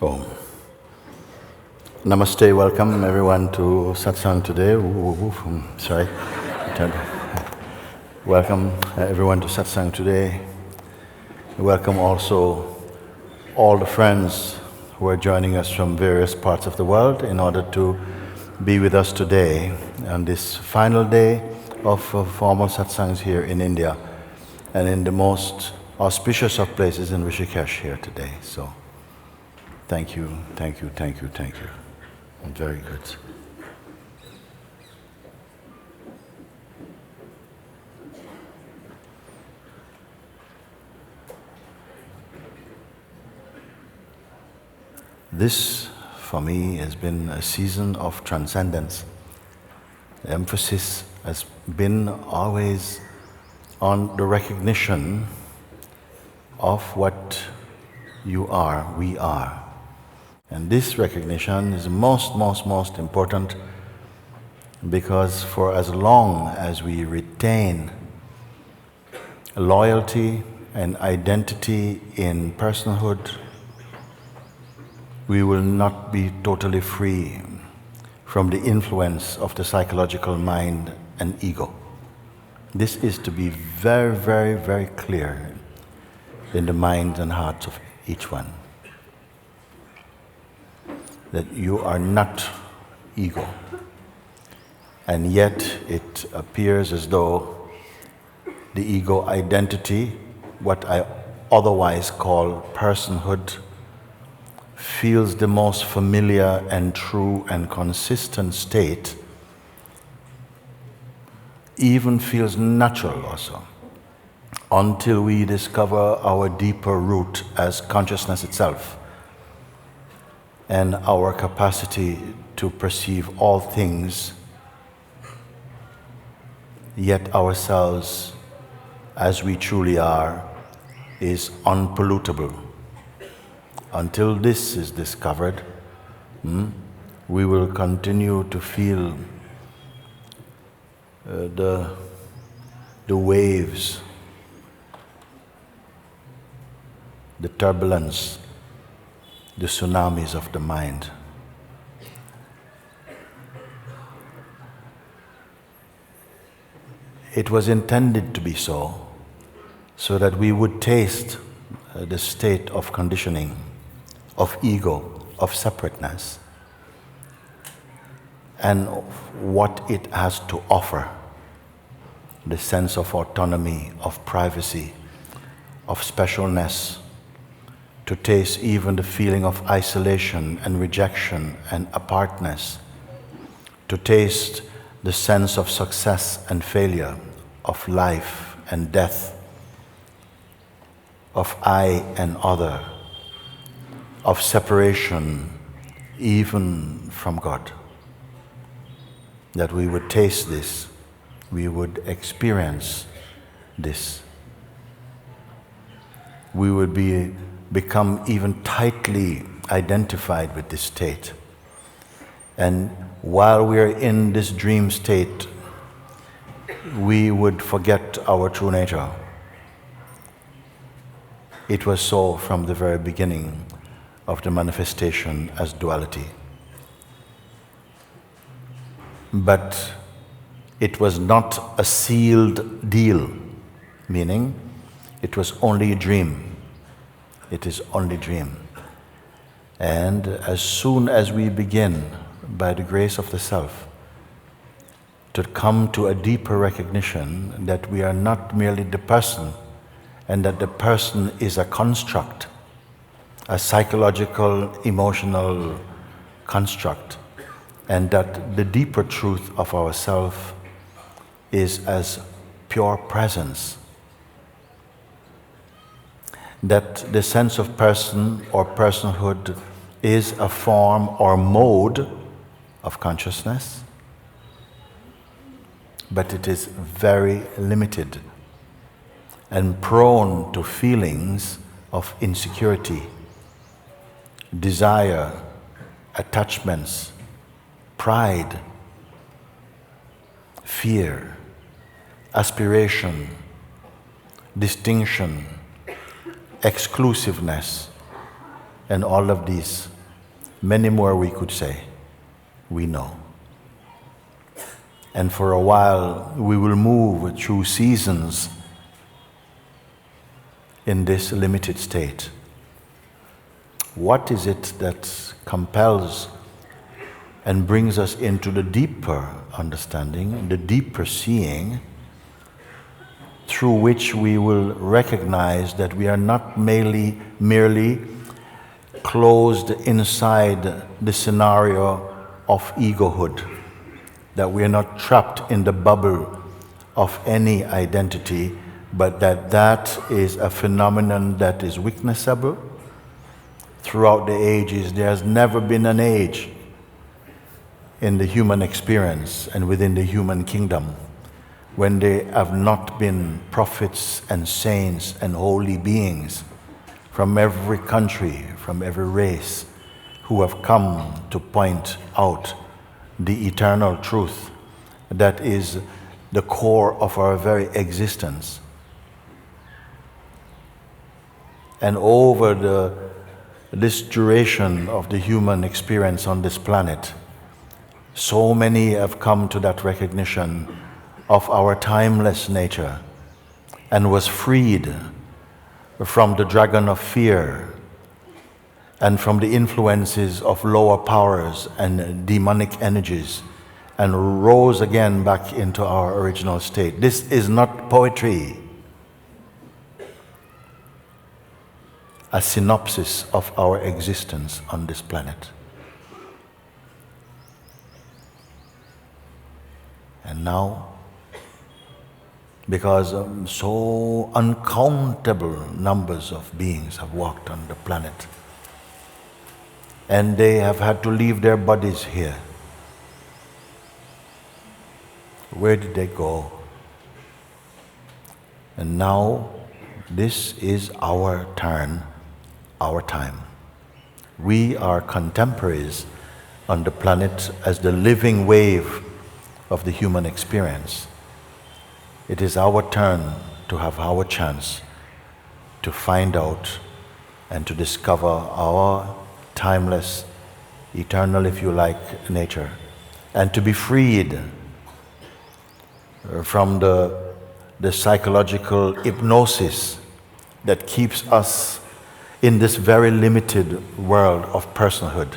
Om. Namaste, welcome everyone to Satsang today. Sorry. Welcome everyone to Satsang today. Welcome also all the friends who are joining us from various parts of the world in order to be with us today on this final day of formal Satsangs here in India and in the most auspicious of places in Rishikesh here today. So thank you. Very good. This, for me, has been a season of transcendence. The emphasis has been always on the recognition of what you are, we are. And this recognition is most important, because for as long as we retain loyalty and identity in personhood, we will not be totally free from the influence of the psychological mind and ego. This is to be very clear in the minds and hearts of each one. That you are not ego. And yet it appears as though the ego identity, what I otherwise call personhood, feels the most familiar and true and consistent state, even feels natural also, until we discover our deeper root as consciousness itself and our capacity to perceive all things, yet ourselves as we truly are is unpollutable. Until this is discovered, we will continue to feel the waves, the turbulence, the tsunamis of the mind. It was intended to be so that we would taste the state of conditioning, of ego, of separateness, and what it has to offer, the sense of autonomy, of privacy, of specialness, to taste even the feeling of isolation and rejection and apartness, to taste the sense of success and failure, of life and death, of I and other, of separation even from God. That we would taste this, we would experience this. We would become even tightly identified with this state. And while we are in this dream state, we would forget our true nature. It was so from the very beginning of the manifestation as duality. But it was not a sealed deal, meaning it was only a dream. It is only dream. And as soon as we begin, by the grace of the Self, to come to a deeper recognition that we are not merely the person, and that the person is a construct, a psychological, emotional construct, and that the deeper truth of ourself is as pure presence. That the sense of person or personhood is a form or mode of consciousness, but it is very limited and prone to feelings of insecurity, desire, attachments, pride, fear, aspiration, distinction, exclusiveness, and all of these, many more we could say, we know. And for a while we will move through seasons in this limited state. What is it that compels and brings us into the deeper understanding, the deeper seeing, through which we will recognize that we are not merely closed inside the scenario of egohood, that we are not trapped in the bubble of any identity, but that is a phenomenon that is witnessable throughout the ages. There has never been an age in the human experience and within the human kingdom when there have not been prophets and saints and holy beings from every country, from every race, who have come to point out the eternal truth that is the core of our very existence. And over this duration of the human experience on this planet, so many have come to that recognition of our timeless nature and was freed from the dragon of fear and from the influences of lower powers and demonic energies, and rose again back into our original state. This is not poetry. A synopsis of our existence on this planet. And now, because so uncountable numbers of beings have walked on the planet, and they have had to leave their bodies here, where did they go? And now, this is our turn, our time. We are contemporaries on the planet as the living wave of the human experience. It is our turn to have our chance to find out and to discover our timeless, eternal, if you like, nature, and to be freed from the psychological hypnosis that keeps us in this very limited world of personhood,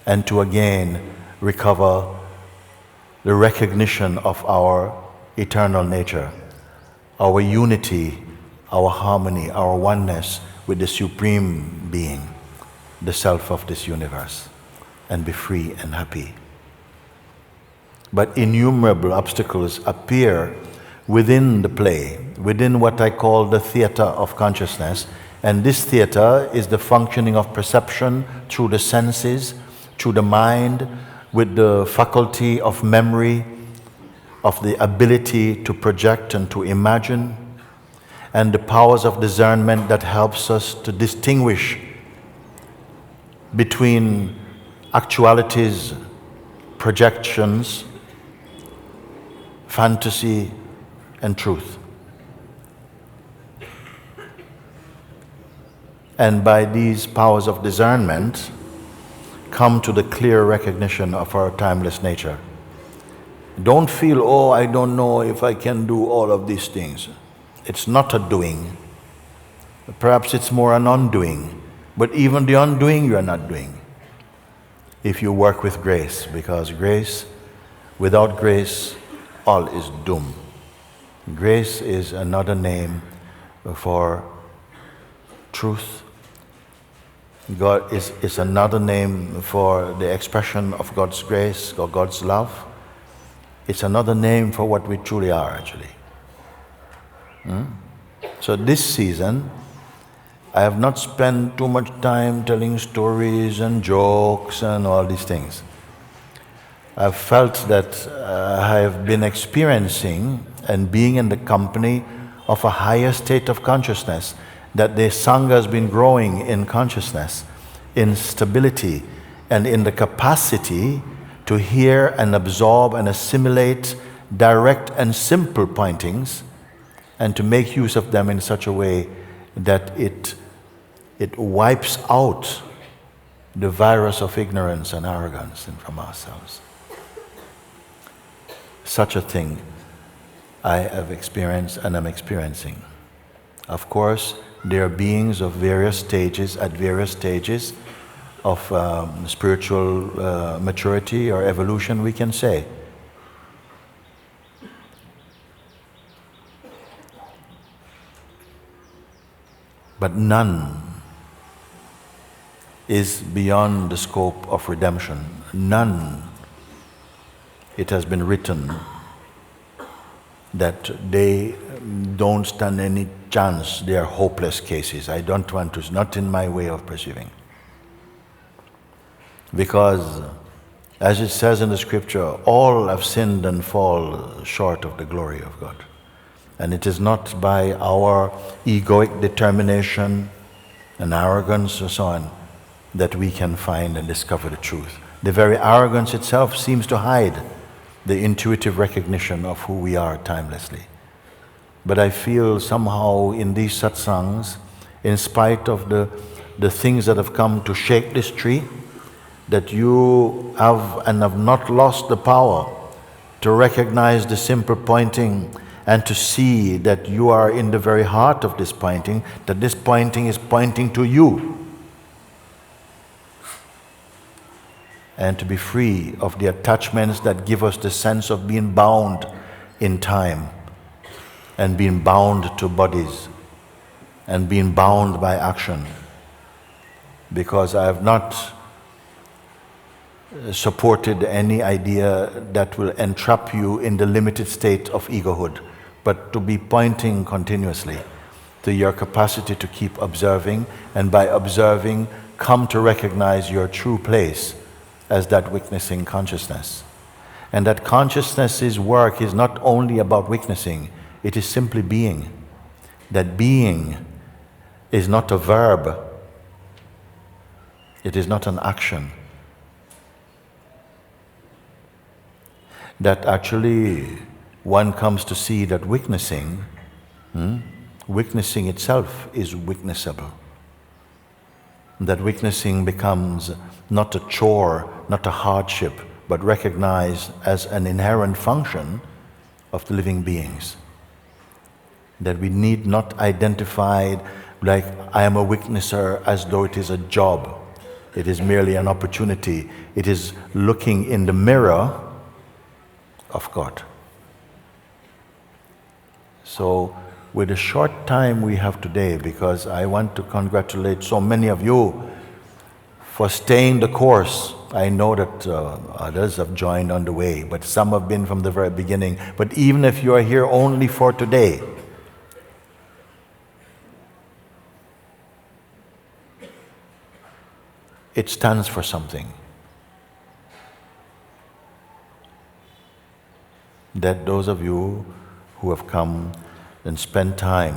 and to again recover the recognition of our eternal nature, our unity, our harmony, our oneness with the Supreme Being, the Self of this universe, and be free and happy. But innumerable obstacles appear within the play, within what I call the theater of consciousness. And this theater is the functioning of perception through the senses, through the mind, with the faculty of memory, of the ability to project and to imagine, and the powers of discernment that helps us to distinguish between actualities, projections, fantasy, and truth. And by these powers of discernment, come to the clear recognition of our timeless nature. Don't feel, oh, I don't know if I can do all of these things. It's not a doing. Perhaps it's more an undoing. But even the undoing you are not doing if you work with grace, because grace, without grace, all is doom. Grace is another name for truth. God is another name for the expression of God's grace or God's love. It's another name for what we truly are, actually. So this season, I have not spent too much time telling stories and jokes and all these things. I've felt that I have been experiencing and being in the company of a higher state of consciousness, that the Sangha has been growing in consciousness, in stability, and in the capacity to hear and absorb and assimilate direct and simple pointings, and to make use of them in such a way that it wipes out the virus of ignorance and arrogance from ourselves. Such a thing I have experienced and am experiencing. Of course, there are beings of various stages, at various stages of spiritual maturity or evolution, we can say. But none is beyond the scope of redemption. None. It has been written that they don't stand any chance, they are hopeless cases. I don't want to, not in my way of perceiving. Because, as it says in the scripture, all have sinned and fall short of the glory of God. And it is not by our egoic determination and arrogance and so on that we can find and discover the truth. The very arrogance itself seems to hide the intuitive recognition of who we are timelessly. But I feel somehow in these satsangs, in spite of the things that have come to shake this tree, that you have and have not lost the power to recognize the simple pointing and to see that you are in the very heart of this pointing, that this pointing is pointing to you. And to be free of the attachments that give us the sense of being bound in time and being bound to bodies and being bound by action. Because I have not supported any idea that will entrap you in the limited state of egohood, but to be pointing continuously to your capacity to keep observing, and by observing come to recognize your true place as that witnessing consciousness. And that consciousness's work is not only about witnessing, it is simply being. That being is not a verb, it is not an action. That actually one comes to see that witnessing, witnessing itself is witnessable. That witnessing becomes not a chore, not a hardship, but recognized as an inherent function of the living beings. That we need not identify like I am a witnesser as though it is a job. It is merely an opportunity. It is looking in the mirror of God. So with the short time we have today, because I want to congratulate so many of you for staying the course. I know that others have joined on the way, but some have been from the very beginning. But even if you are here only for today, it stands for something. That those of you who have come and spent time,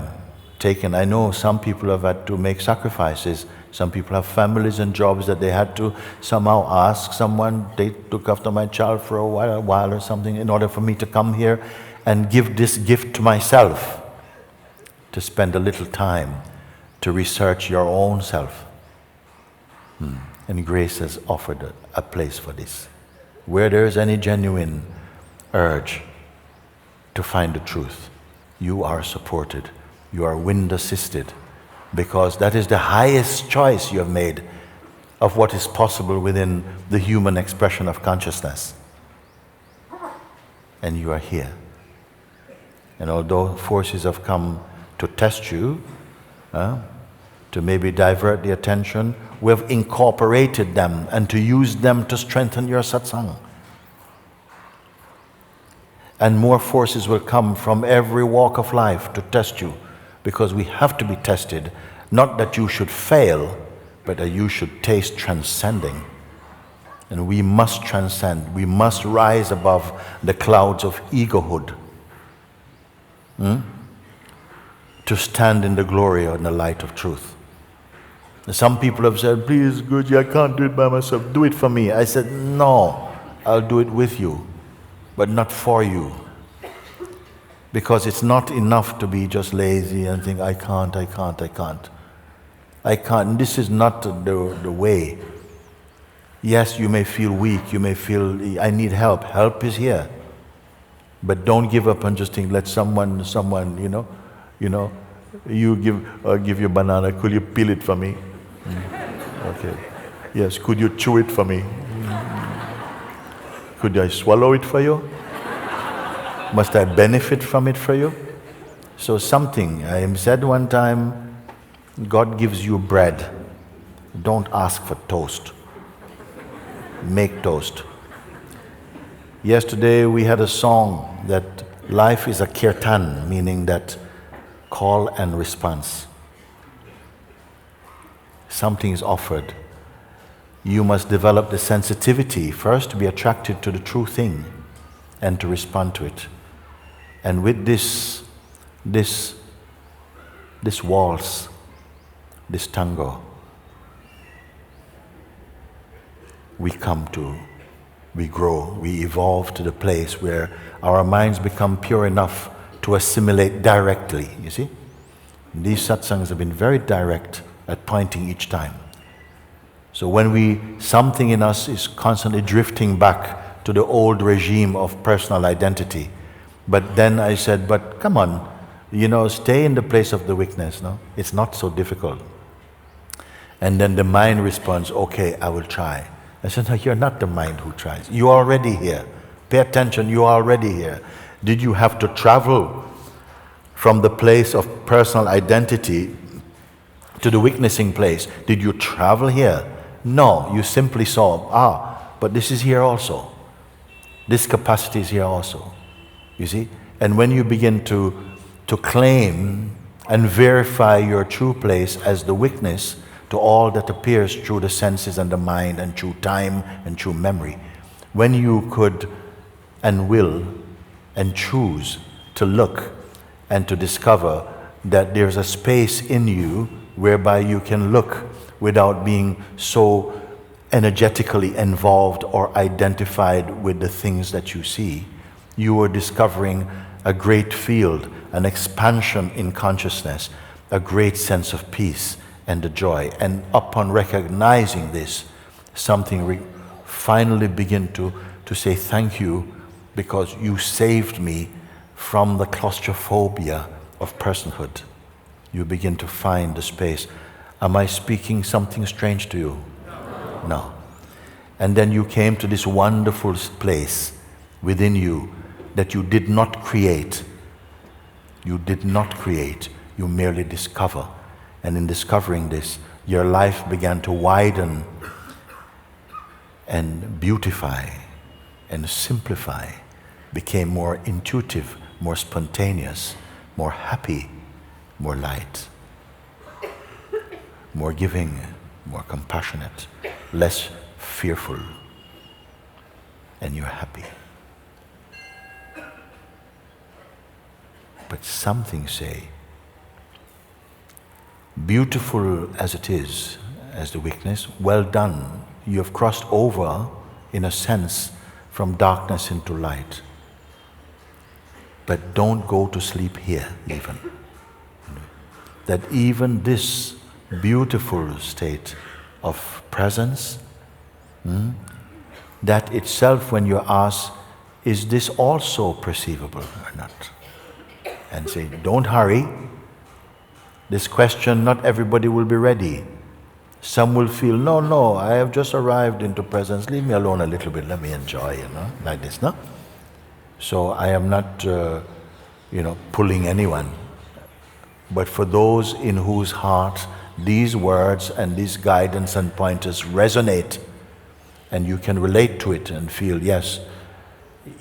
taken, I know some people have had to make sacrifices. Some people have families and jobs that they had to somehow ask someone, they look after my child for a while or something in order for me to come here and give this gift to myself, to spend a little time to research your own self. And grace has offered a place for this. Where there is any genuine urge to find the truth, you are supported, you are wind assisted, because that is the highest choice you have made of what is possible within the human expression of consciousness. And you are here. And although forces have come to test you, to maybe divert the attention, we have incorporated them and to use them to strengthen your satsang. And more forces will come from every walk of life to test you, because we have to be tested, not that you should fail, but that you should taste transcending. And we must transcend, we must rise above the clouds of egohood, to stand in the glory and the light of truth. Some people have said, please Guruji, I can't do it by myself, do it for me. I said, no, I'll do it with you, but not for you. Because it's not enough to be just lazy and think, I can't. This is not the way. Yes, you may feel weak, you may feel, I need help. Help is here. But don't give up and just think, let someone, you give you banana, could you peel it for me? Okay. Yes, could you chew it for me? Could I swallow it for you? Must I benefit from it for you? So something, I said one time, God gives you bread. Don't ask for toast. Make toast. Yesterday we had a song that life is a kirtan, meaning that call and response. Something is offered. You must develop the sensitivity first to be attracted to the true thing and to respond to it. And with this waltz, this tango, we grow, we evolve to the place where our minds become pure enough to assimilate directly, you see? These satsangs have been very direct at pointing each time. So when something in us is constantly drifting back to the old regime of personal identity, but then I said, but come on, stay in the place of the weakness, no? It's not so difficult. And then the mind responds, okay, I will try. I said, no, you're not the mind who tries. You're already here. Pay attention, you're already here. Did you have to travel from the place of personal identity to the witnessing place? Did you travel here? No, you simply saw, but this is here also. This capacity is here also. You see? And when you begin to claim and verify your true place as the witness to all that appears through the senses and the mind and through time and through memory, when you could and will and choose to look and to discover that there's a space in you whereby you can look without being so energetically involved or identified with the things that you see, you are discovering a great field, an expansion in consciousness, a great sense of peace and the joy. And upon recognizing this, something finally begin to say thank you, because you saved me from the claustrophobia of personhood. You begin to find the space. Am I speaking something strange to you? No. And then you came to this wonderful place within you that you did not create. You did not create, you merely discover. And in discovering this, your life began to widen and beautify and simplify, became more intuitive, more spontaneous, more happy, more light, more giving, more compassionate, less fearful, and you're happy. But something say, beautiful as it is, as the weakness, well done. You have crossed over, in a sense, from darkness into light. But don't go to sleep here, even. That even this beautiful state of presence, that itself, when you ask, is this also perceivable or not? And say, don't hurry. This question, not everybody will be ready. Some will feel, no, I have just arrived into presence, leave me alone a little bit, let me enjoy, like this, no? So I am not, pulling anyone. But for those in whose heart these words and these guidance and pointers resonate, and you can relate to it and feel, yes,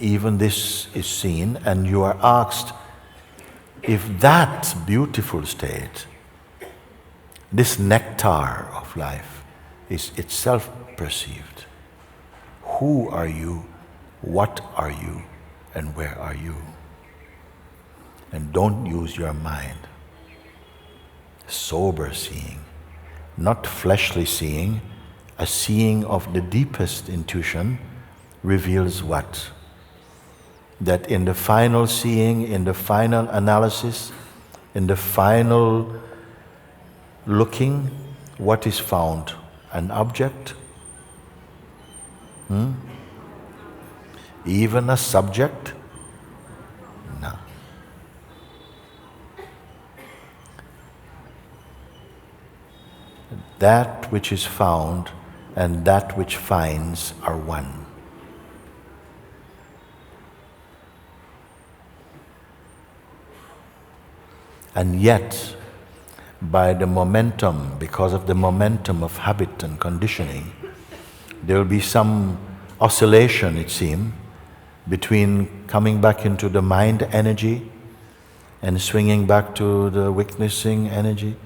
even this is seen, and you are asked, if that beautiful state, this nectar of life, is itself perceived, who are you, what are you, and where are you? And don't use your mind. Sober seeing, not fleshly seeing, a seeing of the deepest intuition reveals what? That in the final seeing, in the final analysis, in the final looking, what is found? An object Even a subject? No. That which is found and that which finds are one. And yet, by the momentum, because of the momentum of habit and conditioning, there will be some oscillation, it seems, between coming back into the mind energy and swinging back to the witnessing energy.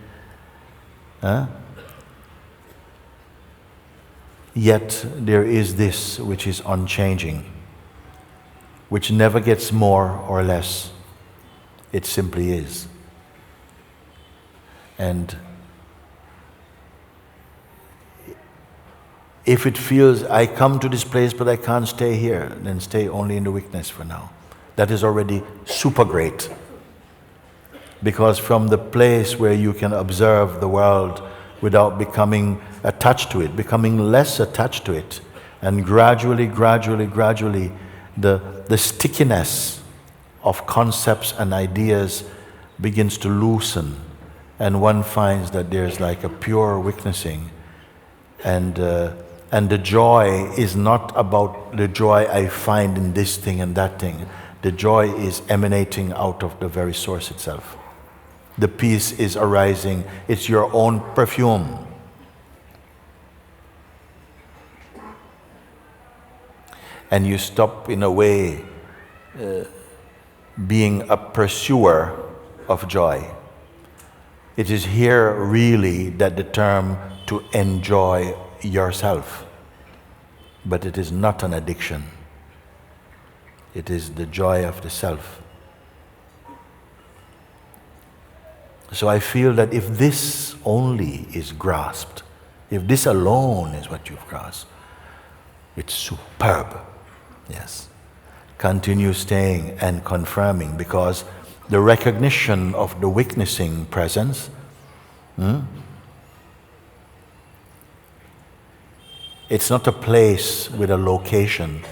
Yet there is this which is unchanging, which never gets more or less. It simply is. And if it feels, I come to this place but I can't stay here, then stay only in the witness for now. That is already super great. Because from the place where you can observe the world without becoming attached to it, becoming less attached to it, and gradually, the stickiness of concepts and ideas begins to loosen, and one finds that there's like a pure witnessing, and the joy is not about the joy I find in this thing and that thing. The joy is emanating out of the very source itself. The peace is arising. It's your own perfume. And you stop, in a way, being a pursuer of joy. It is here really that the term to enjoy yourself. But it is not an addiction. It is the joy of the self. So I feel that if this only is grasped, if this alone is what you've grasped, it's superb. Yes. Continue staying and confirming, because the recognition of the witnessing presence, it's not a place with a location.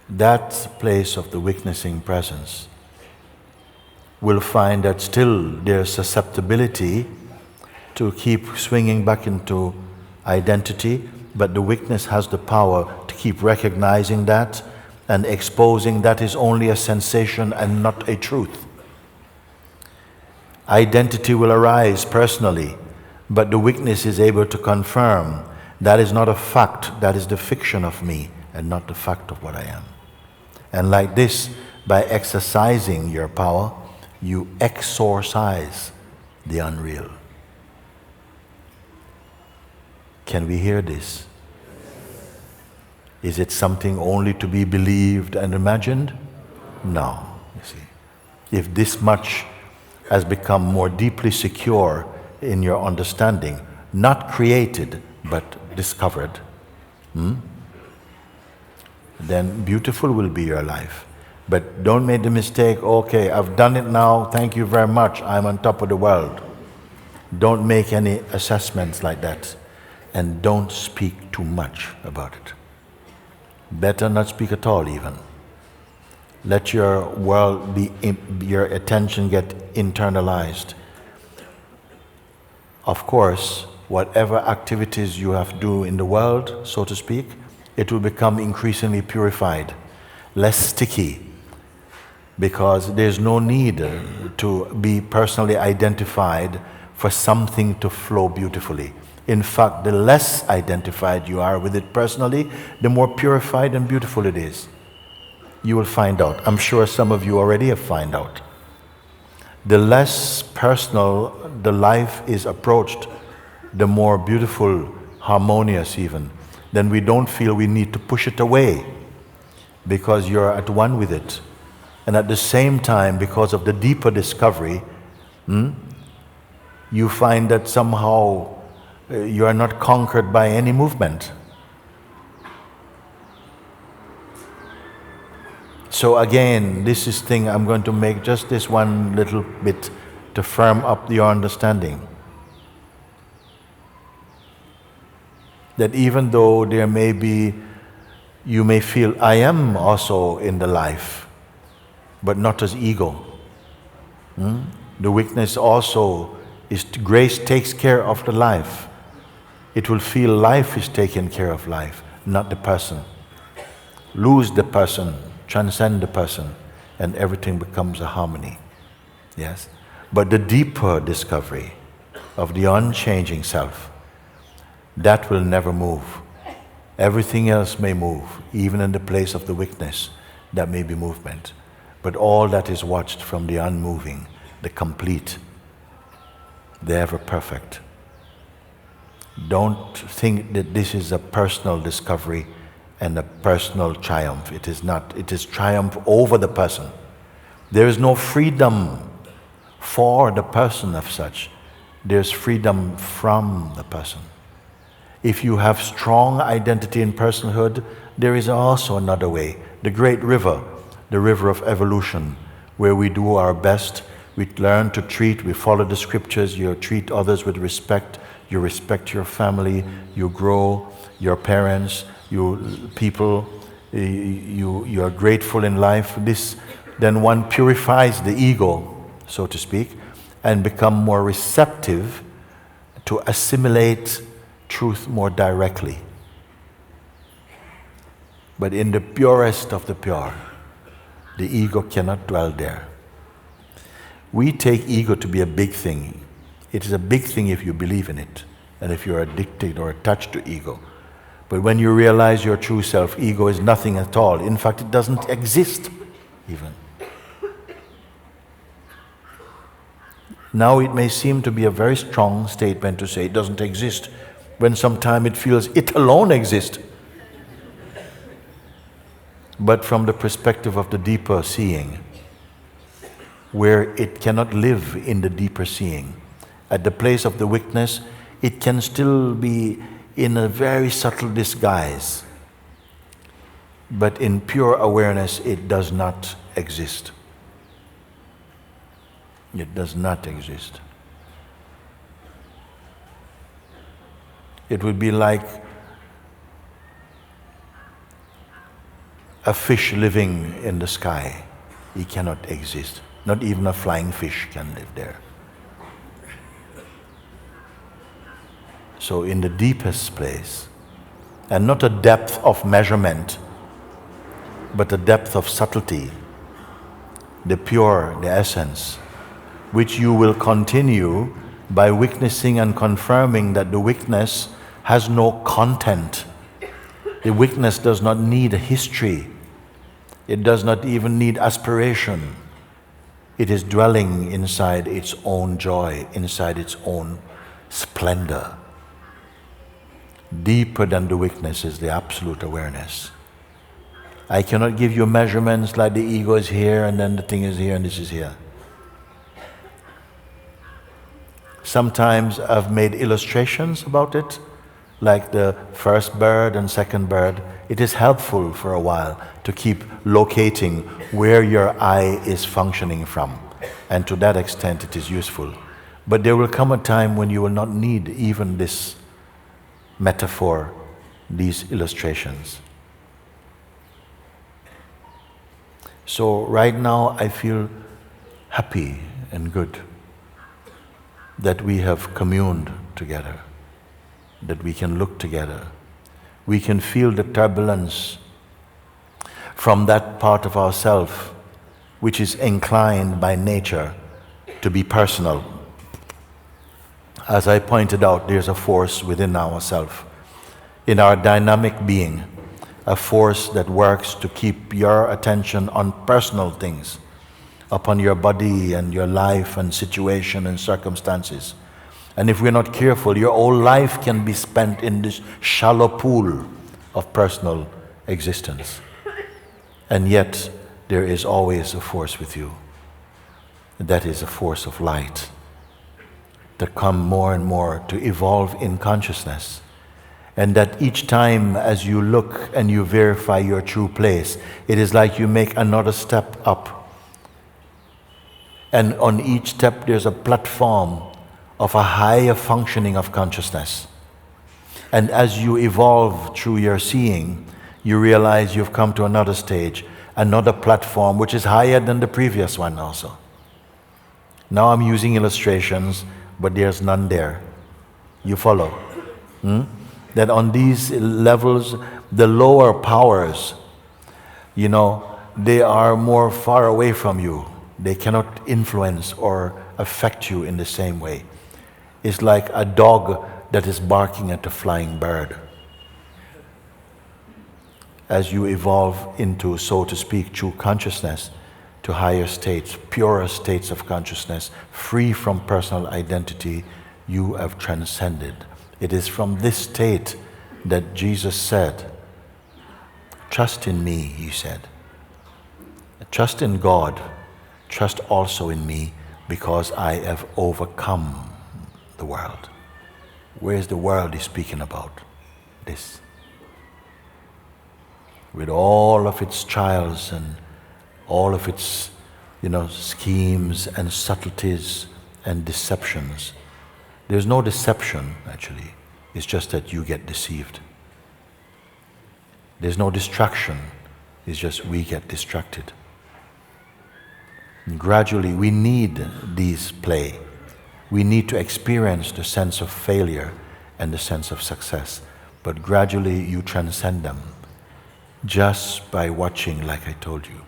That place of the witnessing presence will find that still there's susceptibility to keep swinging back into identity, but the witness has the power to keep recognizing that and exposing that is only a sensation and not a truth. Identity will arise personally, but the witness is able to confirm that is not a fact, that is the fiction of me and not the fact of what I am. And like this, by exercising your power, you exorcise the unreal. Can we hear this? Is it something only to be believed and imagined? No, you see. If this much has become more deeply secure in your understanding, not created but discovered, then beautiful will be your life. But don't make the mistake, okay, I've done it now, thank you very much, I'm on top of the world. Don't make any assessments like that. And don't speak too much about it. Better not speak at all even. Let your world be, your attention get internalized. Of course, whatever activities you have to do in the world, so to speak, it will become increasingly purified, less sticky, because there's no need to be personally identified for something to flow beautifully. In fact, the less identified you are with it personally, the more purified and beautiful it is. You will find out. I'm sure some of you already have found out. The less personal the life is approached, the more beautiful, harmonious even. Then we don't feel we need to push it away because you're at one with it. And at the same time, because of the deeper discovery, you find that somehow you are not conquered by any movement. So again, this is thing, I'm going to make just this one little bit to firm up your understanding. that even though there may be, you may feel, I am also in the life, but not as ego. The weakness also is grace takes care of the life. It will feel life is taking care of life, not the person. Lose the person, transcend the person, and everything becomes a harmony. Yes? But the deeper discovery of the unchanging self, that will never move. Everything else may move, even in the place of the weakness, that may be movement. But all that is watched from the unmoving, the complete, the ever-perfect. Don't think that this is a personal discovery and a personal triumph. It is not. It is triumph over the person. There is no freedom for the person of such. There's freedom from the person. If you have strong identity in personhood, there is also another way. The great river, the river of evolution, where we do our best, we learn to treat, we follow the scriptures, you treat others with respect, you respect your family, you grow, your parents, you people, you are grateful in life. Then one purifies the ego, so to speak, and become more receptive to assimilate truth more directly. But in the purest of the pure, the ego cannot dwell there. We take ego to be a big thing. It is a big thing if you believe in it, and if you're addicted or attached to ego. But when you realize your true self, ego is nothing at all. In fact, it doesn't exist even. Now it may seem to be a very strong statement to say it doesn't exist, when sometimes it feels it alone exists. But from the perspective of the deeper seeing, where it cannot live in the deeper seeing, at the place of the weakness, it can still be in a very subtle disguise. But in pure awareness, it does not exist. It does not exist. It would be like a fish living in the sky. He cannot exist. Not even a flying fish can live there. So in the deepest place, and not a depth of measurement, but a depth of subtlety, the pure, the essence, which you will continue by witnessing and confirming that the weakness has no content. The weakness does not need a history. It does not even need aspiration. It is dwelling inside its own joy, inside its own splendor. Deeper than the weakness is the absolute awareness. I cannot give you measurements like the ego is here and then the thing is here and this is here. Sometimes I've made illustrations about it, like the first bird and second bird. It is helpful for a while to keep locating where your eye is functioning from. And to that extent it is useful. But there will come a time when you will not need even this metaphor, these illustrations. So right now I feel happy and good that we have communed together, that we can look together. We can feel the turbulence from that part of ourself which is inclined by nature to be personal. As I pointed out, there's a force within ourselves, in our dynamic being, a force that works to keep your attention on personal things, upon your body and your life and situation and circumstances. And if we're not careful, your whole life can be spent in this shallow pool of personal existence. And yet, there is always a force with you. That is a force of light that come more and more to evolve in consciousness. And that each time as you look and you verify your true place, it is like you make another step up. And on each step there's a platform of a higher functioning of consciousness. And as you evolve through your seeing, you realize you've come to another stage, another platform which is higher than the previous one also. Now I'm using illustrations, but there's none there. You follow? That on these levels, the lower powers, they are more far away from you. They cannot influence or affect you in the same way. It's like a dog that is barking at a flying bird. As you evolve into, so to speak, true consciousness, to higher states, purer states of consciousness, free from personal identity, you have transcended. It is from this state that Jesus said, "Trust in me," he said. "Trust in God, trust also in me, because I have overcome the world." Where is the world he's speaking about? This. With all of its trials and all of its, schemes and subtleties and deceptions. There's no deception, actually. It's just that you get deceived. There's no distraction. It's just we get distracted. And gradually, we need these play. We need to experience the sense of failure and the sense of success. But gradually, you transcend them just by watching, like I told you.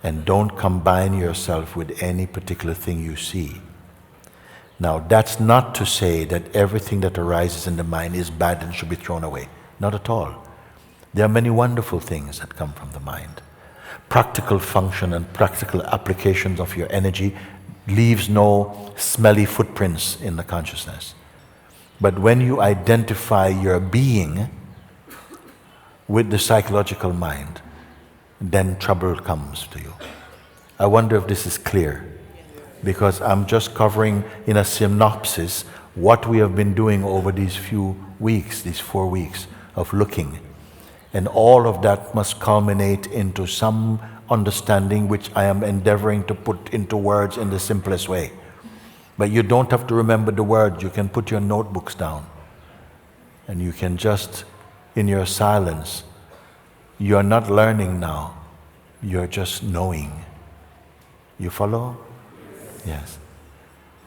And don't combine yourself with any particular thing you see. Now, that's not to say that everything that arises in the mind is bad and should be thrown away. Not at all. There are many wonderful things that come from the mind. Practical function and practical applications of your energy leaves no smelly footprints in the consciousness. But when you identify your being with the psychological mind, then trouble comes to you. I wonder if this is clear, because I'm just covering in a synopsis what we have been doing over these few weeks, these 4 weeks of looking. And all of that must culminate into some understanding which I am endeavoring to put into words in the simplest way. But you don't have to remember the words. You can put your notebooks down and you can just, in your silence, you're not learning now, you're just knowing. You follow? Yes.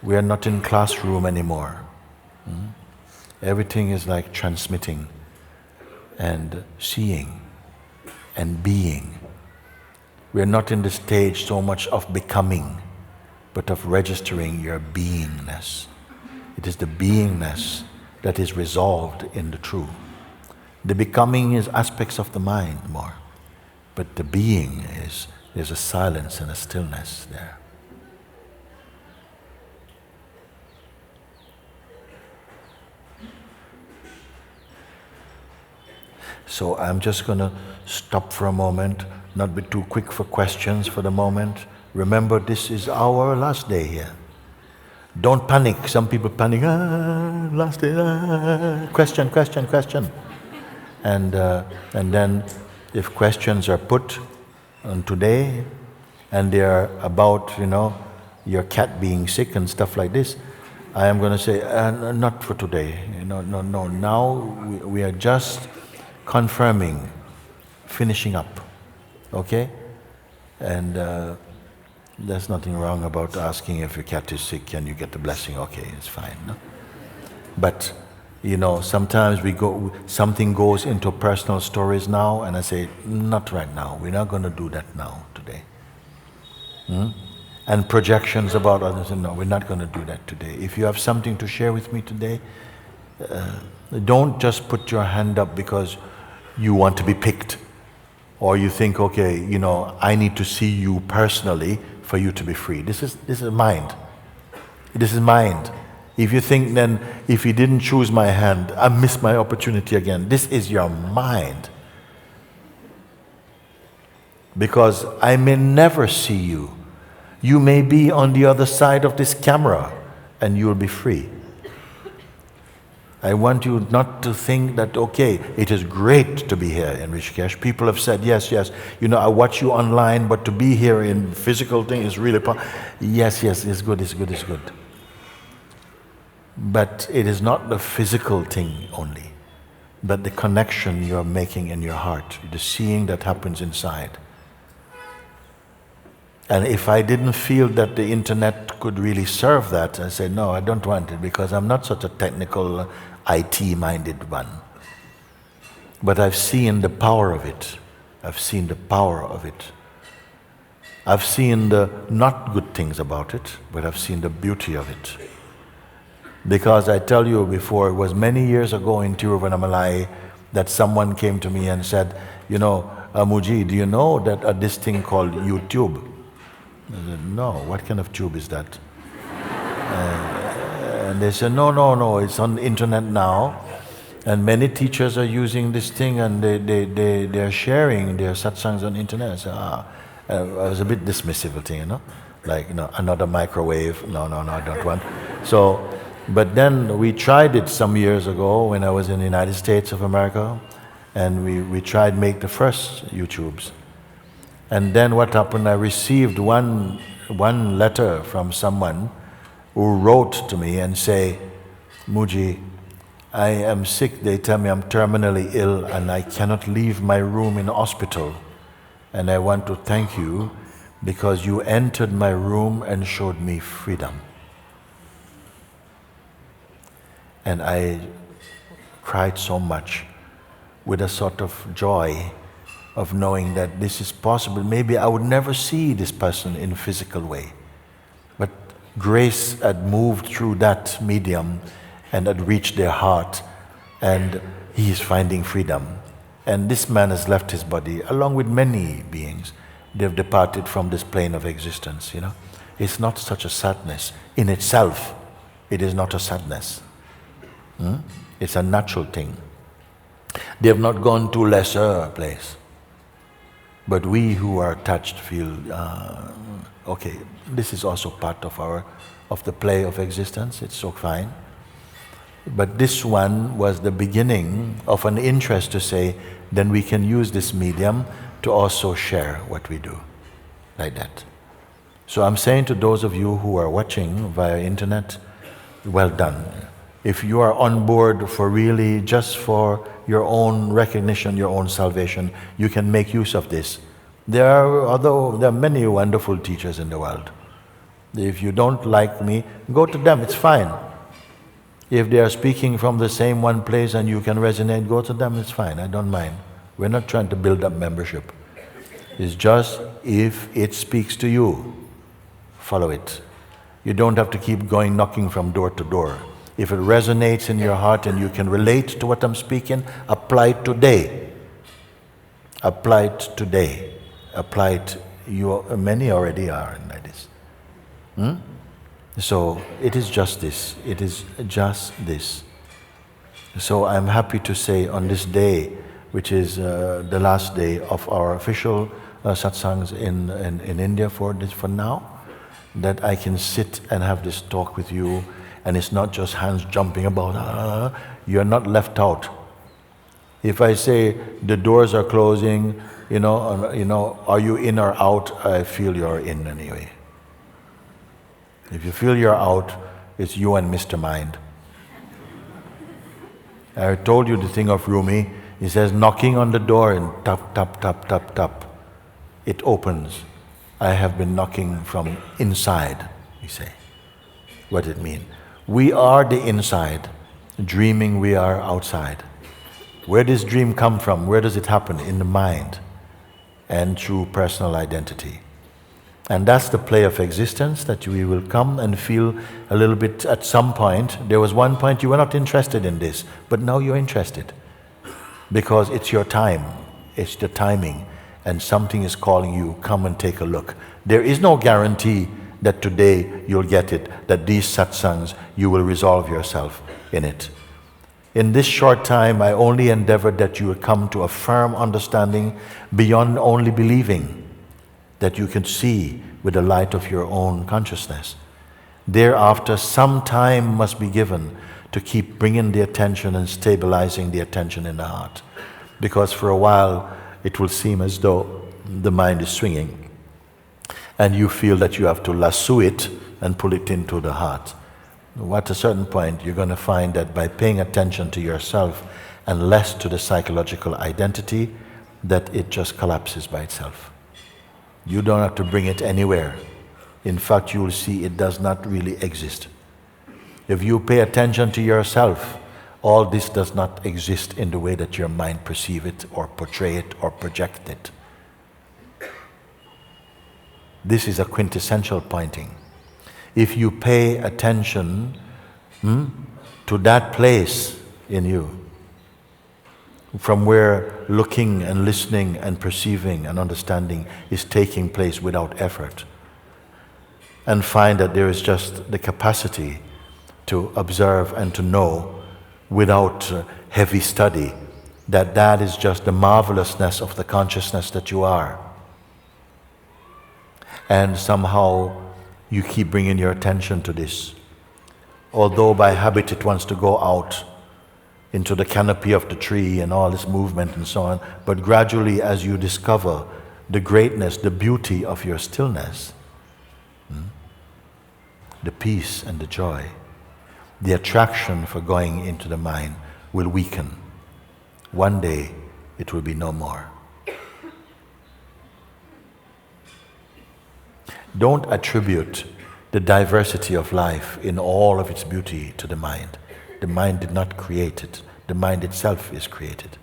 We are not in classroom anymore. Everything is like transmitting and seeing and being. We are not in the stage so much of becoming, but of registering your beingness. It is the beingness that is resolved in the true. The becoming is aspects of the mind more, but the being is, there's a silence and a stillness there. So I'm just going to stop for a moment, not be too quick for questions for the moment. Remember, this is our last day here. Don't panic. Some people panic, last day, question. And then if questions are put on today, and they are about, your cat being sick and stuff like this, I am going to say, not for today. No. Now we are just confirming, finishing up, okay? And there's nothing wrong about asking if your cat is sick, can you get the blessing? Okay, it's fine. No? But, sometimes something goes into personal stories now, and I say, not right now. We're not going to do that now, today. And projections about others, no, we're not going to do that today. If you have something to share with me today, don't just put your hand up because you want to be picked, or you think, okay, I need to see you personally for you to be free. This is mind. This is mind. If you think then, if you didn't choose my hand, I missed my opportunity again. This is your mind. Because I may never see you. You may be on the other side of this camera and you'll be free. I want you not to think that, okay, it is great to be here in Rishikesh. People have said, yes, I watch you online, but to be here in physical thing is really yes, it's good. But it is not the physical thing only. but the connection you're making in your heart, the seeing that happens inside. And if I didn't feel that the internet could really serve that, I said, no, I don't want it, because I'm not such a technical, IT-minded one. But I've seen the power of it. I've seen the power of it. I've seen the not good things about it, but I've seen the beauty of it. Because I tell you before, it was many years ago in Tiruvannamalai that someone came to me and said, you know, Mooji, do you know that this thing called YouTube? I said, no, what kind of tube is that? And they said, no, it's on the internet now. And many teachers are using this thing, and they're sharing their satsangs on the internet. I said, I was a bit dismissive of it, like, another microwave. No, I don't want. So, but then we tried it some years ago when I was in the United States of America, and we tried make the first YouTubes. And then what happened, I received one letter from someone who wrote to me and say, Mooji, I am sick, they tell me I'm terminally ill and I cannot leave my room in the hospital. And I want to thank you because you entered my room and showed me freedom. And I cried so much with a sort of joy of knowing that this is possible. Maybe I would never see this person in a physical way. But grace had moved through that medium and had reached their heart, and he is finding freedom. And this man has left his body, along with many beings. They've departed from this plane of existence, It's not such a sadness. In itself, it is not a sadness. It's a natural thing. They have not gone to a lesser place. But we who are touched feel, okay, this is also part of the play of existence, it's so fine. But this one was the beginning of an interest to say, then we can use this medium to also share what we do, like that. So I'm saying to those of you who are watching via internet, well done. If you are on board for really just for your own recognition, your own salvation, you can make use of this. There are many wonderful teachers in the world. If you don't like me, go to them, it's fine. If they are speaking from the same one place and you can resonate, go to them, it's fine, I don't mind. We're not trying to build up membership. It's just if it speaks to you, follow it. You don't have to keep going knocking from door to door. If it resonates in your heart and you can relate to what I'm speaking, apply it today. Apply it today. Apply it, many already are like this. So it is just this. It is just this. So I'm happy to say on this day, which is the last day of our official satsangs in India for now, that I can sit and have this talk with you, and it's not just hands jumping about. You're not left out. If I say the doors are closing, are you in or out? I feel you're in anyway. If you feel you're out, it's you and Mr. Mind. I told you the thing of Rumi. He says, knocking on the door and tap, tap, tap, tap, tap. It opens. I have been knocking from inside, we say. What does it mean? We are the inside, dreaming we are outside. Where does dream come from? Where does it happen? In the mind and through personal identity. And that's the play of existence that we will come and feel a little bit at some point. There was one point you were not interested in this, but now you're interested. Because it's your time, it's the timing, and something is calling you, come and take a look. There is no guarantee that today you'll get it, that these satsangs, you will resolve yourself in it. In this short time, I only endeavored that you will come to a firm understanding beyond only believing, that you can see with the light of your own consciousness. Thereafter, some time must be given to keep bringing the attention and stabilizing the attention in the heart. Because for a while, it will seem as though the mind is swinging, and you feel that you have to lasso it and pull it into the heart. At a certain point, you're going to find that by paying attention to yourself and less to the psychological identity, that it just collapses by itself. You don't have to bring it anywhere. In fact, you will see it does not really exist. If you pay attention to yourself, all this does not exist in the way that your mind perceives it or portray it or project it. This is a quintessential pointing. If you pay attention to that place in you, from where looking and listening and perceiving and understanding is taking place without effort, and find that there is just the capacity to observe and to know without heavy study, that is just the marvelousness of the consciousness that you are. And somehow you keep bringing your attention to this. Although by habit it wants to go out into the canopy of the tree and all this movement and so on, but gradually as you discover the greatness, the beauty of your stillness, the peace and the joy, the attraction for going into the mind will weaken. One day it will be no more. Don't attribute the diversity of life in all of its beauty to the mind. The mind did not create it. The mind itself is created.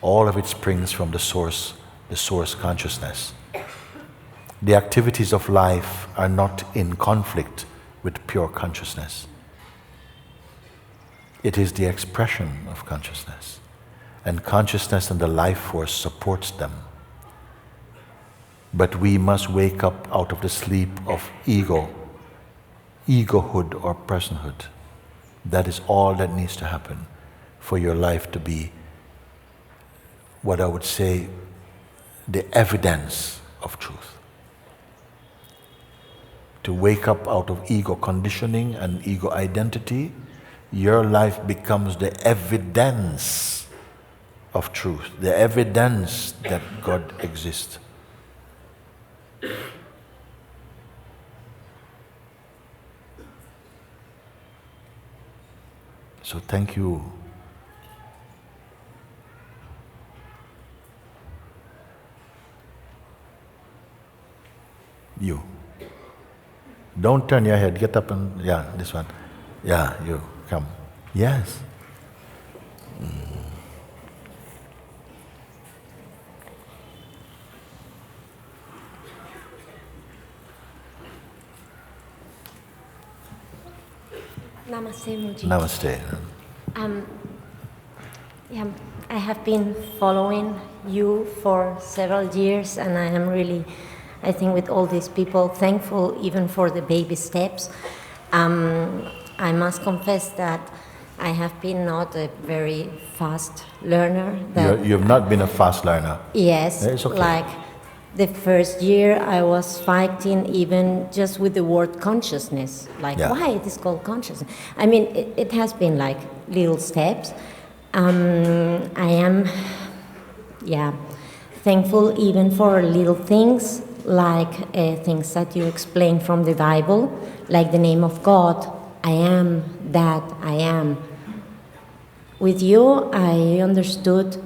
All of it springs from the source consciousness. The activities of life are not in conflict with pure consciousness. It is the expression of consciousness, and consciousness and the life force supports them. But we must wake up out of the sleep of egohood or personhood. That is all that needs to happen for your life to be what I would say the evidence of truth. To wake up out of ego conditioning and ego identity, your life becomes the evidence of truth, the evidence that God exists. So thank you. You. Don't turn your head, get up and, this one. You, come. Yes. Namaste, Mooji. Namaste. I have been following you for several years, and I am really, I think with all these people, thankful even for the baby steps. I must confess that I have been not a very fast learner. You have not been a fast learner? Yes, it's okay. Like the first year I was fighting even just with the word consciousness, why it is called consciousness. I mean, it has been like little steps. I am, thankful even for little things, like things that you explain from the Bible, like the name of God, I am that I am. With you, I understood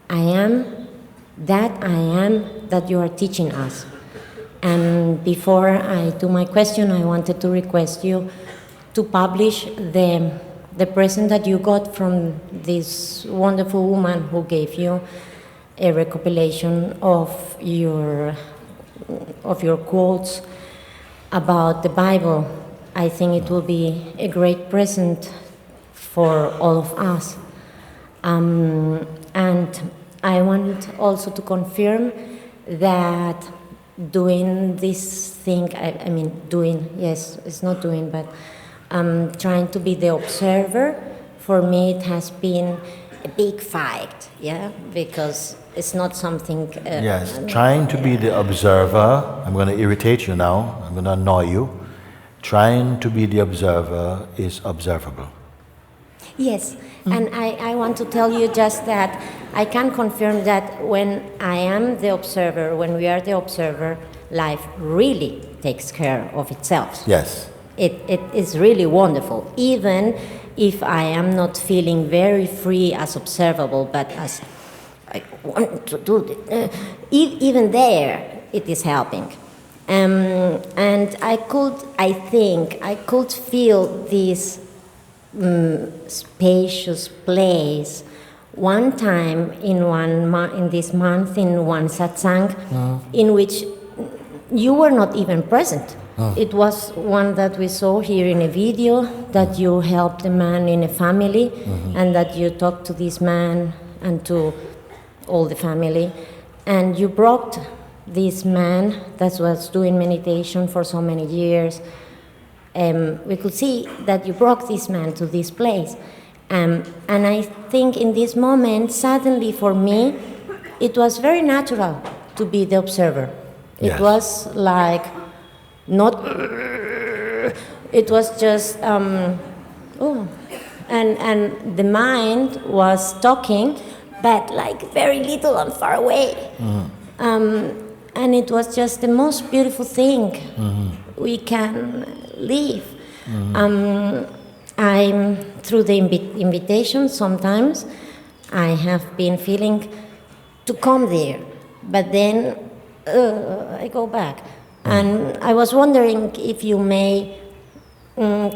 I am that you are teaching us. And before I do my question, I wanted to request you to publish the present that you got from this wonderful woman who gave you a recompilation of your quotes about the Bible. I think it will be a great present for all of us. And I want also to confirm that doing this thing, but trying to be the observer, for me it has been a big fight, because it's not something... trying to be the observer, I'm going to irritate you now, I'm going to annoy you. Trying to be the observer is observable. Yes, and I want to tell you just that I can confirm that when I am the observer, when we are the observer, life really takes care of itself. Yes. It is really wonderful. Even if I am not feeling very free as observable, but as I want to do it, even there, it is helping. And I think I could feel this spacious place one time in this month in one satsang, in which you were not even present. It was one that we saw here in a video, that you helped a man in a family, and that you talked to this man and to all the family, and you brought this man that was doing meditation for so many years. We could see that you brought this man to this place. And I think in this moment, suddenly for me, it was very natural to be the observer. It was like, not, it was just, and the mind was talking, but like very little and far away. And it was just the most beautiful thing we can live. I'm through the invitation sometimes I have been feeling to come there, but then I go back. And I was wondering if you may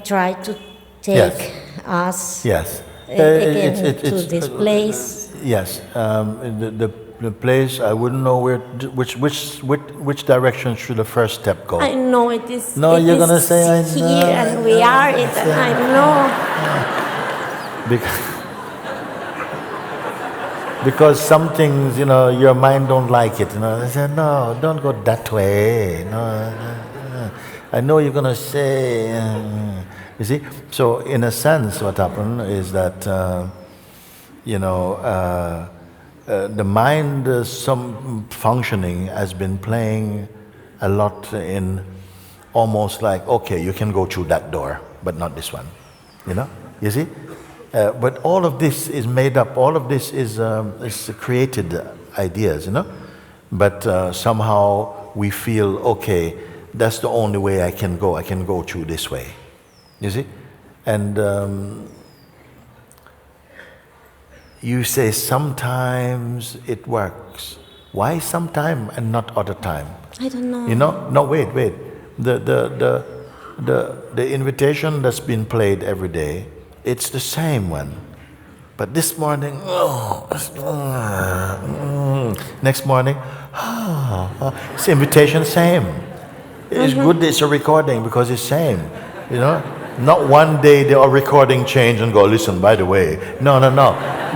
try to take us again to this place. Yes, the place, I wouldn't know which direction should the first step go. I know it is. No, you're gonna say I know. Here, and we are it, and I know. Because some things, your mind don't like it. They say, no, don't go that way. No. I know you're gonna say. You see. So in a sense, what happened is that the mind, some functioning has been playing a lot in almost like, okay, you can go through that door, but not this one, you see? But all of this is made up, all of this is created ideas, But somehow we feel, okay, that's the only way I can go through this way, you see? And you say sometimes it works. Why sometime and not other time? I don't know. No, wait. The invitation that's been played every day, it's the same one. But this morning, next morning, it's invitation same. It's good it's a recording because it's same, Not one day they are recording change and go, listen, by the way. No.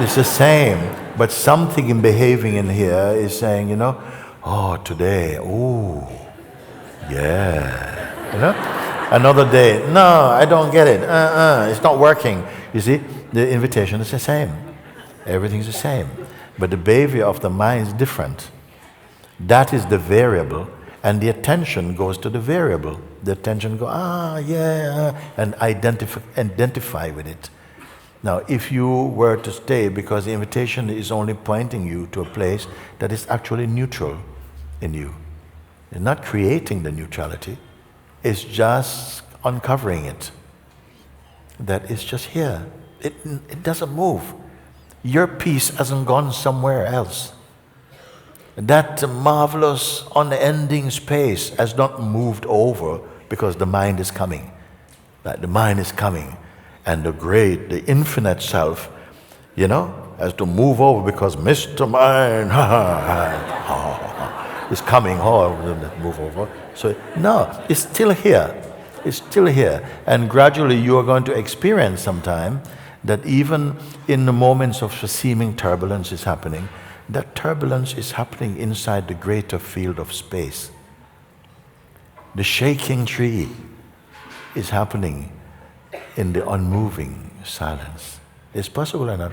It's the same. But something in behaving in here is saying, today, Another day, no, I don't get it. It's not working. You see, the invitation is the same. Everything's the same. But the behavior of the mind is different. That is the variable. And the attention goes to the variable. The attention goes, and identify with it. Now, if you were to stay, because the invitation is only pointing you to a place that is actually neutral in you. You're not creating the neutrality. It's just uncovering it. That is just here. It doesn't move. Your peace hasn't gone somewhere else. That marvelous, unending space has not moved over because the mind is coming. That the mind is coming. And the great, the infinite self, has to move over because Mr. Mind is coming, move over. So, no, it's still here. It's still here. And gradually you are going to experience sometime that even in the moments of seeming turbulence is happening, that turbulence is happening inside the greater field of space. The shaking tree is happening in the unmoving silence. It's possible or not?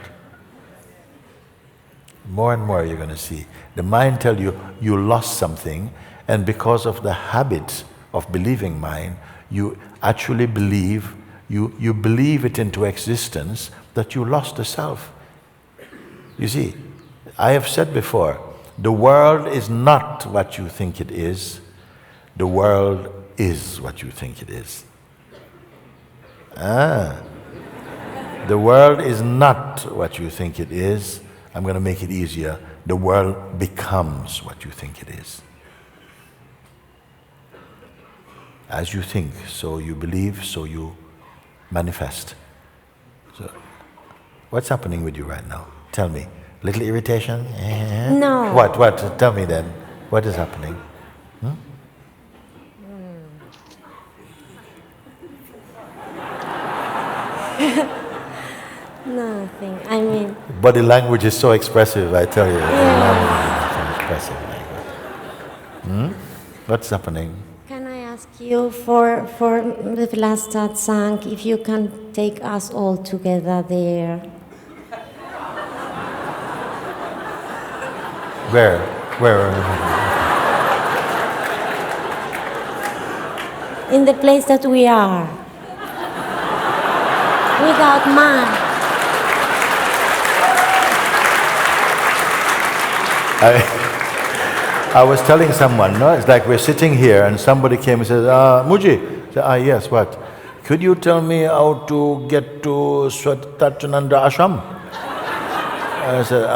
More and more you're going to see. The mind tells you you lost something, and because of the habit of believing mind, you actually believe, you believe it into existence that you lost the self. You see, I have said before, the world is not what you think it is. The world is what you think it is. The world is not what you think it is. I'm going to make it easier. The world becomes what you think it is. As you think, so you believe, so you manifest. So, what's happening with you right now? Tell me. Little irritation? No. What? Tell me then. What is happening? Nothing. I mean... Body language is so expressive, I tell you. Yeah. So expressive. What's happening? Can I ask you for the last satsang, if you can take us all together there? Where? In the place that we are. Without mind. I was telling someone, no, it's like we're sitting here and somebody came and says, Mooji. I said, yes, what? Could you tell me how to get to Ananda ashram? I said,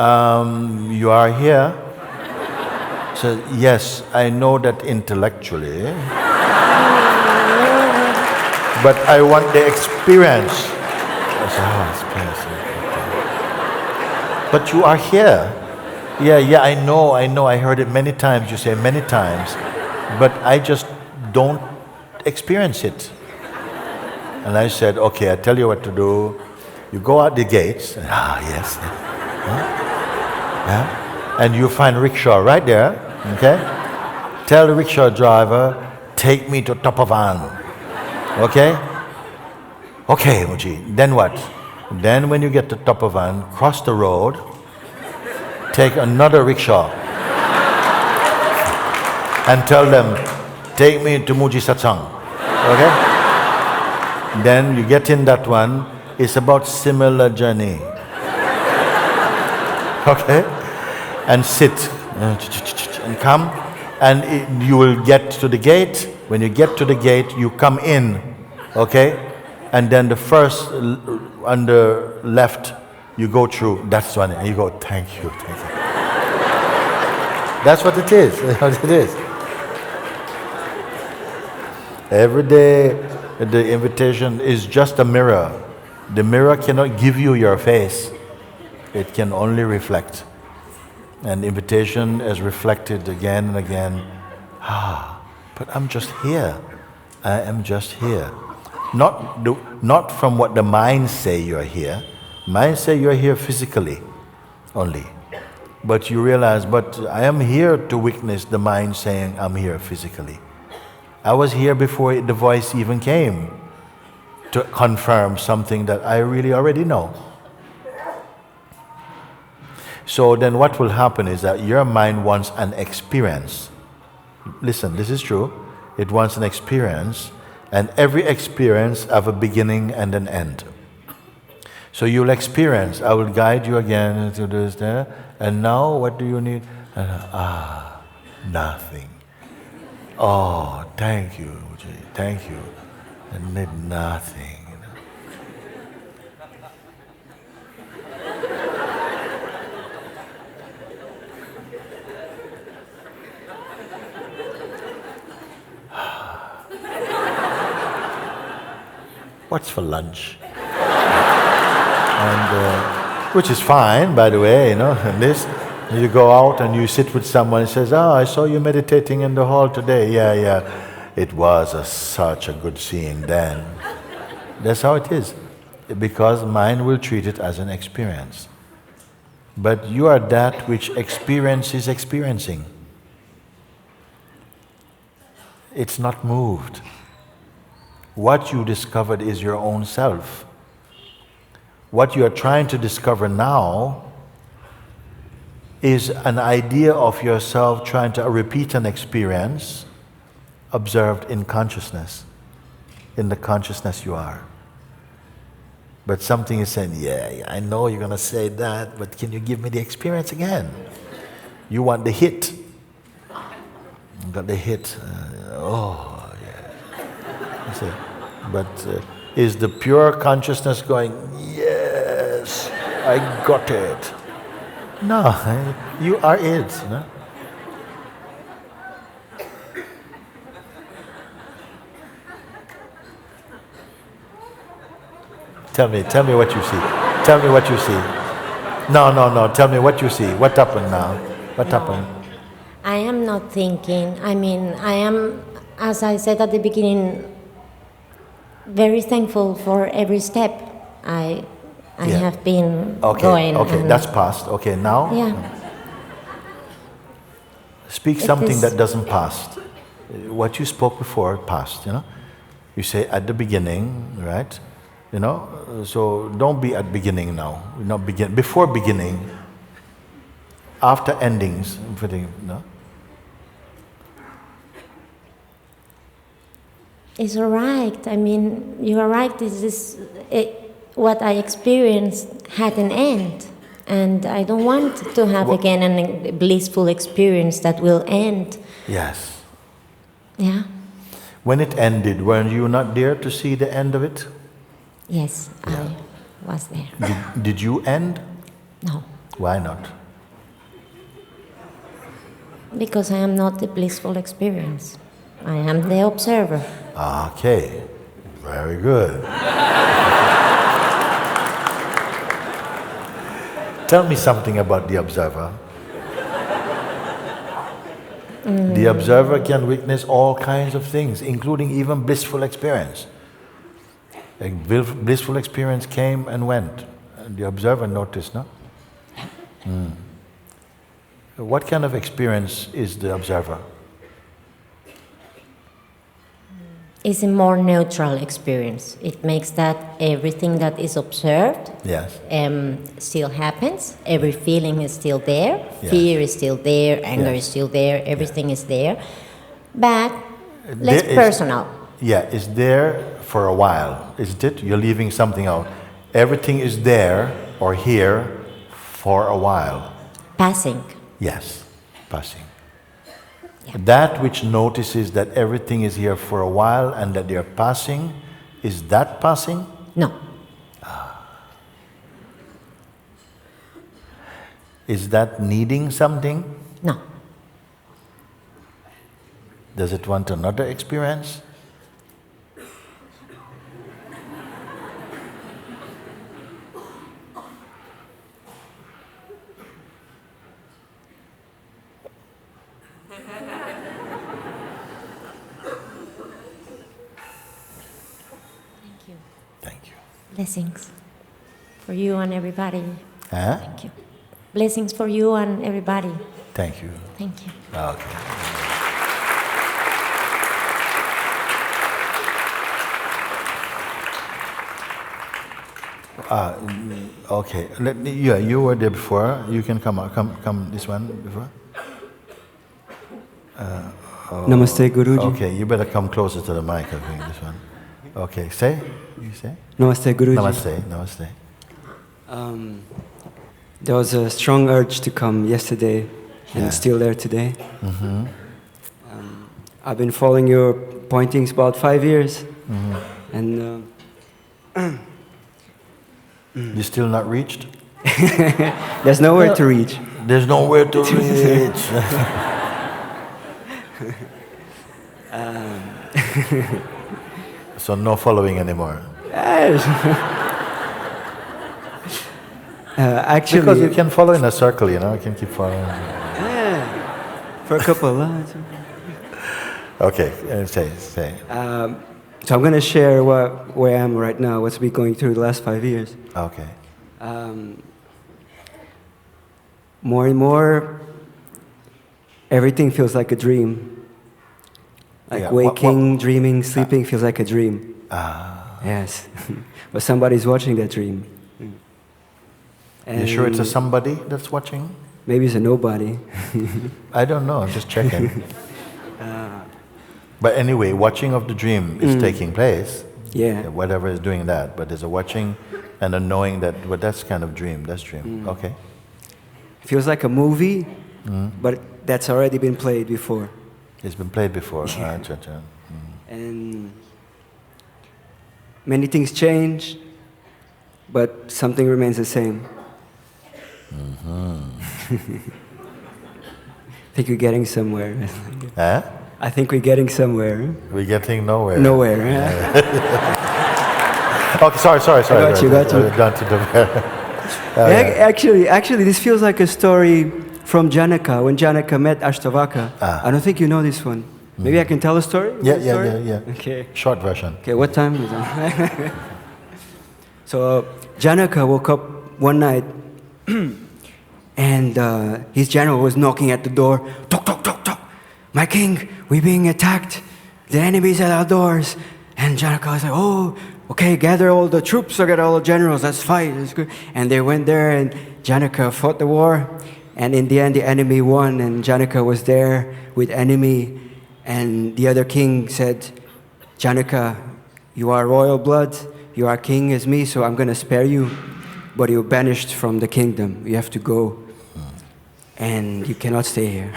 you are here? I said, yes, I know that intellectually, but I want the experience. I said, experience. But you are here. Yeah, I know, I heard it many times, you say many times, but I just don't experience it. And I said, okay, I tell you what to do. You go out the gates, yes. Yeah. And you find rickshaw right there, okay? Tell the rickshaw driver, take me to Tapavan, okay? Okay, Mooji, then what? Then when you get to Tapavan, cross the road, take another rickshaw and tell them, take me to Mooji Satsang, okay? Then you get in that one, it's about similar journey, okay? And sit and come, and you will get to the gate. When you get to the gate, you come in, okay? And then the first on the left, you go through, that's one, and you go, thank you. That's what it is, that's what it is. Every day, the invitation is just a mirror. The mirror cannot give you your face. It can only reflect. And invitation is reflected again and again. But I'm just here. I am just here. Not from what the mind say you're here. Mind say you're here physically only. But you realize, but I am here to witness the mind saying I'm here physically. I was here before the voice even came to confirm something that I really already know. So then what will happen is that your mind wants an experience. Listen, this is true. It wants an experience, and every experience have a beginning and an end. So you'll experience, I will guide you again to this there, and now what do you need? Nothing. Oh, thank you, Mooji, thank you. I need nothing. What's for lunch? And which is fine, by the way, you know. And this, you go out and you sit with someone and says, I saw you meditating in the hall today. Yeah. It was such a good scene then. That's how it is. Because mind will treat it as an experience. But you are that which experience is experiencing. It's not moved. What you discovered is your own self. What you are trying to discover now is an idea of yourself trying to repeat an experience observed in consciousness, in the consciousness you are. But something is saying, yeah, I know you're going to say that, but can you give me the experience again? You want the hit. You got the hit. But is the pure consciousness going, yeah, I got it. No, you are it. No? Tell me what you see. Tell me what you see. No, tell me what you see. What happened now? What happened? I am not thinking. I mean, I am, as I said at the beginning, very thankful for every step I have been going. Okay, that's past. Okay, now? Yeah. Speak something that doesn't past. What you spoke before, past, you know? You say at the beginning, right? You know, so don't be at beginning now. Not begin before beginning. After endings, no? It's all right. I mean, you are right. What I experienced had an end, and I don't want to have again a blissful experience that will end. Yes. Yeah. When it ended, were you not there to see the end of it? Yes, yeah. I was there. Did you end? No. Why not? Because I am not the blissful experience. I am the observer. Okay, very good. Tell me something about the observer. The observer can witness all kinds of things, including even blissful experience. A blissful experience came and went. The observer noticed, no? What kind of experience is the observer? It's a more neutral experience. It makes that everything that is observed still happens. Every feeling is still there. Yes. Fear is still there. Anger is still there. Everything is there. But less personal. It's there for a while, isn't it? You're leaving something out. Everything is there or here for a while. Passing. Yes, passing. Yeah. That which notices that everything is here for a while and that they're passing, is that passing? No. Is that needing something? No. Does it want another experience? Blessings for you and everybody. Huh? Thank you. Blessings for you and everybody. Thank you. Thank you. Okay. Okay. You were there before. You can come this one before. Namaste, Guruji. Okay, you better come closer to the mic, I think, this one. Okay, you say? Namaste, Guruji. Namaste. There was a strong urge to come yesterday, and it's still there today. Mm-hmm. I've been following your pointings about 5 years, and you still not reached? There's nowhere to reach. There's nowhere to reach. So no following anymore. Actually, because you can follow in a circle, you know, you can keep following. For a couple of lines. Okay, say. So I'm going to share where I am right now, what's been going through the last 5 years. Okay. More and more, everything feels like a dream. Like waking, dreaming, sleeping feels like a dream. Yes. But somebody's watching that dream. You sure it's a somebody that's watching? Maybe it's a nobody. I don't know, I'm just checking. But anyway, watching of the dream is taking place. Yeah. Whatever is doing that. But there's a watching and a knowing that, well, that's kind of dream, that's dream. Okay. Feels like a movie, but that's already been played before. It's been played before. Yeah. And many things change, but something remains the same. I think we're getting somewhere. Huh? I think we're getting somewhere. We're getting nowhere. Nowhere. Okay, sorry. Got you. Down to the Actually, this feels like a story from Janaka, when Janaka met Ashtavaka. I don't think you know this one. Maybe I can tell a story? Yeah. Okay. Short version. Okay, what time is it? So, Janaka woke up one night and his general was knocking at the door. Tok, tok, tok, tok. My king, we're being attacked. The enemy's at our doors. And Janaka was like, oh, okay, gather all the troops, gather all the generals, let's fight. That's good. And they went there and Janaka fought the war. And in the end, the enemy won. And Janaka was there with enemy. And the other king said, Janaka, you are royal blood. You are king as me, so I'm going to spare you. But you're banished from the kingdom. You have to go. And you cannot stay here.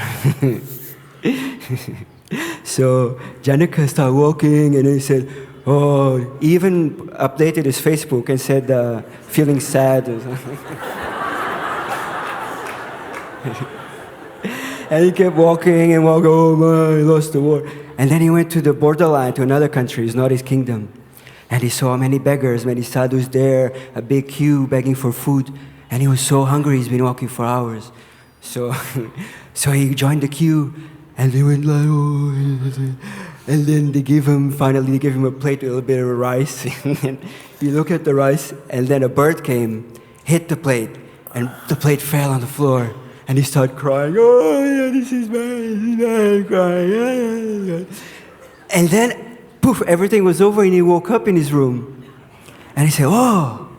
So Janaka started walking and he said, oh, he even updated his Facebook and said, feeling sad. Or something. And he kept walking and walking, oh man, he lost the war. And then he went to the borderline, to another country, it's not his kingdom. And he saw many beggars, many sadhus there, a big queue begging for food. And he was so hungry, he's been walking for hours. So he joined the queue, and they went like, oh. And then finally they gave him a plate with a little bit of rice. And then you look at the rice, and then a bird came, hit the plate, and the plate fell on the floor. And he started crying, oh, yeah, this is bad, crying. And then, poof, everything was over, and he woke up in his room. And he said, oh,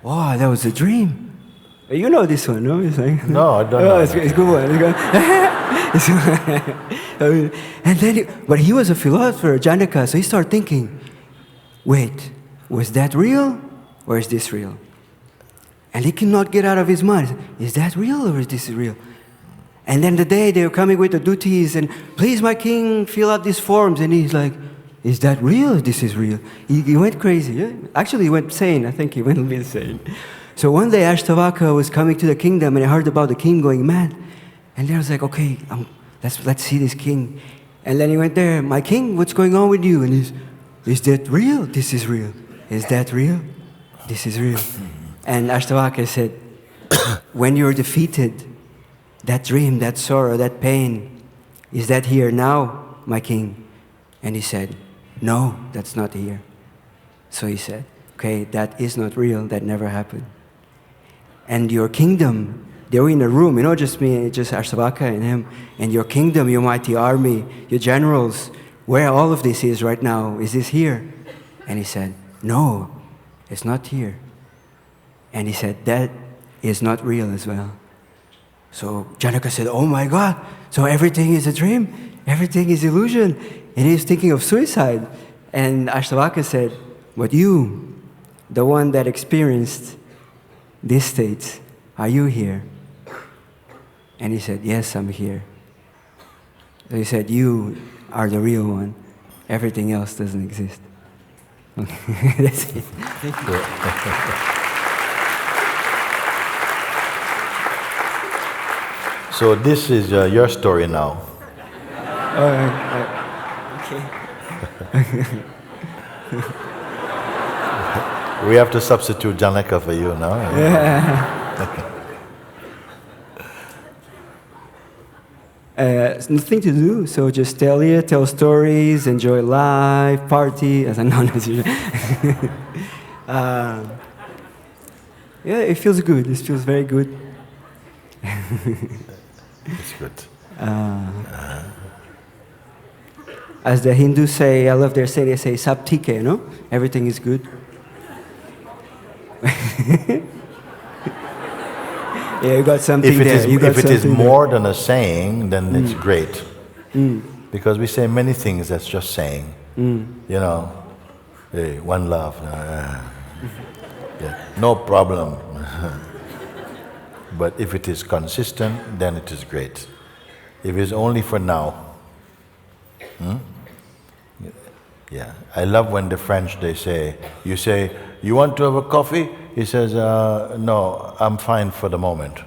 wow, that was a dream. You know this one, no? It's like, no, I don't know. It's a good one. And then, but he was a philosopher, Janaka, so he started thinking, wait, was that real, or is this real? And he cannot get out of his mind. Is that real or is this real? And then the day they were coming with the duties and, please, my king, fill out these forms. And he's like, is that real or this is real? He went crazy. Yeah? Actually, he went insane. I think he went a bit insane. So one day Ashtavaka was coming to the kingdom and I heard about the king going mad. And then I was like, okay, let's see this king. And then he went there, my king, what's going on with you? And he's, is that real? This is real. Is that real? This is real. And Ashtavaka said, when you're defeated, that dream, that sorrow, that pain, is that here now, my king? And he said, no, that's not here. So he said, okay, that is not real, that never happened. And your kingdom, they were in a room, just me, just Ashtavaka and him, and your kingdom, your mighty army, your generals, where all of this is right now, is this here? And he said, no, it's not here. And he said, that is not real as well. So Janaka said, oh my God, so everything is a dream? Everything is illusion? And he's thinking of suicide. And Ashtavaka said, but you, the one that experienced these states, are you here? And he said, yes, I'm here. So he said, you are the real one. Everything else doesn't exist. That's it. So this is your story now. Okay. We have to substitute Janaka for you now. Yeah. It's nothing to do, so just tell stories, enjoy life, party. As I know, yeah, it feels good. It feels very good. It's good. As the Hindus say, I love their say, they say, sab theek hai, no? Everything is good. Yeah, you got something if it there. If it is more than a saying, then it's great. Because we say many things that's just saying. Hey, one love. Yeah, no problem. But if it is consistent, then it is great. If it's only for now, yeah. I love when the French, they say, you say, you want to have a coffee? He says, no, I'm fine for the moment.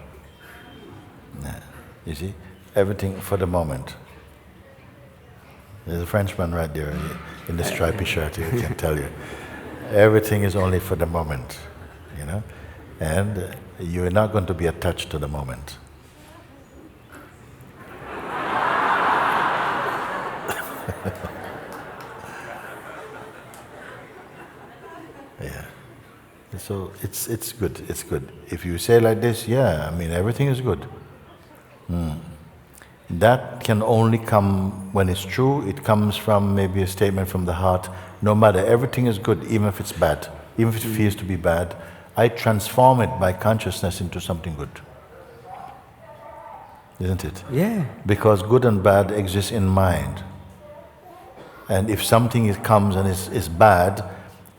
You see? Everything for the moment. There's a Frenchman right there in the stripy shirt, he can tell you. Everything is only for the moment, you know? And you're not going to be attached to the moment. Yeah. So it's good, it's good. If you say like this, yeah, I mean, everything is good. That can only come when it's true. It comes from maybe a statement from the heart. No matter, everything is good, even if it's bad, even if it feels to be bad. I transform it by consciousness into something good. Isn't it? Yeah. Because good and bad exist in mind. And if something comes and is bad,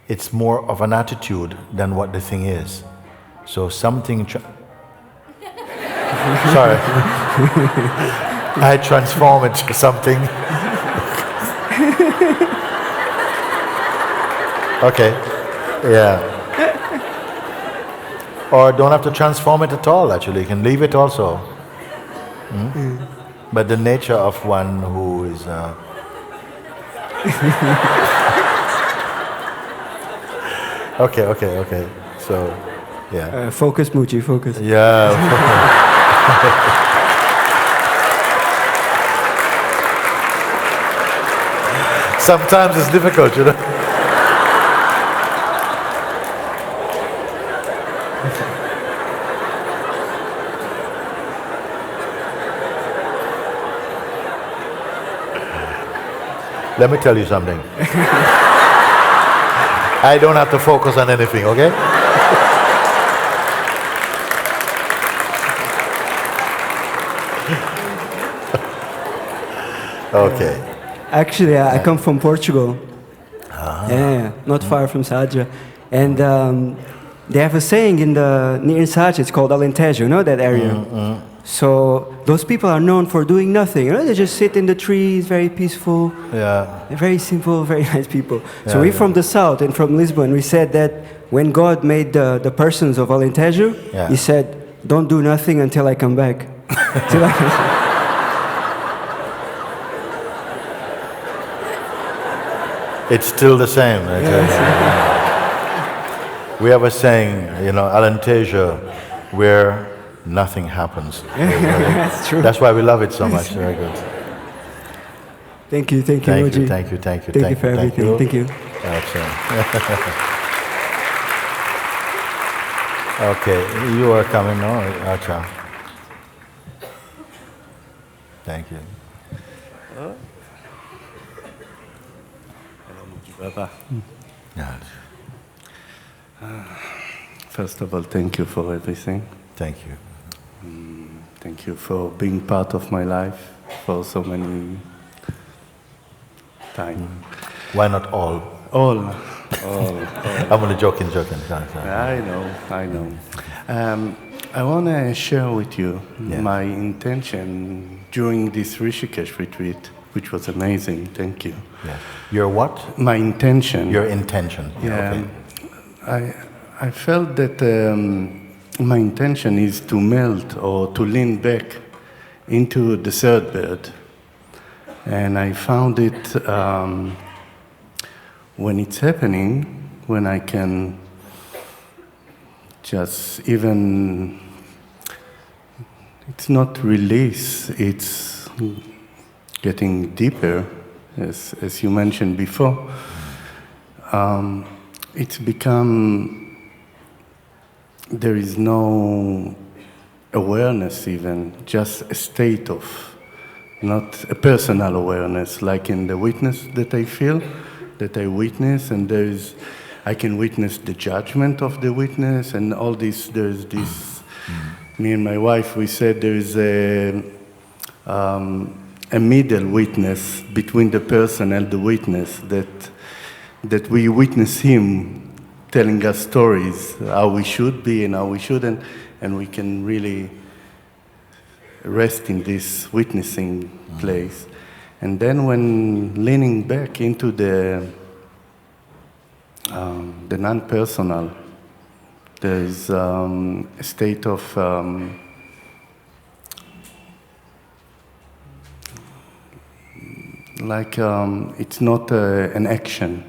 it's more of an attitude than what the thing is. So something... Sorry. I transform it to something. Okay. Yeah. Or don't have to transform it at all, actually. You can leave it also. But the nature of one who is... Okay. So, yeah. Focus, Mooji, focus. Yeah. Sometimes it's difficult, you know. Let me tell you something. I don't have to focus on anything, okay? Okay. Actually, I come from Portugal. Yeah, not far from Sadia. And they have a saying near Sadia, it's called Alentejo, you know that area? So those people are known for doing nothing. You know, they just sit in the trees, very peaceful. Yeah. Very simple, very nice people. So we're from the south and from Lisbon. We said that when God made the persons of Alentejo, He said, "Don't do nothing until I come back." It's still the same. We have a saying, you know, Alentejo, where nothing happens. That's true. That's why we love it so much. Very good. Thank you, Thank Mooji. you, thank you. Thank you for everything. Thank you. Okay, you are coming now, Acha. Thank you. Hello, Moojibaba. Yeah. First of all, thank you for everything. Thank you. Thank you for being part of my life for so many time. Why not all? All. I'm only joking. Sorry. I know. I want to share with you my intention during this Rishikesh retreat, which was amazing. Thank you. Yeah. Your what? My intention. Your intention. Yeah. Okay. I felt that my intention is to melt or to lean back into the third bird. And I found it when it's happening, when I can just even, it's not release, it's getting deeper, as you mentioned before. It's become, there is no awareness even, just a state of, not a personal awareness, like in the witness that I feel, that I witness, and I can witness the judgment of the witness, and all this, there's this, me and my wife, we said there is a middle witness between the person and the witness, that we witness him telling us stories, how we should be and how we shouldn't, and we can really rest in this witnessing place. And then when leaning back into the non-personal, there is a state of like it's not an action,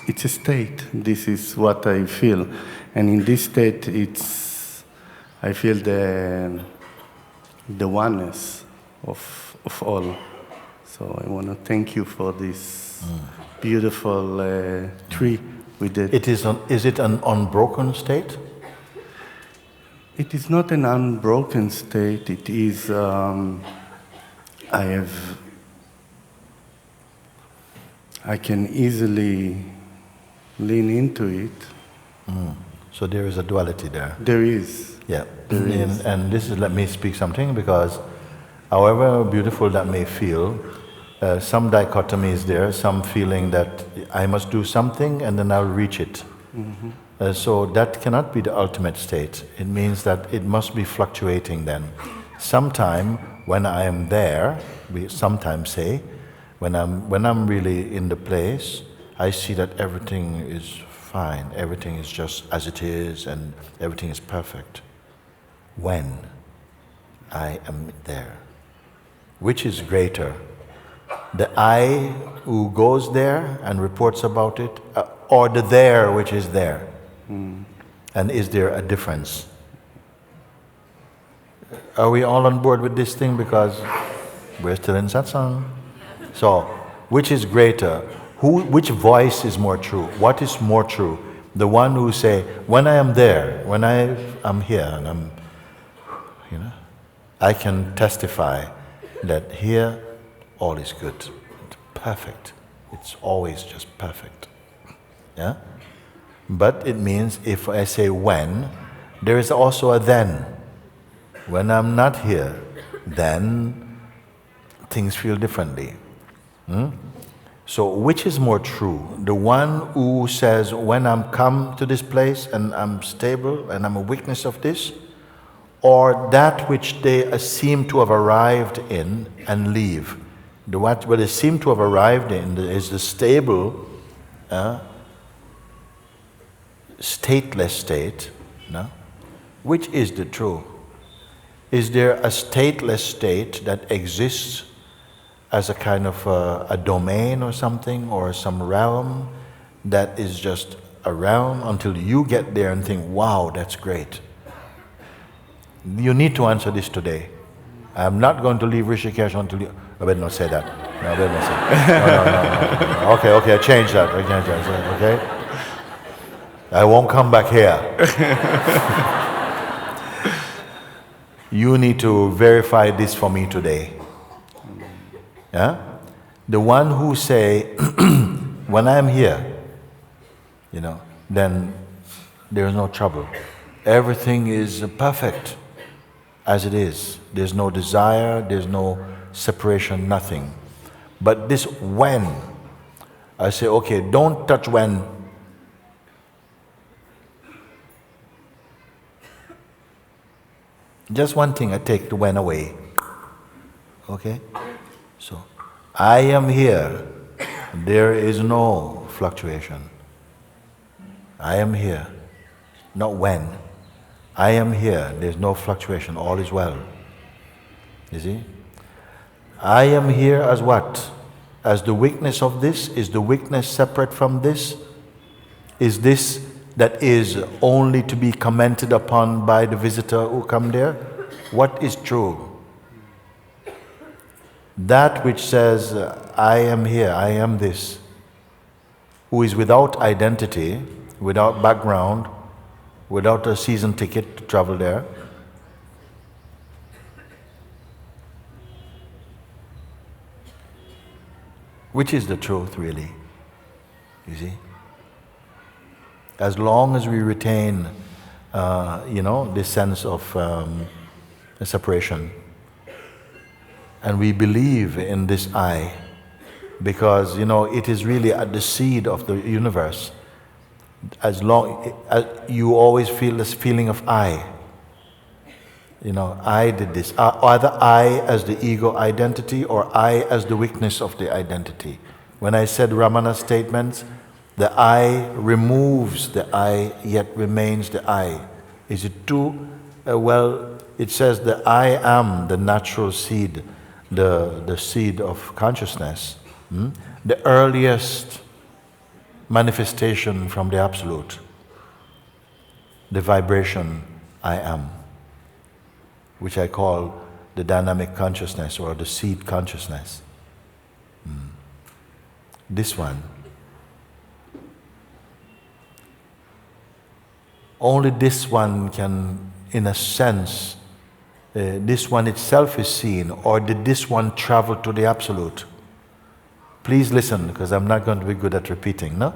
it's a state. This is what I feel, and in this state, I feel the oneness of all. So I want to thank you for this beautiful tree we did. Is it an unbroken state? It is not an unbroken state. It is. I can easily lean into it. So there is a duality there. There is. Yeah. There is. And this is, let me speak something, because however beautiful that may feel, some dichotomy is there, some feeling that I must do something and then I'll reach it. So that cannot be the ultimate state. It means that it must be fluctuating then. Sometime when I am there, we sometimes say, when I'm really in the place, I see that everything is fine, everything is just as it is, and everything is perfect. When I am there. Which is greater? The I who goes there and reports about it, or the there which is there? And is there a difference? Are we all on board with this thing? Because we're still in Satsang. So, which is greater? Which voice is more true? What is more true? The one who say, when I am there, when I am here, and I can testify that here all is good, it's perfect. It's always just perfect. Yeah? But it means if I say when, there is also a then. When I'm not here, then things feel differently. So which is more true? The one who says, when I'm come to this place and I'm stable and I'm a witness of this, or that which they seem to have arrived in and leave? What they seem to have arrived in is the stable, stateless state. No? Which is the true? Is there a stateless state that exists as a kind of a domain or something, or some realm that is just around until you get there and think, wow, that's great? You need to answer this today. I'm not going to leave Rishikesh until you... I better not say that. No, I better not say that. No. Okay, I change that. Okay? I won't come back here. You need to verify this for me today. Yeah? The one who say, when I'm here, then there's no trouble. Everything is perfect as it is. There's no desire, there's no separation, nothing. But this when, I say, okay, don't touch when. Just one thing, I take the when away. Okay? So, I am here. There is no fluctuation. I am here. Not when. I am here. There's no fluctuation. All is well. You see? I am here as what? As the weakness of this? Is the weakness separate from this? Is this that is only to be commented upon by the visitor who come there? What is true? That which says, I am here, I am this, who is without identity, without background, without a season ticket to travel there. Which is the truth, really? You see? As long as we retain, this sense of separation, and we believe in this I, because it is really at the seed of the universe. As long as you always feel this feeling of I. I did this. Either I as the ego identity, or I as the weakness of the identity. When I said Ramana's statements, the I removes the I, yet remains the I. Is it true? It says the I am the natural seed, the seed of consciousness. The earliest manifestation from the Absolute, the vibration I am, which I call the dynamic consciousness or the seed consciousness. This one. Only this one can, in a sense, this one itself is seen, or did this one travel to the Absolute? Please listen, because I'm not going to be good at repeating, no?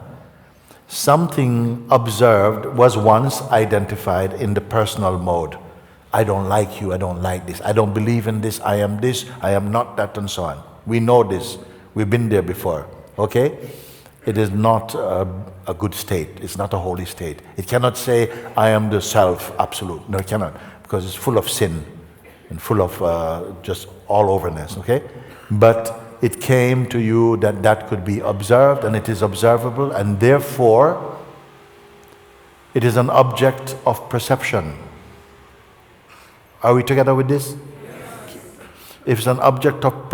Something observed was once identified in the personal mode. I don't like you, I don't like this, I don't believe in this, I am not that, and so on. We know this, we've been there before, okay? It is not a good state, it's not a holy state. It cannot say, I am the self absolute. No, it cannot, because it's full of sin and full of just all overness, okay? But it came to you that that could be observed, and it is observable, and therefore it is an object of perception. Are we together with this? Yes. If it's an object of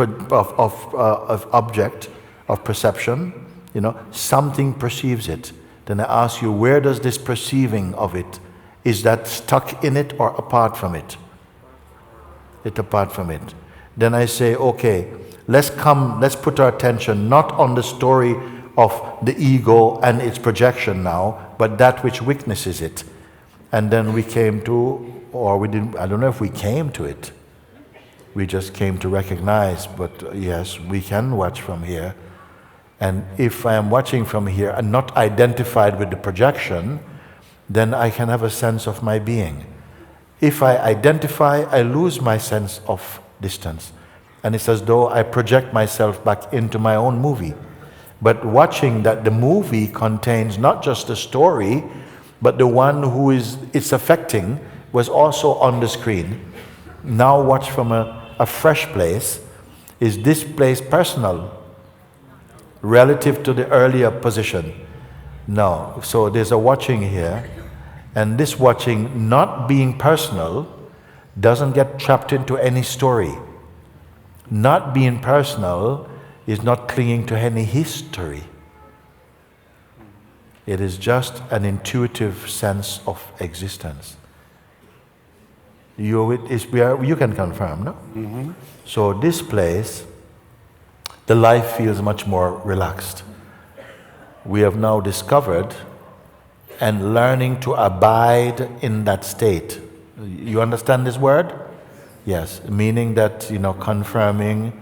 perception, you know, something perceives it. Then I ask you, where does this perceiving of it, is that stuck in it or apart from it? It's apart from it. Then I say, okay, let's put our attention not on the story of the ego and its projection now, but that which witnesses it. And then we came to, or we didn't, I don't know if we came to it. We just came to recognize, but yes, we can watch from here. And if I am watching from here and not identified with the projection, then I can have a sense of my being. If I identify, I lose my sense of distance. And it's as though I project myself back into my own movie. But watching that the movie contains not just the story, but the one who it's affecting was also on the screen. Now watch from a fresh place. Is this place personal relative to the earlier position? No. So there's a watching here, and this watching, not being personal, doesn't get trapped into any story. Not being personal is not clinging to any history. It is just an intuitive sense of existence. You can confirm, no? Mm-hmm. So this place, the life feels much more relaxed. We have now discovered and learning to abide in that state. You understand this word? Yes, meaning that, confirming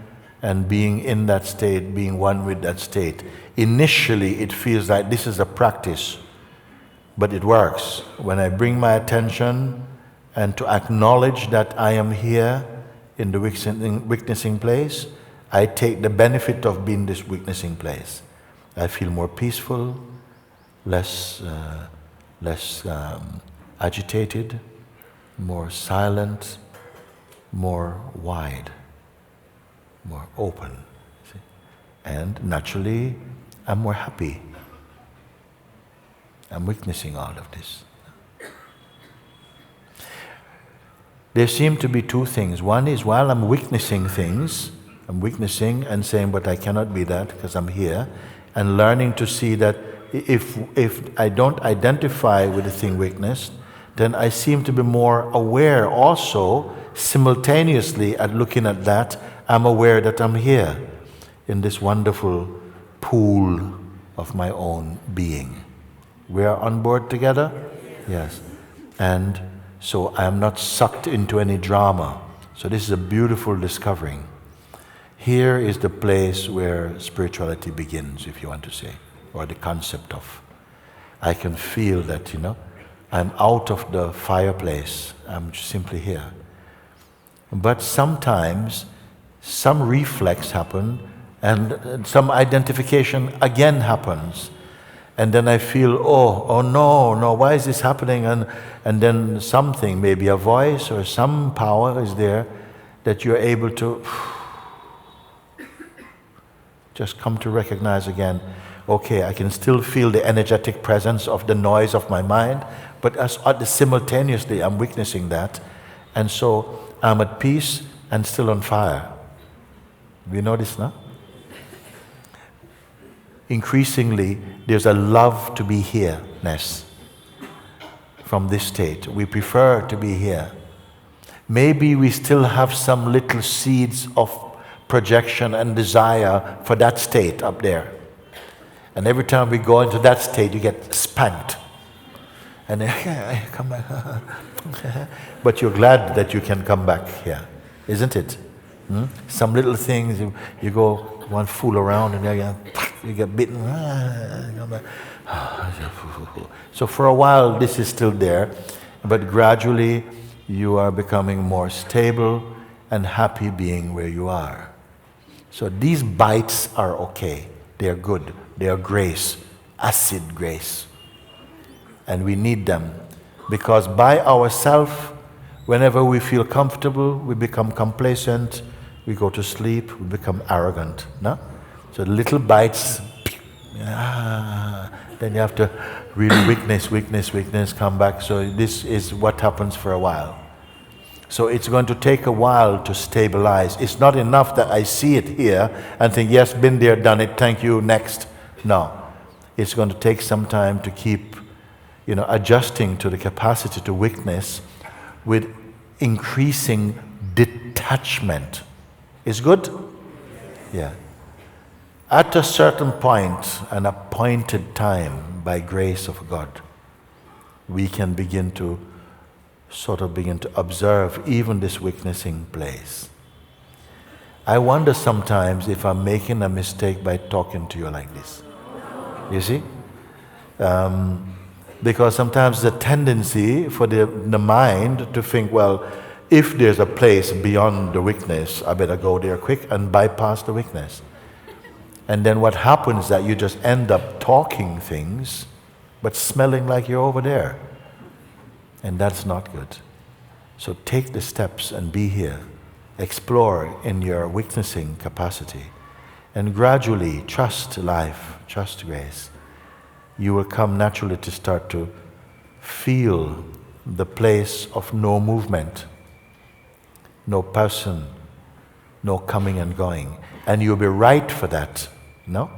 and being in that state, being one with that state. Initially, it feels like this is a practice, but it works. When I bring my attention and to acknowledge that I am here in the witnessing place, I take the benefit of being this witnessing place. I feel more peaceful, less agitated, more silent, more wide, more open. See? And naturally, I'm more happy. I'm witnessing all of this. There seem to be two things. One is while I'm witnessing things, I'm witnessing and saying, but I cannot be that because I'm here, and learning to see that if I don't identify with the thing witnessed, then I seem to be more aware also, simultaneously at looking at that, I'm aware that I'm here in this wonderful pool of my own being. We are on board together? Yes. And so I am not sucked into any drama. So this is a beautiful discovering. Here is the place where spirituality begins, if you want to say, or the concept of. I can feel that, I'm out of the fireplace. I'm simply here. But sometimes some reflex happens and some identification again happens. And then I feel, oh no, why is this happening? And then something, maybe a voice or some power is there that you're able to just come to recognize again, okay, I can still feel the energetic presence of the noise of my mind, but simultaneously I'm witnessing that. And so I'm at peace and still on fire. You know this now? increasingly there's a love to be here-ness from this state. We prefer to be here. Maybe we still have some little seeds of projection and desire for that state up there. And every time we go into that state, you get spanked. And then, I come back. But you're glad that you can come back here, isn't it? Some little things, you go one fool around and you get bitten. Come back. So for a while this is still there, but gradually you are becoming more stable and happy being where you are. So these bites are okay, they are good, they are grace, acid grace. And we need them, because by ourselves, whenever we feel comfortable, we become complacent, we go to sleep, we become arrogant. No? So little bites, then you have to really witness, come back. So this is what happens for a while. So it's going to take a while to stabilize. It's not enough that I see it here and think, yes, been there, done it, thank you, next. No. It's going to take some time to keep adjusting to the capacity to witness with increasing detachment. Is good? Yeah. At a certain point, an appointed time, by grace of God, we can begin to observe even this witnessing place. I wonder sometimes if I'm making a mistake by talking to you like this. You see? Because sometimes the tendency for the mind to think, well, if there's a place beyond the witness, I better go there quick and bypass the witness. And then what happens is that you just end up talking things, but smelling like you're over there. And that's not good. So take the steps and be here. Explore in your witnessing capacity. And gradually trust life, trust grace. You will come naturally to start to feel the place of no movement, no person, no coming and going. And you'll be right for that, no?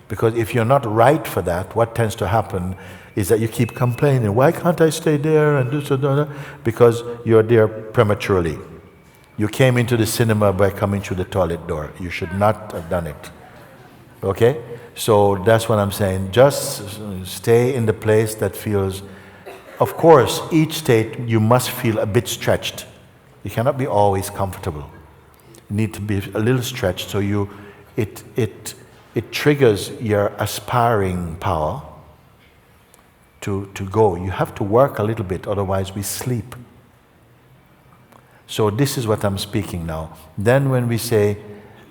Because if you're not right for that, what tends to happen is that you keep complaining, why can't I stay there and do so, because you're there prematurely. You came into the cinema by coming through the toilet door. You should not have done it. Okay? So that's what I'm saying. Just stay in the place that feels, of course, each state you must feel a bit stretched. You cannot be always comfortable. You need to be a little stretched, so it triggers your aspiring power to go. You have to work a little bit, otherwise we sleep. So this is what I'm speaking now. Then when we say,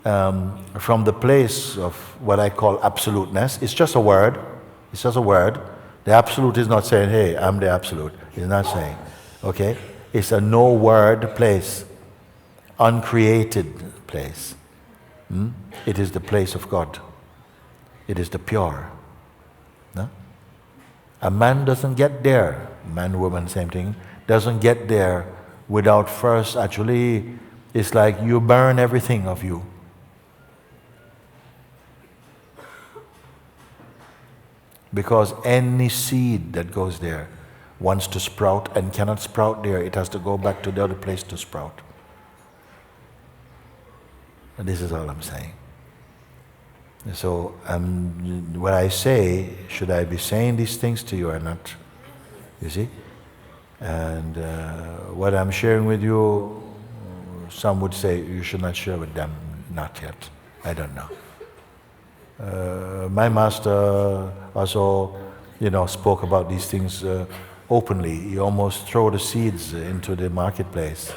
from the place of what I call absoluteness, it's just a word. It's just a word. The absolute is not saying, hey, I'm the absolute. It's not saying, okay? It's a no-word place, uncreated place. It is the place of God. It is the pure. No? A man doesn't get there, man, woman, same thing, doesn't get there without first, actually, it's like you burn everything of you. Because any seed that goes there wants to sprout and cannot sprout there, it has to go back to the other place to sprout. And this is all I'm saying. So what I say, should I be saying these things to you or not? You see? And what I'm sharing with you, some would say you should not share with them. Not yet. I don't know. My master also, spoke about these things openly. He almost threw the seeds into the marketplace,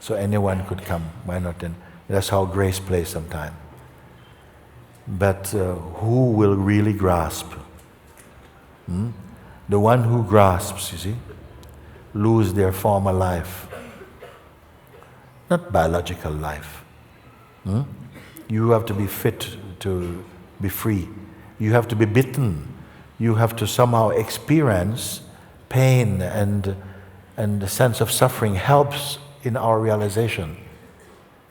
so anyone could come. Why not? Then that's how grace plays sometimes. But who will really grasp? The one who grasps, you see, lose their former life, not biological life. You have to be fit to be free. You have to be bitten. You have to somehow experience pain, and the sense of suffering helps in our realization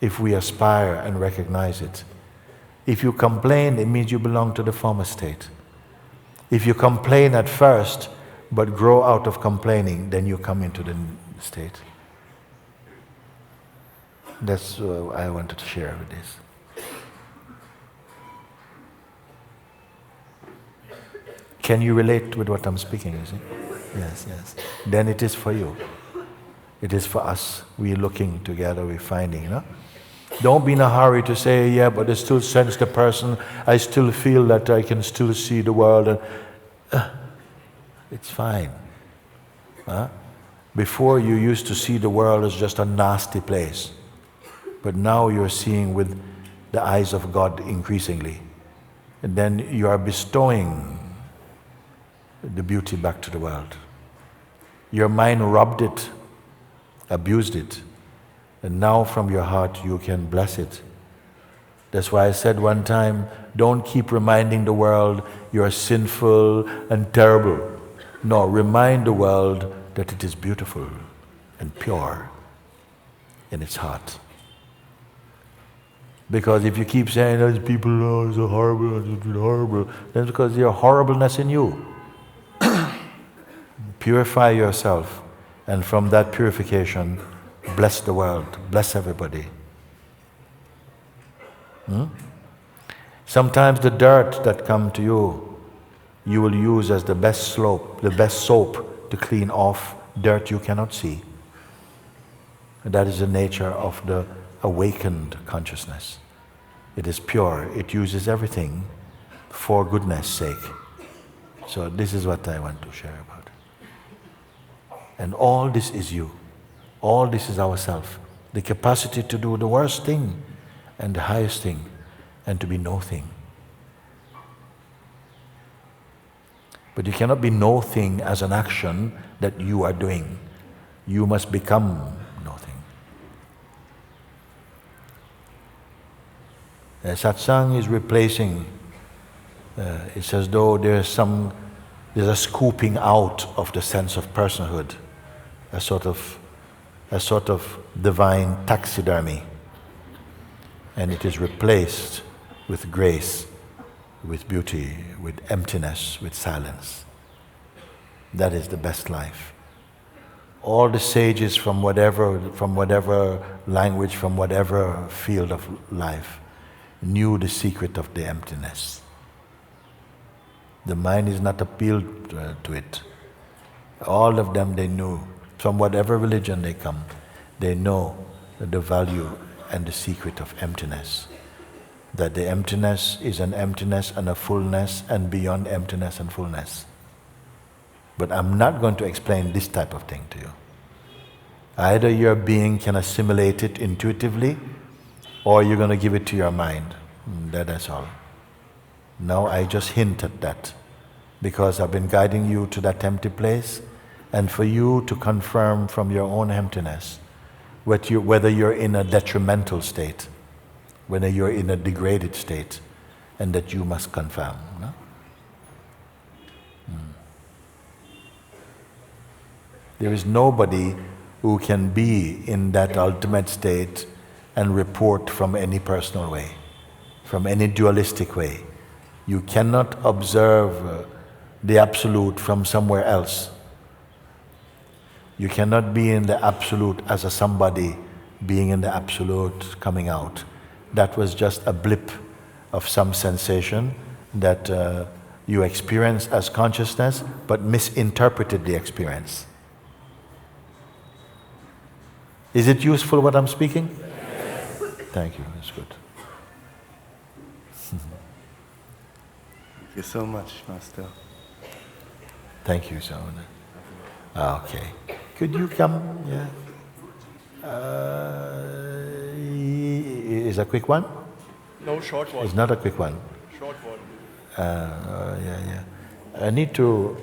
if we aspire and recognize it. If you complain, it means you belong to the former state. If you complain at first, but grow out of complaining, then you come into the state. That's what I wanted to share with this. Can you relate with what I'm speaking, you see? Yes, yes. Then it is for you. It is for us. We're looking together, we're finding, you know? Don't be in a hurry to say, yeah, but I still sense the person, I still feel that I can still see the world. And, it's fine. Huh? Before you used to see the world as just a nasty place. But now you're seeing with the eyes of God increasingly. And then you are bestowing the beauty back to the world. Your mind robbed it, abused it, and now from your heart you can bless it. That's why I said one time, don't keep reminding the world you're sinful and terrible. No, remind the world that it is beautiful and pure in its heart. Because if you keep saying those people are so horrible, that's because there's horribleness in you. Purify yourself, and from that purification, bless the world, bless everybody. Sometimes the dirt that comes to you, you will use as the best soap to clean off dirt you cannot see. And that is the nature of the awakened consciousness. It is pure, it uses everything for goodness' sake. So this is what I want to share about. And all this is you. All this is ourself. The capacity to do the worst thing and the highest thing, and to be no thing. But you cannot be no thing as an action that you are doing. You must become nothing. Satsang is replacing, it's as though there's a scooping out of the sense of personhood, a sort of divine taxidermy, and it is replaced with grace, with beauty, with emptiness, with silence. That is the best life. All the sages from whatever language, from whatever field of life, knew the secret of the emptiness. The mind is not appealed to it. All of them they knew. From whatever religion they come, they know the value and the secret of emptiness. That the emptiness is an emptiness and a fullness and beyond emptiness and fullness. But I'm not going to explain this type of thing to you. Either your being can assimilate it intuitively, or you're going to give it to your mind. That's all. Now I just hint at that, because I've been guiding you to that empty place, and for you to confirm from your own emptiness whether you're in a detrimental state, whether you're in a degraded state, and that you must confirm. No? There is nobody who can be in that ultimate state and report from any personal way, from any dualistic way. You cannot observe the Absolute from somewhere else. You cannot be in the Absolute as a somebody being in the Absolute coming out. That was just a blip of some sensation that you experienced as consciousness, but misinterpreted the experience. Is it useful what I'm speaking? Yes. Thank you, that's good. Thank you so much, Master. Thank you, so much. Okay. Could you come? Yeah. Is a quick one? No, short one. It's not a quick one. Short one. Yeah. I need to...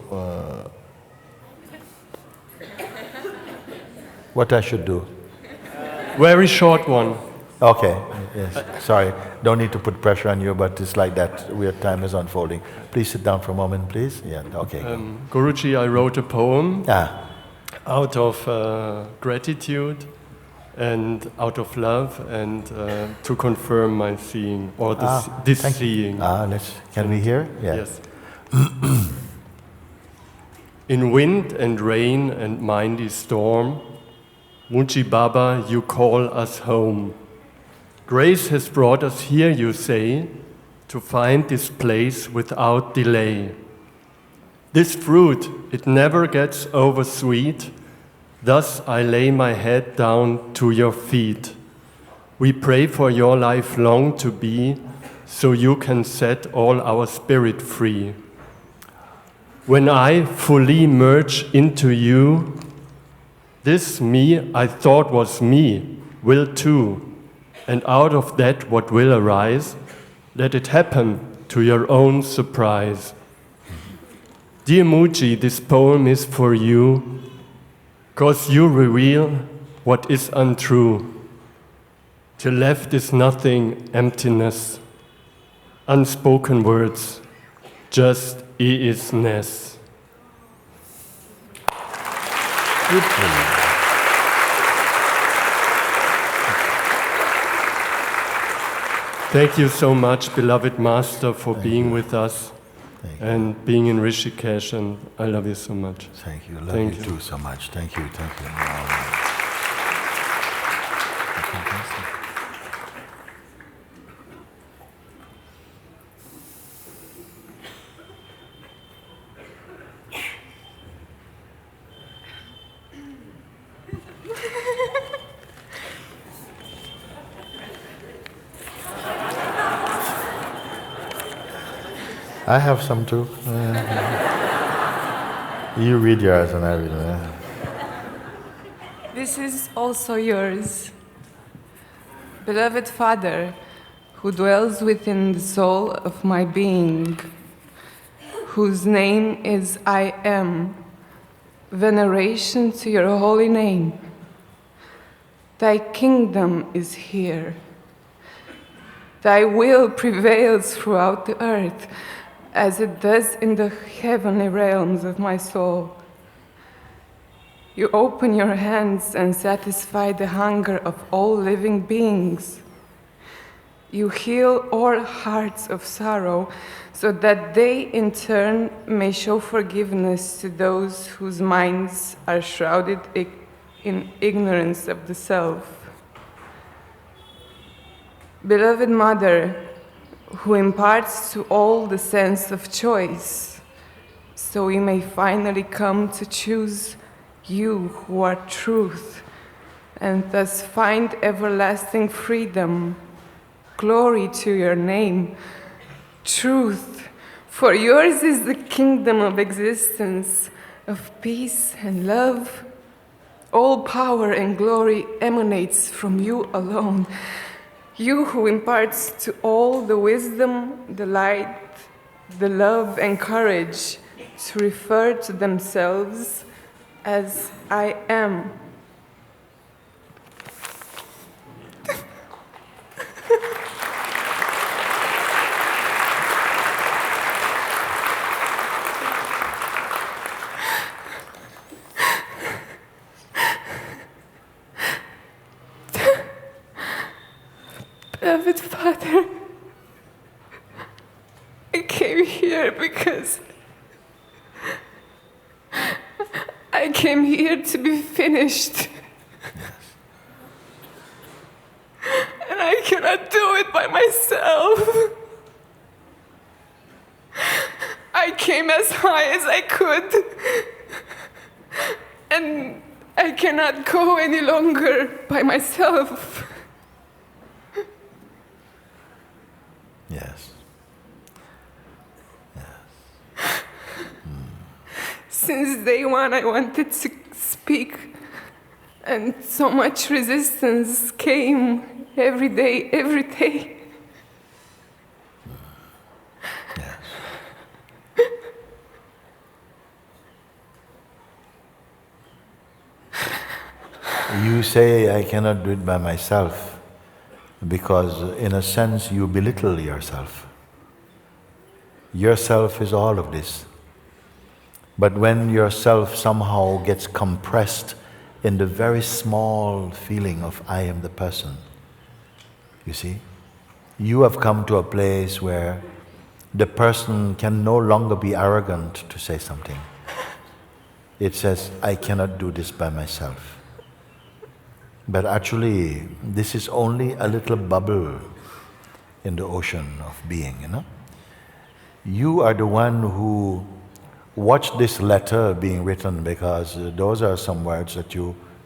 what I should do? Very short one. Okay, yes, sorry. Don't need to put pressure on you, but it's like that. Weird time is unfolding. Please sit down for a moment, please. Yeah, okay. Guruji, I wrote a poem Ah. out of gratitude and out of love, and to confirm my seeing, or this seeing. Can we hear? Yeah. Yes. In wind and rain and mighty storm, Moojibaba, you call us home. Grace has brought us here, you say, to find this place without delay. This fruit, it never gets over sweet, thus I lay my head down to your feet. We pray for your life long to be, so you can set all our spirit free. When I fully merge into you, this me I thought was me will too, and out of that what will arise, let it happen to your own surprise. Dear Mooji, this poem is for you, 'cause you reveal what is untrue. Till left is nothing, emptiness, unspoken words, just isness. Thank you so much, beloved Master, for being with us and being in Rishikesh, and I love you so much. Thank you. Love you too so much. Thank you. Thank you. I have some too. You read yours and I read mine. This is also yours. Beloved Father, who dwells within the soul of my being, whose name is I Am, veneration to your holy name. Thy kingdom is here. Thy will prevails throughout the earth, as it does in the heavenly realms of my soul. You open your hands and satisfy the hunger of all living beings. You heal all hearts of sorrow, so that they in turn may show forgiveness to those whose minds are shrouded in ignorance of the self. Beloved Mother, who imparts to all the sense of choice, so we may finally come to choose you who are truth, and thus find everlasting freedom. Glory to your name, truth, for yours is the kingdom of existence, of peace and love. All power and glory emanates from you alone. You who imparts to all the wisdom, the light, the love and courage to refer to themselves as I am. Beloved Father, I came here because I came here to be finished. And I cannot do it by myself. I came as high as I could, and I cannot go any longer by myself. Yes. Since day one, I wanted to speak, and so much resistance came every day, every day. Yes. You say, I cannot do it by myself, because in a sense you belittle yourself. Yourself is all of this. But when yourself somehow gets compressed in the very small feeling of I am the person. You see? You have come to a place where the person can no longer be arrogant to say something. It says, I cannot do this by myself. But actually, this is only a little bubble in the ocean of being, you know? You are the one who watched this letter being written, because those are some words that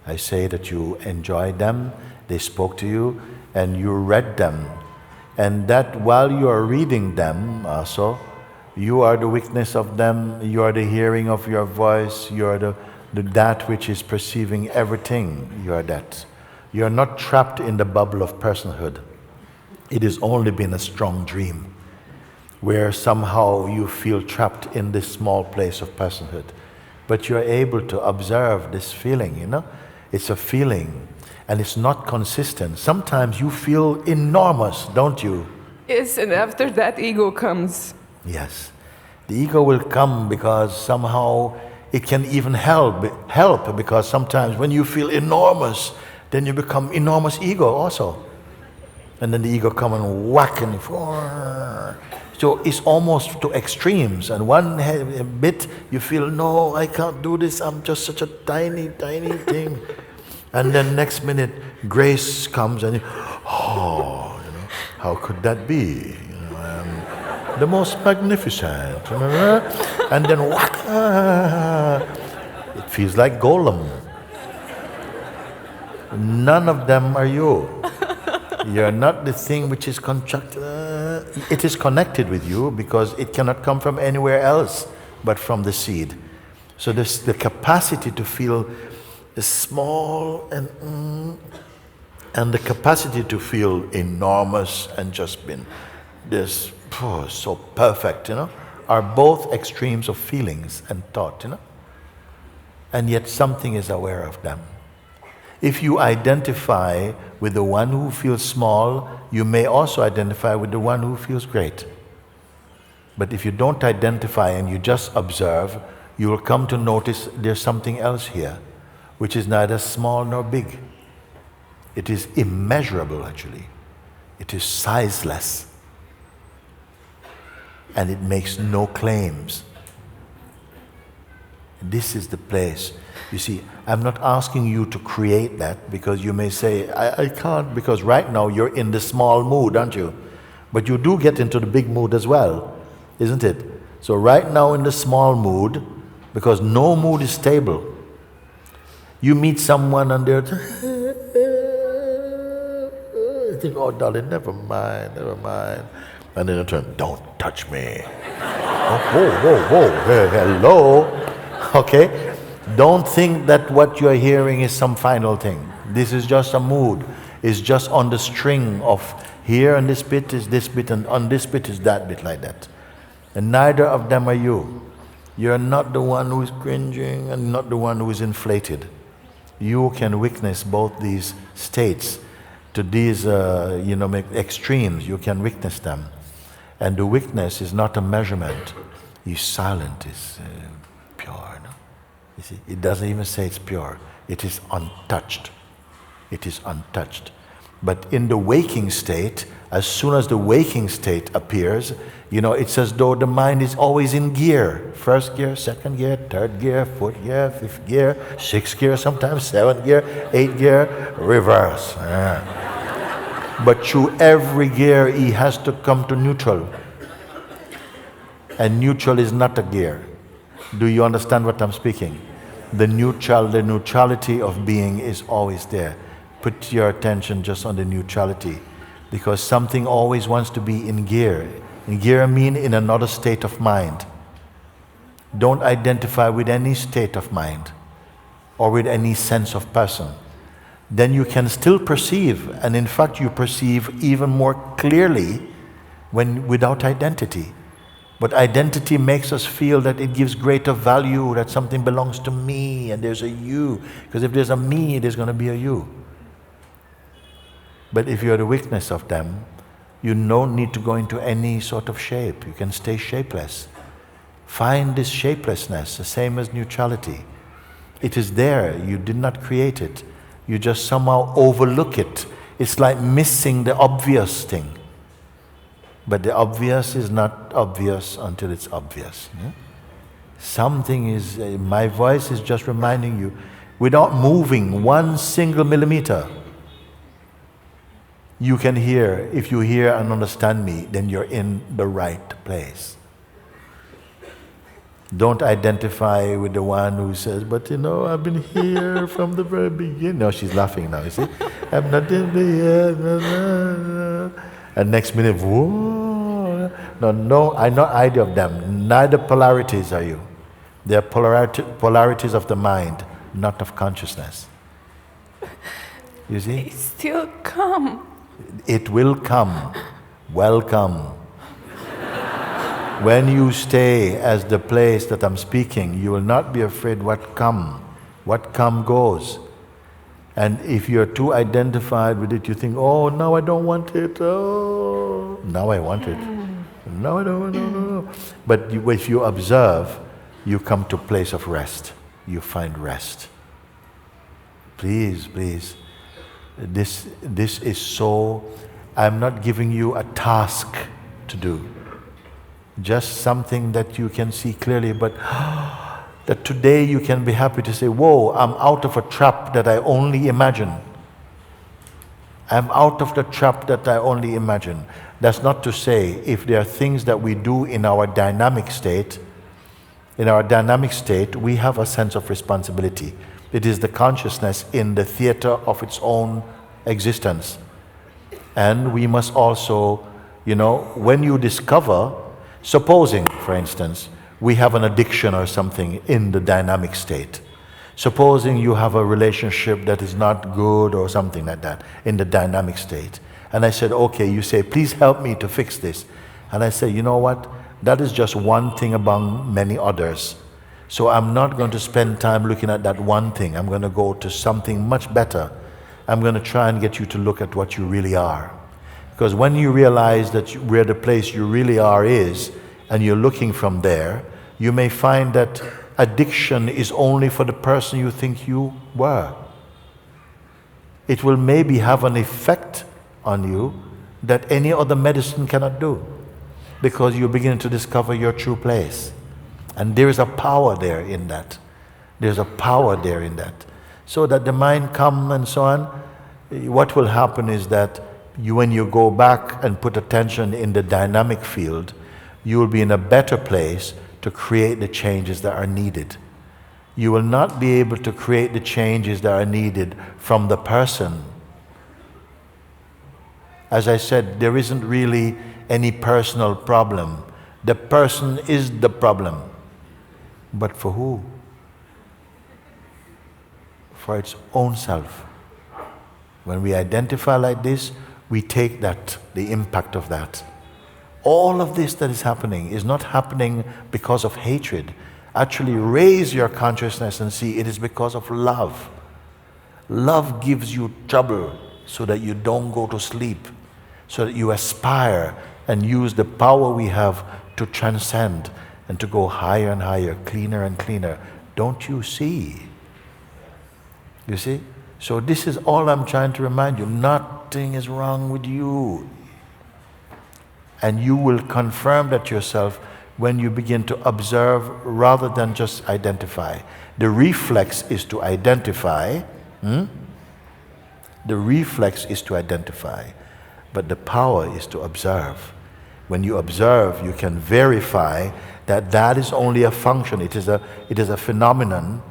I say that you enjoyed them, they spoke to you, and you read them. And that while you are reading them also, you are the witness of them, you are the hearing of your voice, you are that which is perceiving everything, you are that. You are not trapped in the bubble of personhood. It has only been a strong dream, where somehow you feel trapped in this small place of personhood. But you're able to observe this feeling, you know? It's a feeling, and it's not consistent. Sometimes you feel enormous, don't you? Yes, and after that ego comes. Yes. The ego will come because somehow it can even help, because sometimes when you feel enormous, then you become enormous ego also. And then the ego come and whack and so it's almost to extremes. And one bit you feel, no, I can't do this, I'm just such a tiny, tiny thing. And then next minute, grace comes and oh, you know, how could that be? You know, I'm the most magnificent. And then whack, it feels like Golem. None of them are you. You're not the thing which is constructed. It is connected with you because it cannot come from anywhere else but from the seed. So there's the capacity to feel small and the capacity to feel enormous and just been this so perfect, you know, are both extremes of feelings and thought, you know. And yet something is aware of them. If you identify with the one who feels small, you may also identify with the one who feels great. But if you don't identify and you just observe, you will come to notice there's something else here, which is neither small nor big. It is immeasurable, actually. It is sizeless. And it makes no claims. This is the place. You see, I'm not asking you to create that, because you may say, I can't, because right now you're in the small mood, aren't you? But you do get into the big mood as well, isn't it? So right now in the small mood, because no mood is stable, you meet someone and they're you think, oh darling, never mind. And then you turn, don't touch me. Oh, whoa, hey, hello. Okay? Don't think that what you're hearing is some final thing. This is just a mood. It's just on the string of here and this bit is this bit and on this bit is that bit, like that. And neither of them are you. You're not the one who is cringing and not the one who is inflated. You can witness both these states to these extremes. You can witness them. And the witness is not a measurement. He's silent, is pure. No? You see, it doesn't even say it's pure. It is untouched. It is untouched. But in the waking state, as soon as the waking state appears, it's as though the mind is always in gear. First gear, second gear, third gear, fourth gear, fifth gear, sixth gear, sometimes seventh gear, eighth gear, reverse. But through every gear, he has to come to neutral. And neutral is not a gear. Do you understand what I'm speaking? The neutrality of being is always there. Put your attention just on the neutrality, because something always wants to be in gear. In gear mean in another state of mind. Don't identify with any state of mind or with any sense of person. Then you can still perceive, and in fact you perceive even more clearly without identity. But identity makes us feel that it gives greater value, that something belongs to me and there's a you. Because if there's a me, there's going to be a you. But if you're the witness of them, you don't need to go into any sort of shape. You can stay shapeless. Find this shapelessness, the same as neutrality. It is there. You did not create it. You just somehow overlook it. It's like missing the obvious thing. But the obvious is not obvious until it's obvious. Yeah? Something is, my voice is just reminding you, without moving 1 single millimeter, you can hear. If you hear and understand me, then you're in the right place. Don't identify with the one who says, but I've been here from the very beginning. No, she's laughing now, you see. I'm not in the air. And next minute, whoa. No, I'm not either of them. Neither polarities are you. They're polarities of the mind, not of consciousness. You see? They still come. It will come. Welcome. When you stay as the place that I'm speaking, you will not be afraid what come goes. And if you're too identified with it, you think, oh, now I don't want it. Oh, now I want it. Now I don't want it. No. But if you observe, you come to a place of rest. You find rest. Please, please. This is so, I'm not giving you a task to do. Just something that you can see clearly, but that today you can be happy to say, whoa, I'm out of a trap that I only imagine. I'm out of the trap that I only imagine. That's not to say if there are things that we do in our dynamic state, we have a sense of responsibility. It is the consciousness in the theater of its own existence. And we must also, when you discover, supposing, for instance, we have an addiction or something in the dynamic state. Supposing you have a relationship that is not good or something like that in the dynamic state. And I said, okay, you say, please help me to fix this. And I say, you know what? That is just one thing among many others. So I'm not going to spend time looking at that one thing. I'm going to go to something much better. I'm going to try and get you to look at what you really are. Because when you realize that where the place you really are is, and you're looking from there, you may find that addiction is only for the person you think you were. It will maybe have an effect on you that any other medicine cannot do, because you begin to discover your true place. And there is a power there in that. There's a power there in that. So that the mind come and so on, what will happen is that when you go back and put attention in the dynamic field, you will be in a better place to create the changes that are needed. You will not be able to create the changes that are needed from the person. As I said, there isn't really any personal problem. The person is the problem. But for who? For its own self. When we identify like this, we take that, the impact of that. All of this that is happening is not happening because of hatred. Actually raise your consciousness and see it is because of love. Love gives you trouble so that you don't go to sleep, so that you aspire and use the power we have to transcend and to go higher and higher, cleaner and cleaner. Don't you see? You see? So this is all I'm trying to remind you. Nothing is wrong with you. And you will confirm that yourself when you begin to observe rather than just identify. The reflex is to identify. The reflex is to identify. But the power is to observe. When you observe, you can verify that that is only a function. It is a phenomenon,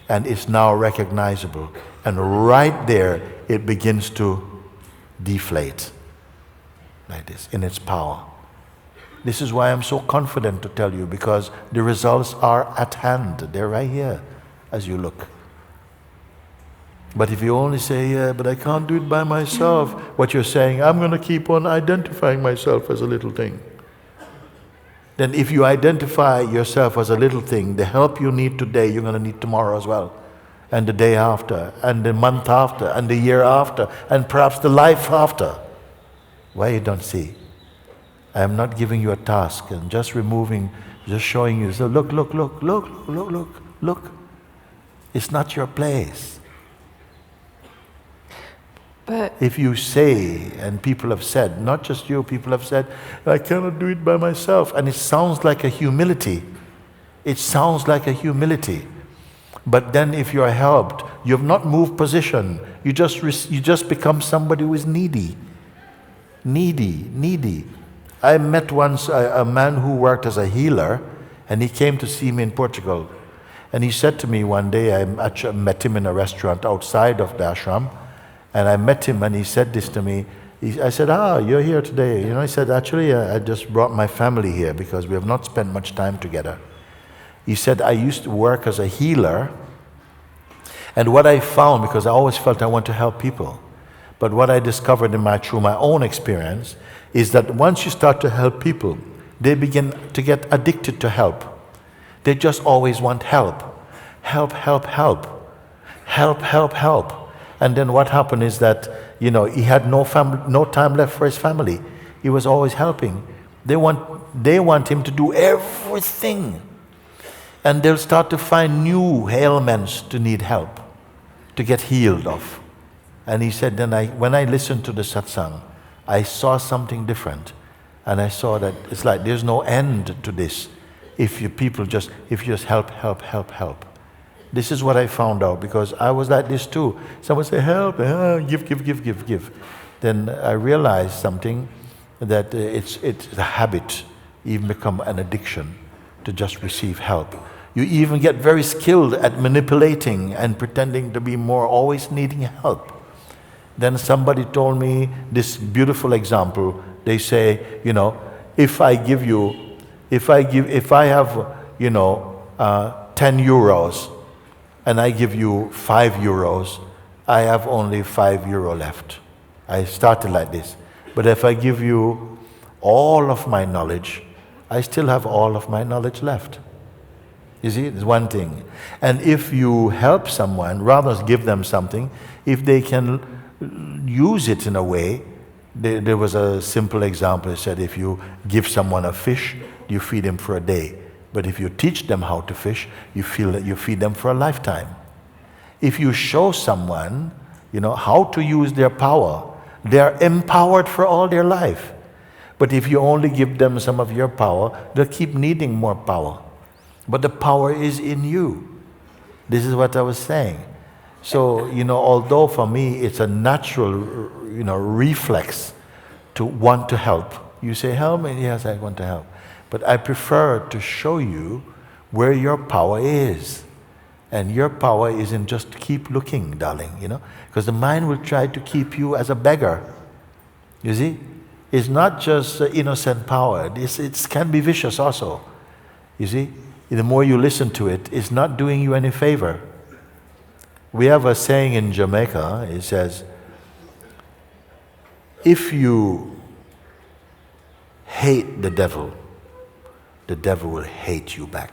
and it's now recognizable. And right there, it begins to deflate like this in its power. This is why I'm so confident to tell you, because the results are at hand. They're right here as you look. But if you only say, yeah, but I can't do it by myself, what you're saying, I'm going to keep on identifying myself as a little thing. Then if you identify yourself as a little thing, the help you need today, you're going to need tomorrow as well. And the day after, and the month after, and the year after, and perhaps the life after. Why you don't see? I am not giving you a task and just removing, just showing you. So look. It's not your place. But If you say, and people have said, not just you, people have said, I cannot do it by myself. And it sounds like a humility. It sounds like a humility. But then if you are helped, you have not moved position. You just become somebody who is needy. Needy. I met once a man who worked as a healer, and he came to see me in Portugal. And he said to me one day, I met him in a restaurant outside of the ashram, and I met him and he said this to me. I said, you're here today. He said, actually, I just brought my family here because we have not spent much time together. He said, I used to work as a healer, and what I found, because I always felt I want to help people, but what I discovered through my own experience is that once you start to help people, they begin to get addicted to help. They just always want help. Help. And then what happened is that, he had no time left for his family. He was always helping. They want him to do everything. And they'll start to find new ailments to need help, to get healed of. And he said, when I listened to the satsang, I saw something different. And I saw that it's like there's no end to this if you just help. This is what I found out, because I was like this too. Someone say, help, give. Then I realized something, that it's a habit, even become an addiction to just receive help. You even get very skilled at manipulating and pretending to be more, always needing help. Then somebody told me this beautiful example. They say, if I have 10 euros and I give you 5 euros, I have only 5 euro left. I started like this. But if I give you all of my knowledge, I still have all of my knowledge left. You see, it's one thing. And if you help someone, rather than give them something, if they can use it in a way, there was a simple example. It said, if you give someone a fish, you feed him for a day. But if you teach them how to fish, you feel that you feed them for a lifetime. If you show someone, how to use their power, they are empowered for all their life. But if you only give them some of your power, they'll keep needing more power. But the power is in you. This is what I was saying. So, although for me it's a natural, reflex to want to help. You say, help me? Yes, I want to help. But I prefer to show you where your power is. And your power isn't just to keep looking, darling, because the mind will try to keep you as a beggar. You see? It's not just innocent power. It can be vicious also. You see? The more you listen to it, it's not doing you any favor. We have a saying in Jamaica. It says, if you hate the devil will hate you back.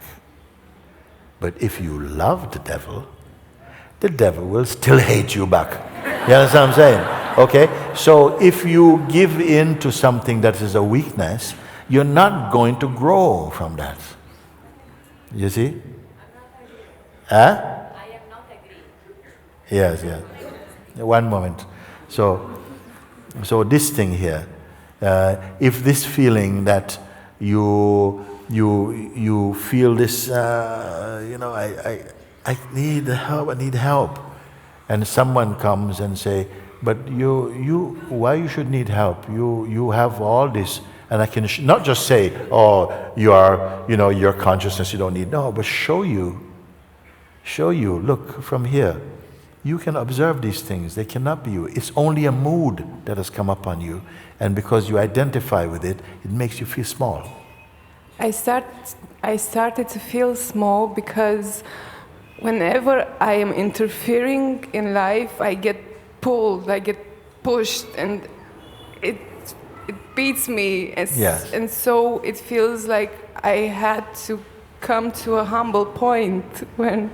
But if you love the devil will still hate you back. You understand what I'm saying? Okay? So if you give in to something that is a weakness, you're not going to grow from that. You see? Huh? I am not agree. Yes. One moment. So this thing here, if this feeling that you feel this, I need help, and someone comes and say, but why you should need help? You have all this. And I can not just say, your consciousness, you don't need. No, but show you, look from here. You can observe these things. They cannot be you. It's only a mood that has come upon you. And because you identify with it, it makes you feel small. I started to feel small because whenever I am interfering in life, I get pulled, I get pushed, and it beats me, and so it feels like I had to come to a humble point when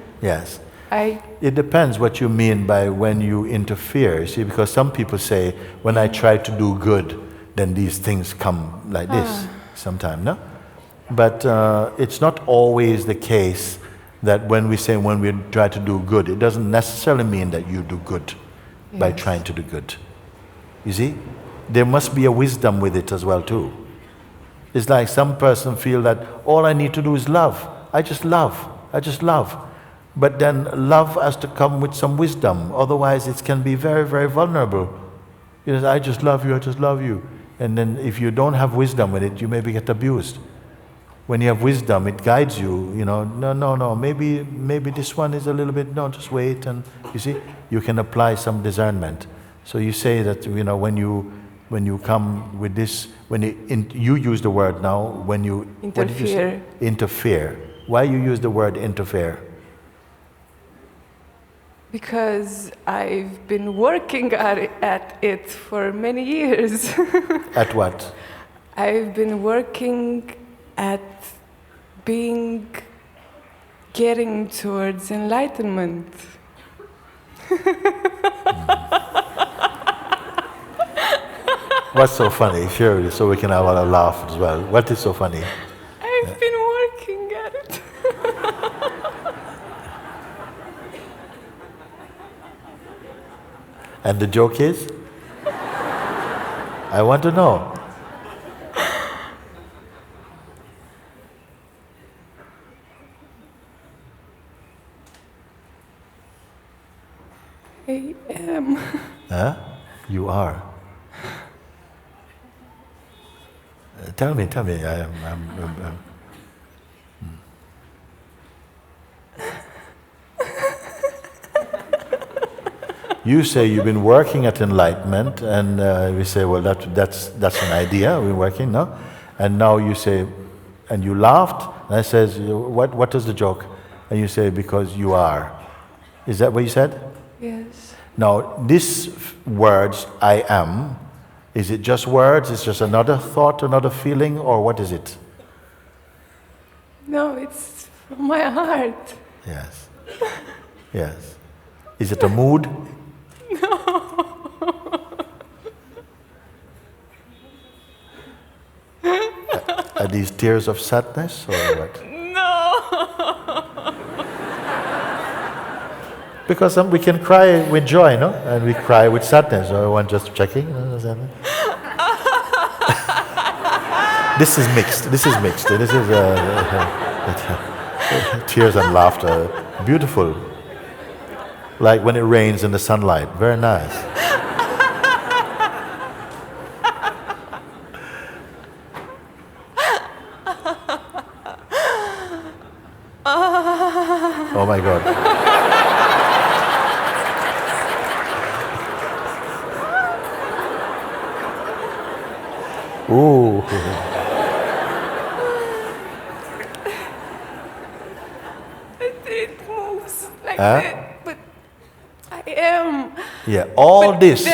It depends what you mean by when you interfere, you see, because some people say, when I try to do good, then these things come like this sometimes, no? But it's not always the case that when we try to do good, it doesn't necessarily mean that you do good by trying to do good. You see? There must be a wisdom with it as well too. It's like some person feel that all I need to do is love. I just love. But then love has to come with some wisdom, otherwise it can be very, very vulnerable. You know, I just love you. And then if you don't have wisdom with it, you maybe get abused. When you have wisdom, it guides you, no, maybe this one is a little bit, no, just wait, and you see, you can apply some discernment. So you say that, when you come with this, you use the word now, when you... Interfere. What did you say? Interfere. Why you use the word interfere? Because I've been working at it for many years. At what? I've been working at getting towards enlightenment. What's so funny? Sure, so we can have a laugh as well. What is so funny? I've been working at it. And the joke is? I want to know. I am. Huh? You are. Tell me. You say you've been working at enlightenment, and we say, well, that's an idea. We're working, no? And now you say, and you laughed. And I says, what is the joke? And you say, because you are. Is that what you said? Yes. Now, these words, I am, is it just words? Is it just another thought, another feeling, or what is it? No, it's from my heart. Yes. Yes. Is it a mood? Are these tears of sadness or what? No. Because we can cry with joy, no? And we cry with sadness. So I want just checking. This is mixed. This is tears and laughter. Beautiful. Like when it rains in the sunlight. Very nice. Oh my God. Ooh. It moves like that, but I am. Yeah, all this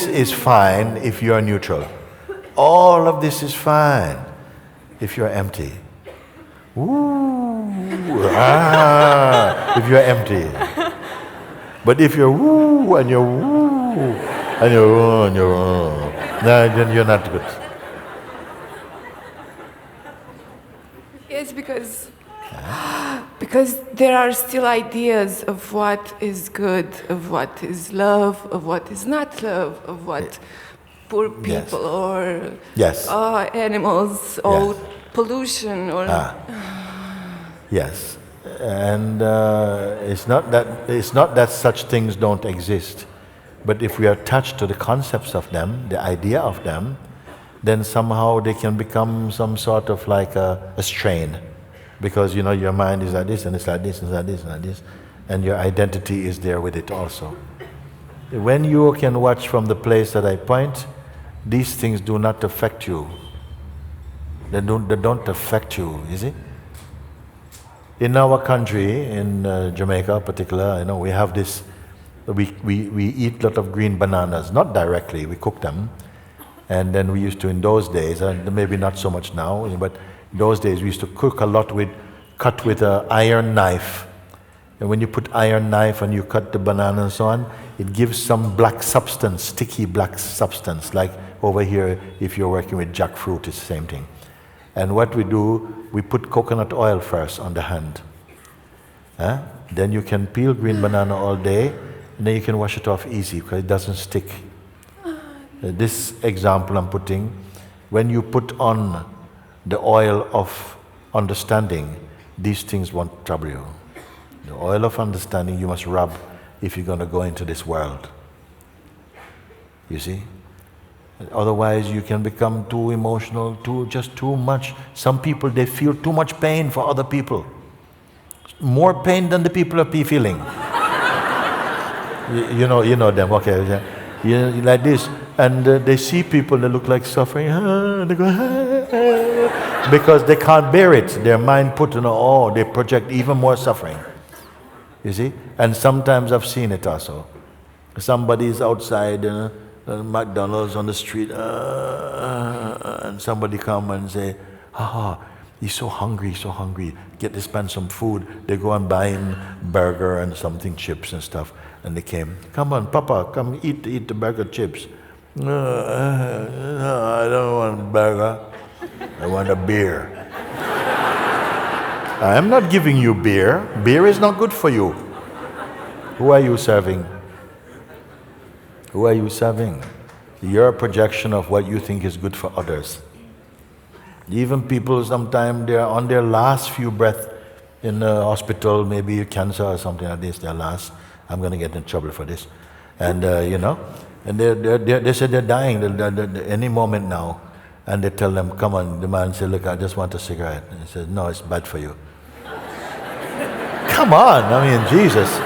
is fine if you are neutral. All of this is fine if you are empty. If you are empty. But if you're woo and you're woo and you're woo and you're woo, then you're not good. Yes, because there are still ideas of what is good, of what is love, of what is not love, of what poor people or animals or pollution or... Yes, and it's not that such things don't exist, but if we are attached to the concepts of them, the idea of them, then somehow they can become some sort of like a strain, because your mind is like this and it's like this and it's like this and like this, and your identity is there with it also. When you can watch from the place that I point, these things do not affect you. They don't affect you, you see? In our country, in Jamaica in particular, we have this, we eat a lot of green bananas, not directly, we cook them. And then we used to, in those days, and maybe not so much now, but in those days we used to cook a lot cut with an iron knife. And when you put iron knife and you cut the banana and so on, it gives some black substance, sticky black substance, like over here if you're working with jackfruit, it's the same thing. And what we do, we put coconut oil first on the hand. Then you can peel green banana all day, and then you can wash it off easy because it doesn't stick. This example I'm putting, when you put on the oil of understanding, these things won't trouble you. The oil of understanding you must rub if you're going to go into this world. You see? Otherwise you can become too emotional, just too much. Some people, they feel too much pain for other people. More pain than the people are feeling. you know them, okay. Like this. And they see people that look like suffering, they go, because they can't bear it. Their mind put in awe, they project even more suffering. You see? And sometimes I've seen it also. Somebody is outside McDonald's on the street, and somebody come and say, he's so hungry, so hungry. Get this man some food. They go and buy him burger and something, chips and stuff. And they came, come on, Papa, come eat the burger, chips. No, I don't want burger. I want a beer. I am not giving you beer. Beer is not good for you. Who are you serving? Who are you serving? You're a projection of what you think is good for others. Even people, sometimes they're on their last few breaths in the hospital, maybe cancer or something like this, their last. I'm going to get in trouble for this. And and they say they're dying any moment now. And they tell them, come on, the man says, look, I just want a cigarette. And he says, no, it's bad for you. Come on, I mean, Jesus.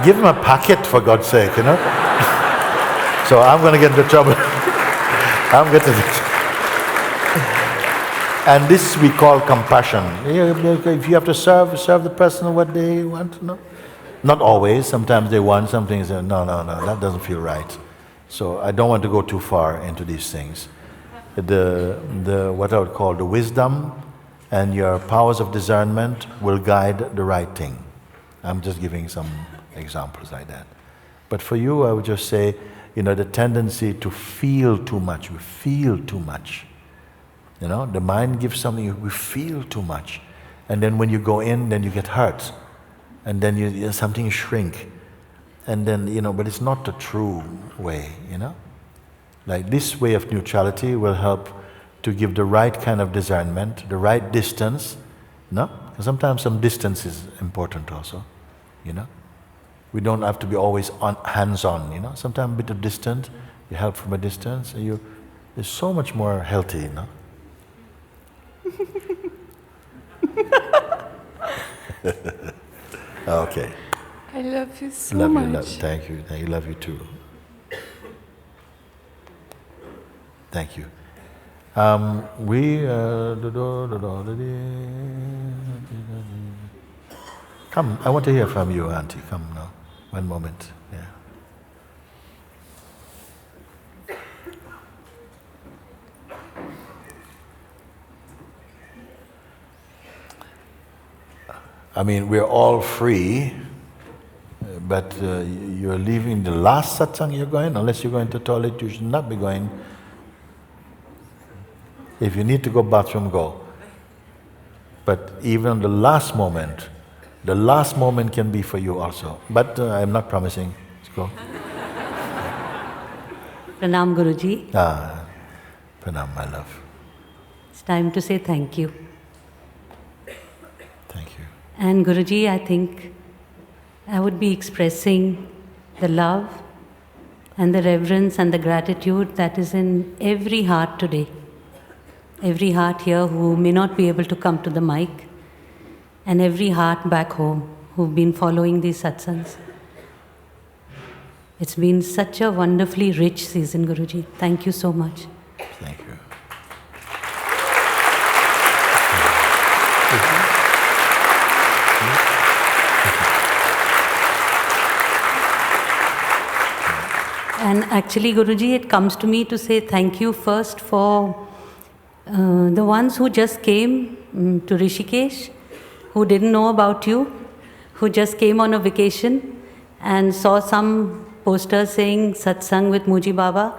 Give him a packet, for God's sake, So I'm going to get into trouble. And this we call compassion. If you have to serve the person what they want, Not always. Sometimes they want something, say, no, that doesn't feel right. So I don't want to go too far into these things. What I would call the wisdom and your powers of discernment will guide the right thing. I'm just giving some examples like that. But for you, I would just say, the tendency to feel too much. We feel too much. The mind gives something, we feel too much. And then when you go in, then you get hurt. And then something shrink. And then, but it's not the true way, Like this way of neutrality will help to give the right kind of discernment, the right distance, Because sometimes some distance is important also, We don't have to be always hands-on, Sometimes a bit of distance, you help from a distance, and it's so much more healthy, Okay. I love you so much. Thank you. I love you too. Thank you. Come, I want to hear from you, Auntie. Come now. One moment. Yeah. I mean, we're all free, but you're leaving the last satsang you're going, unless you're going to the toilet, you should not be going. If you need to go bathroom, go. But even the last moment can be for you also. But I'm not promising. Let's go. Pranam, Guruji. Pranam, my love. It's time to say thank you. Thank you. And Guruji, I think I would be expressing the love and the reverence and the gratitude that is in every heart today. Every heart here who may not be able to come to the mic, and every heart back home who've been following these satsangs. It's been such a wonderfully rich season, Guruji. Thank you so much. Thank you. And actually, Guruji, it comes to me to say thank you first for the ones who just came to Rishikesh, who didn't know about you, who just came on a vacation and saw some posters saying Satsang with Moojibaba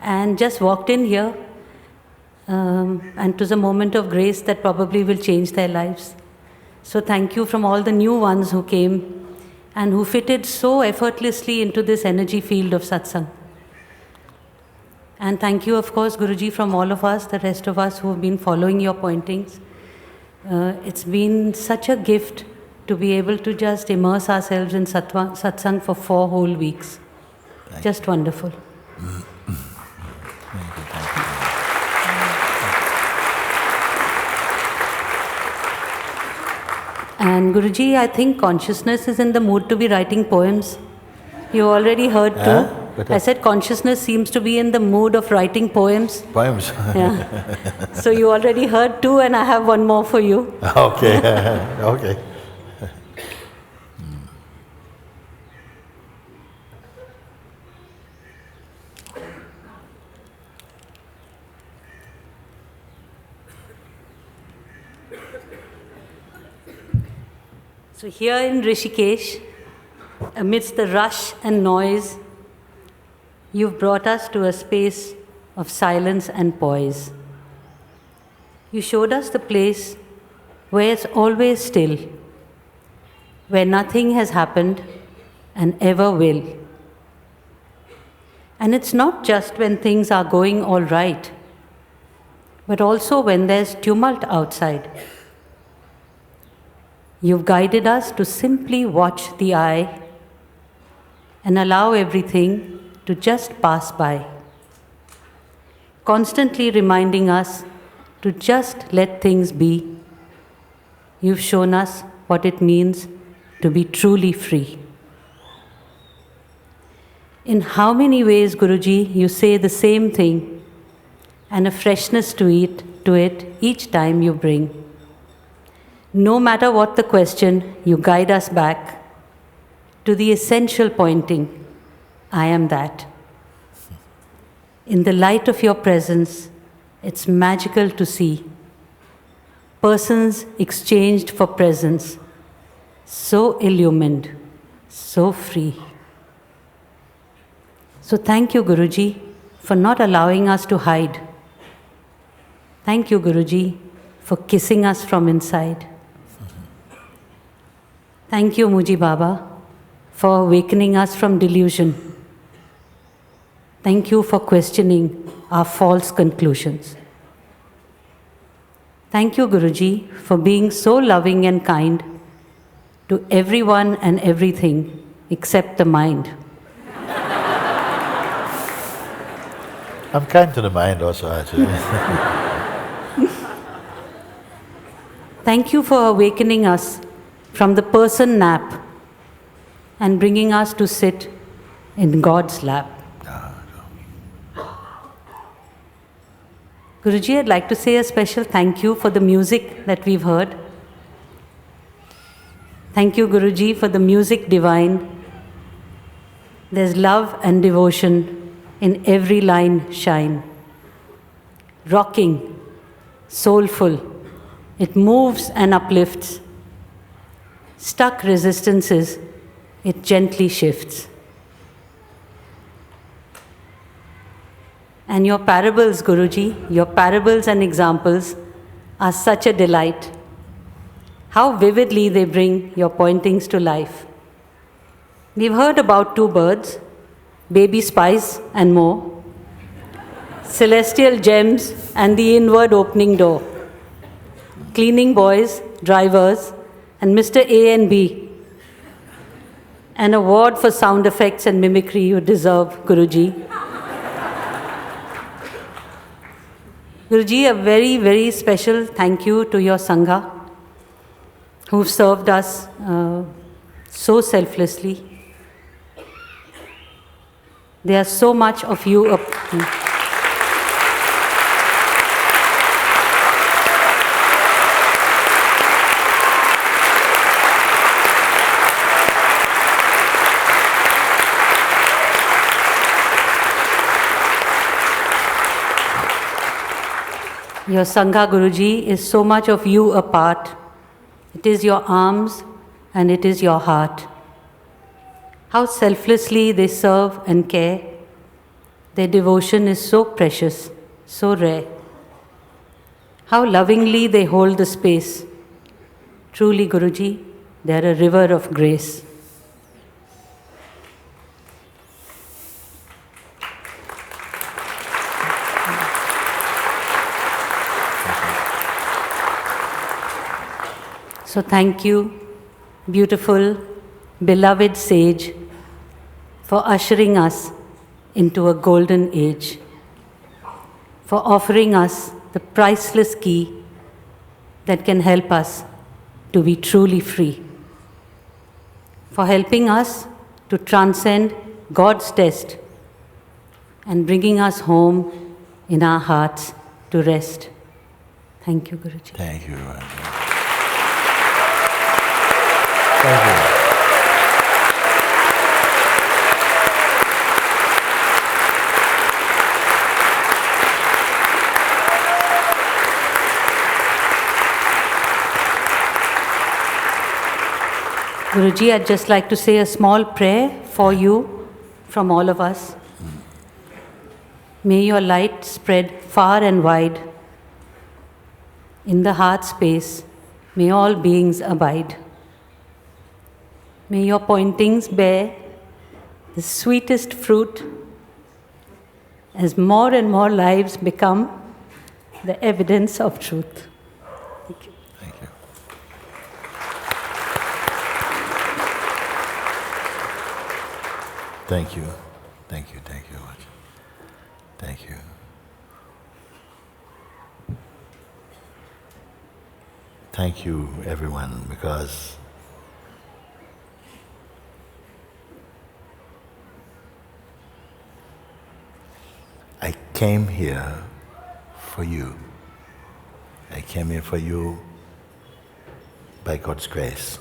and just walked in here and to the moment of grace that probably will change their lives. So thank you from all the new ones who came and who fitted so effortlessly into this energy field of satsang. And thank you, of course, Guruji, from all of us, the rest of us who have been following your pointings. It's been such a gift to be able to just immerse ourselves in satsang for 4 whole weeks. Just wonderful. And Guruji, I think consciousness is in the mood to be writing poems. You already heard too. I said consciousness seems to be in the mood of writing poems. Poems? Yeah. So you already heard two, and I have one more for you. Okay, okay. So here in Rishikesh, amidst the rush and noise, you've brought us to a space of silence and poise. You showed us the place where it's always still, where nothing has happened and ever will. And it's not just when things are going all right, but also when there's tumult outside. You've guided us to simply watch the eye and allow everything to just pass by, constantly reminding us to just let things be. You've shown us what it means to be truly free. In how many ways, Guruji, you say the same thing and a freshness to it each time you bring. No matter what the question, you guide us back to the essential pointing, I am that. In the light of your presence, it's magical to see persons exchanged for presence, so illumined, so free. So thank you, Guruji, for not allowing us to hide. Thank you, Guruji, for kissing us from inside. Thank you, Moojibaba, for awakening us from delusion. Thank you for questioning our false conclusions. Thank you, Guruji, for being so loving and kind to everyone and everything except the mind. I'm kind to the mind also, actually. Thank you for awakening us from the person nap and bringing us to sit in God's lap. Guruji, I'd like to say a special thank you for the music that we've heard. Thank you, Guruji, for the music divine. There's love and devotion in every line shine. Rocking, soulful, it moves and uplifts. Stuck resistances, it gently shifts. And your parables, Guruji, your parables and examples are such a delight. How vividly they bring your pointings to life. We've heard about 2 birds, baby spice and more, celestial gems and the inward opening door, cleaning boys, drivers, and Mr. A and B. An award for sound effects and mimicry you deserve, Guruji. Guruji, a very, very special thank you to your Sangha, who've served us so selflessly. There's so much of you. Your Sangha, Guruji, is so much of you a part. It is your arms and it is your heart. How selflessly they serve and care. Their devotion is so precious, so rare. How lovingly they hold the space, Truly, Guruji, they are a river of grace. So thank you, beautiful, beloved sage, for ushering us into a golden age, for offering us the priceless key that can help us to be truly free, for helping us to transcend God's test and bringing us home in our hearts to rest. Thank you, Guruji. Thank you. Thank you. Guruji, I'd just like to say a small prayer for you from all of us. May your light spread far and wide. In the heart space, may all beings abide. May your pointings bear the sweetest fruit as more and more lives become the evidence of truth. Thank you. Thank you. Thank you. Thank you. Thank you. Thank you. Thank you, everyone, because I came here for you. I came here for you by God's grace.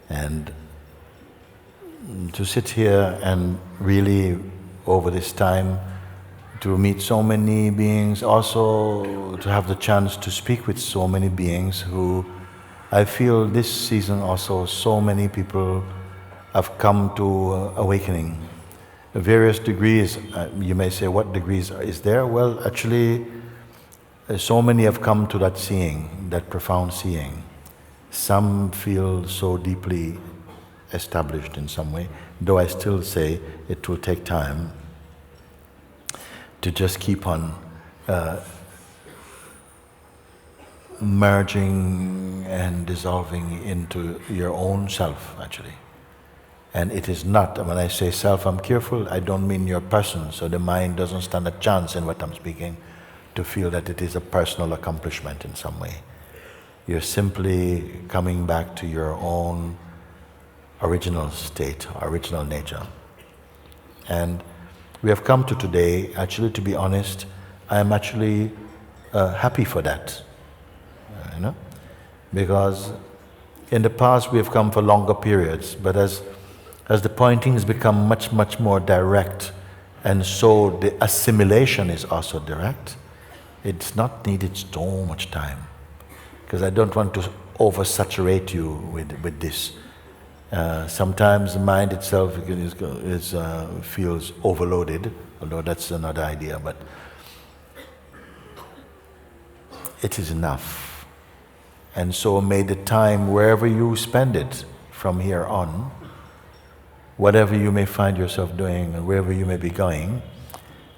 And to sit here and really, over this time, to meet so many beings, also to have the chance to speak with so many beings who I feel this season also so many people have come to awakening. Various degrees, you may say, what degrees is there? Well, actually, so many have come to that seeing, that profound seeing. Some feel so deeply established in some way, though I still say it will take time to just keep on merging and dissolving into your own self, actually. And it is not, when I say self, I'm careful, I don't mean your person, so the mind doesn't stand a chance in what I'm speaking to feel that it is a personal accomplishment in some way. You're simply coming back to your own original state, original nature. And we have come to today, actually, to be honest, I am actually happy for that, because in the past we have come for longer periods, but as the pointings become much, much more direct, and so the assimilation is also direct, it's not needed so much time, because I don't want to oversaturate you with this. Sometimes the mind itself feels overloaded, although that's another idea, but it is enough. And so may the time, wherever you spend it from here on, whatever you may find yourself doing and wherever you may be going,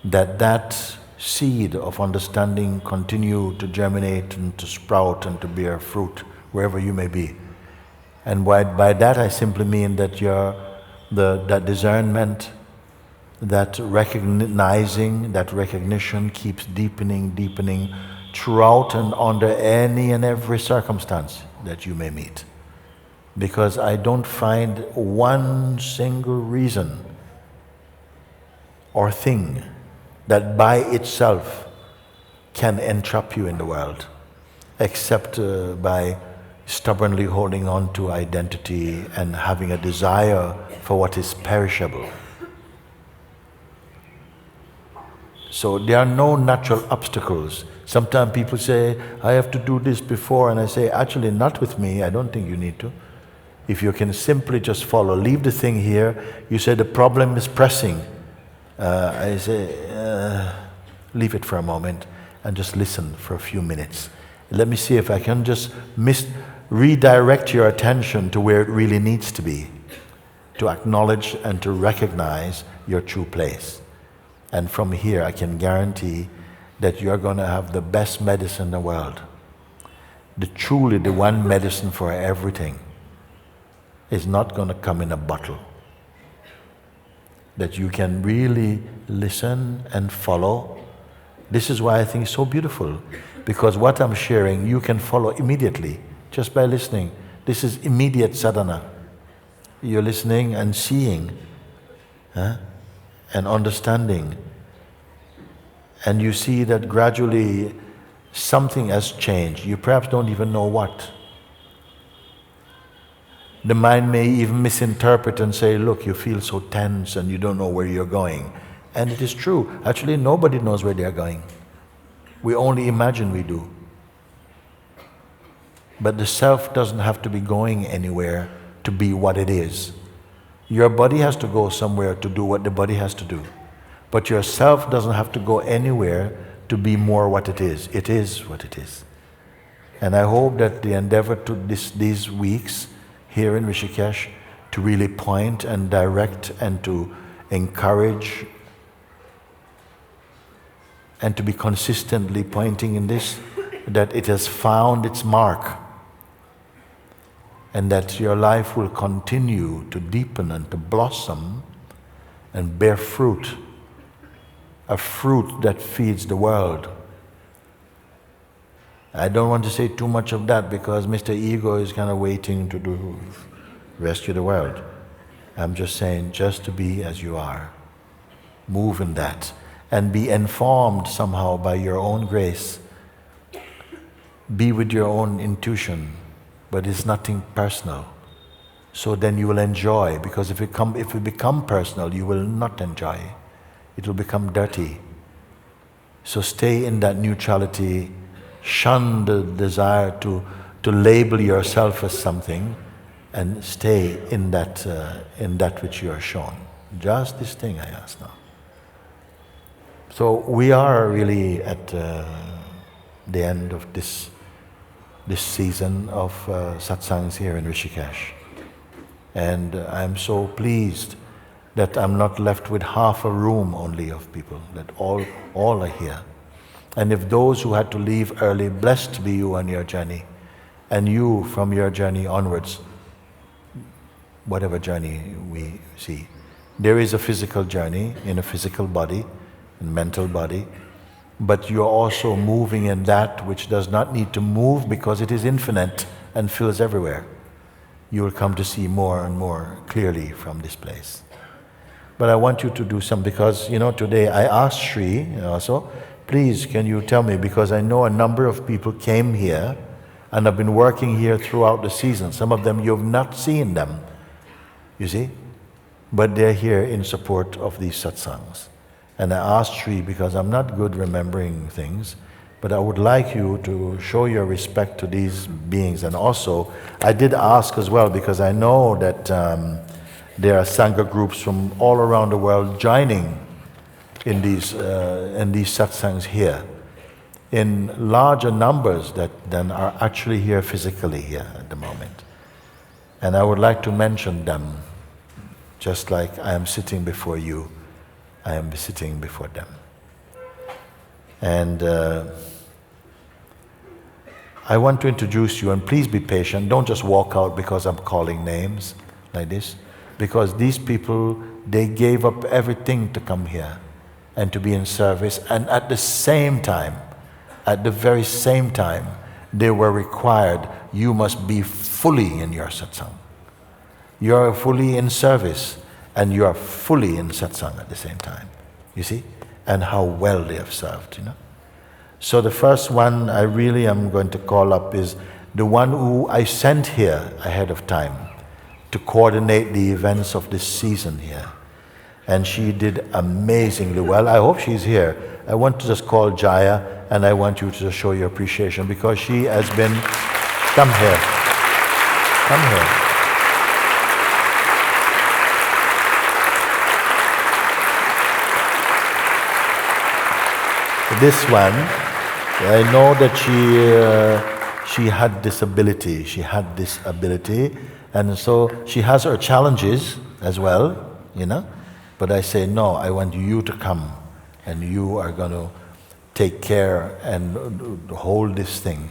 that seed of understanding continue to germinate and to sprout and to bear fruit wherever you may be. And by that I simply mean that that discernment, that recognizing, that recognition keeps deepening throughout and under any and every circumstance that you may meet. Because I don't find one single reason or thing that by itself can entrap you in the world, except by stubbornly holding on to identity and having a desire for what is perishable. So there are no natural obstacles. Sometimes people say, I have to do this before, and I say, actually not with me, I don't think you need to. If you can simply just follow, leave the thing here. You say the problem is pressing. I say, leave it for a moment and just listen for a few minutes. Let me see if I can just redirect your attention to where it really needs to be, to acknowledge and to recognize your true place. And from here, I can guarantee that you're going to have the best medicine in the world. Truly the one medicine for everything is not going to come in a bottle. That you can really listen and follow. This is why I think it's so beautiful, because what I'm sharing you can follow immediately just by listening. This is immediate sadhana. You're listening and seeing, and understanding, and you see that gradually something has changed. You perhaps don't even know what. The mind may even misinterpret and say, look, you feel so tense and you don't know where you're going. And it is true. Actually, nobody knows where they're going. We only imagine we do. But the self doesn't have to be going anywhere to be what it is. Your body has to go somewhere to do what the body has to do. But your self doesn't have to go anywhere to be more what it is. It is what it is. And I hope that the endeavor to these weeks here in Rishikesh to really point and direct and to encourage and to be consistently pointing in this, that it has found its mark and that your life will continue to deepen and to blossom and bear fruit, a fruit that feeds the world. I don't want to say too much of that because Mr. Ego is kind of waiting to rescue the world. I'm just saying, just to be as you are. Move in that and be informed somehow by your own grace. Be with your own intuition, but it's nothing personal. So then you will enjoy, because if it become personal, you will not enjoy. It will become dirty. So stay in that neutrality. Shun the desire to label yourself as something, and stay in that which you are shown. Just this thing I ask now. So we are really at the end of this season of Satsanghs here in Rishikesh. And I'm so pleased that I'm not left with half a room only of people, that all are here. And if those who had to leave early, blessed be you on your journey, and you from your journey onwards, whatever journey we see. There is a physical journey in a physical body, in mental body, but you're also moving in that which does not need to move because it is infinite and fills everywhere. You will come to see more and more clearly from this place. But I want you to do something, because today I asked Sri also, please can you tell me, because I know a number of people came here and have been working here throughout the season. Some of them you've not seen them, you see, but they're here in support of these satsangs. And I asked Sri, because I'm not good remembering things, but I would like you to show your respect to these beings. And also, I did ask as well, because I know that there are Sangha groups from all around the world joining in these satsangs here, in larger numbers than are actually here physically here at the moment. And I would like to mention them, just like I am sitting before you, I am sitting before them. And I want to introduce you, and please be patient. Don't just walk out because I'm calling names like this, because these people, they gave up everything to come here and to be in service, and at the same time, at the very same time, they were required, you must be fully in your satsang. You are fully in service, and you are fully in satsang at the same time. You see? And how well they have served, So the first one I really am going to call up is the one who I sent here ahead of time to coordinate the events of this season here. And she did amazingly well. I hope she's here. I want to just call Jaya, and I want you to just show your appreciation, because she has been, come here, come here. This one, I know that she had this ability. She had this ability, and so she has her challenges as well, But I say, no, I want you to come, and you are going to take care and hold this thing.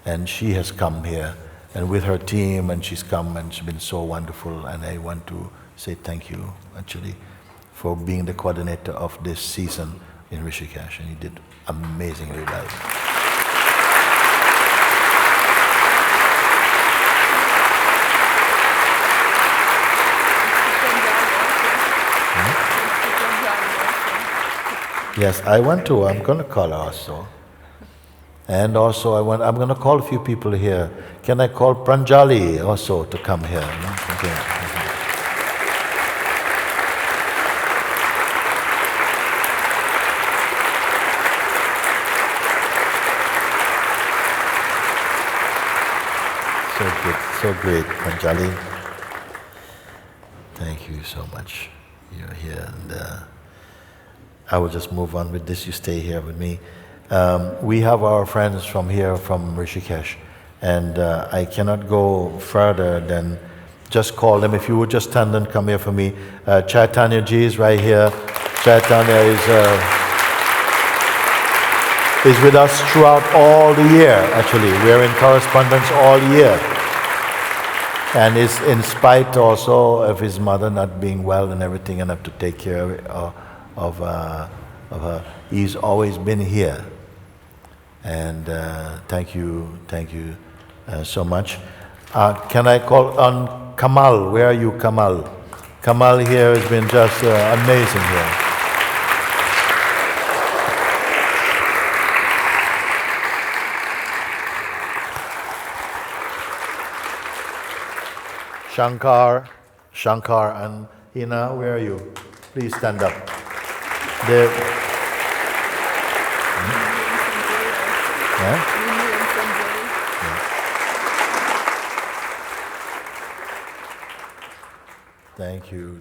And she has come here, and with her team, and she's come, and she's been so wonderful. And I want to say thank you, actually, for being the coordinator of this season in Rishikesh, and you did amazingly well. Yes, I'm going to call her also. And also I'm going to call a few people here. Can I call Pranjali also to come here? Okay. So good, so great, Pranjali. Thank you so much. You're here, and I will just move on with this. You stay here with me. We have our friends from here, from Rishikesh, and I cannot go further than just call them. If you would just stand and come here for me. Chaitanya ji is right here. Chaitanya is with us throughout all the year, actually. We are in correspondence all year. And is in spite also of his mother not being well and everything, and have to take care of her. He's always been here. And thank you so much. Can I call on Kamal? Where are you, Kamal? Kamal here has been just amazing here. Shankar and Hina, where are you? Please stand up. There. Yeah? Thank you.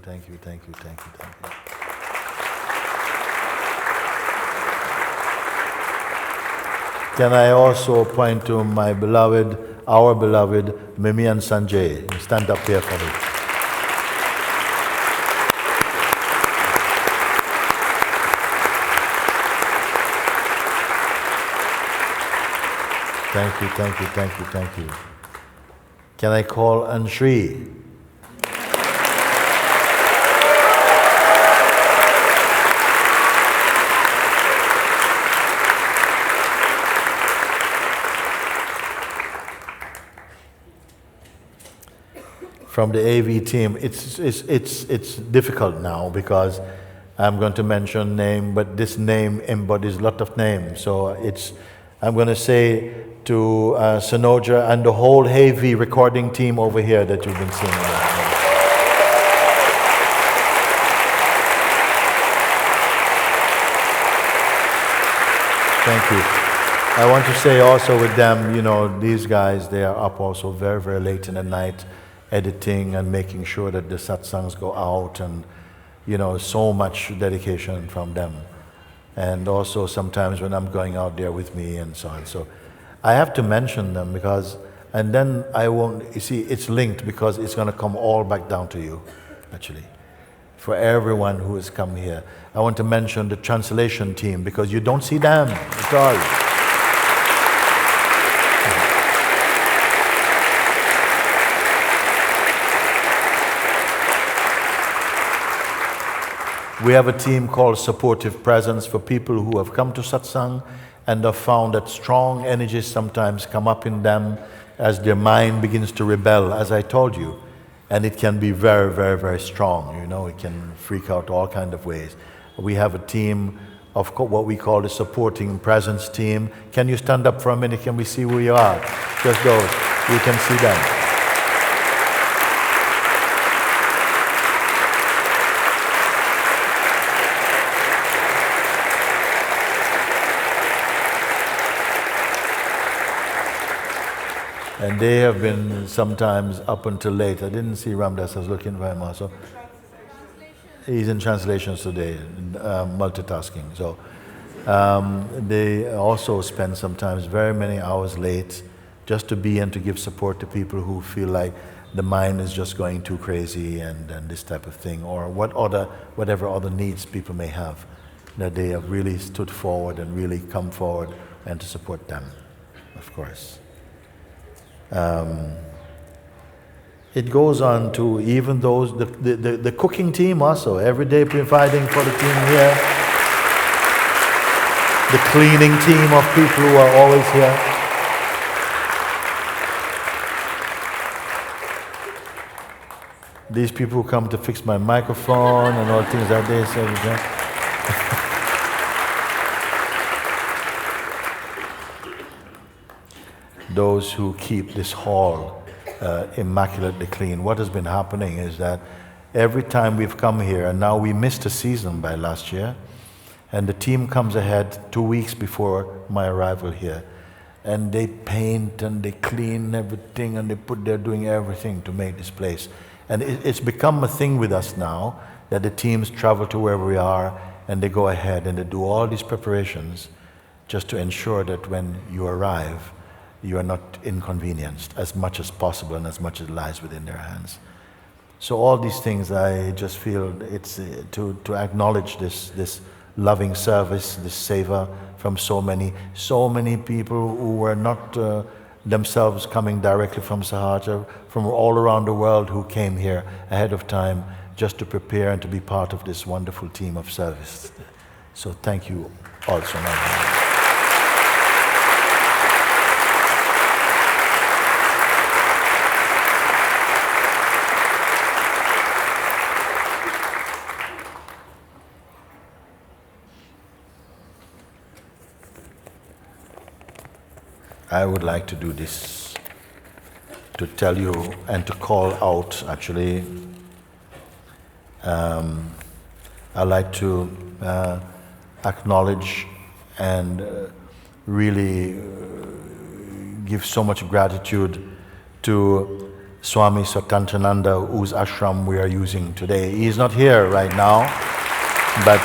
Can I also point to my beloved, our beloved Mimi and Sanjay? Stand up here for me. Thank you. Can I call Anshri? From the AV team, it's difficult now because I'm going to mention name, but this name embodies a lot of names. So I'm going to say to Sanoja and the whole heavy recording team over here that you've been seeing. Thank you. I want to say also with them, these guys, they are up also very, very late in the night, editing and making sure that the satsangs go out, and so much dedication from them. And also sometimes when I'm going out there with me and so on. So I have to mention them and then I won't, you see, it's linked because it's going to come all back down to you, actually. For everyone who has come here. I want to mention the translation team because you don't see them at all. We have a team called Supportive Presence for people who have come to Satsang and have found that strong energies sometimes come up in them as their mind begins to rebel, as I told you. And it can be very, very, very strong, it can freak out all kinds of ways. We have a team of what we call the Supporting Presence team. Can you stand up for a minute? Can we see who you are? Just those. You can see them. And they have been sometimes up until late. I didn't see Ramdas, I was looking for him also. He's in translations today, multitasking. So They also spend sometimes very many hours late just to be and to give support to people who feel like the mind is just going too crazy and this type of thing, or whatever other needs people may have, that they have really stood forward and really come forward and to support them, of course. It goes on to even those, the cooking team also, every day providing for the team here. The cleaning team of people who are always here. These people who come to fix my microphone and all things like this. Those who keep this hall immaculately clean. What has been happening is that every time we've come here, and now we missed a season by last year, and the team comes ahead 2 weeks before my arrival here, and they paint and they clean everything and they're doing everything to make this place. And it's become a thing with us now that the teams travel to wherever we are and they go ahead and they do all these preparations just to ensure that when you arrive, you are not inconvenienced as much as possible and as much as lies within their hands. So all these things, I just feel it's to acknowledge this loving service, this seva from so many people who were not themselves coming directly from Sahaja, from all around the world who came here ahead of time just to prepare and to be part of this wonderful team of service. So thank you all so much. I would like to do this, to tell you and to call out, actually. I'd like to acknowledge and really give so much gratitude to Swami Satyananda, whose ashram we are using today. He is not here right now, but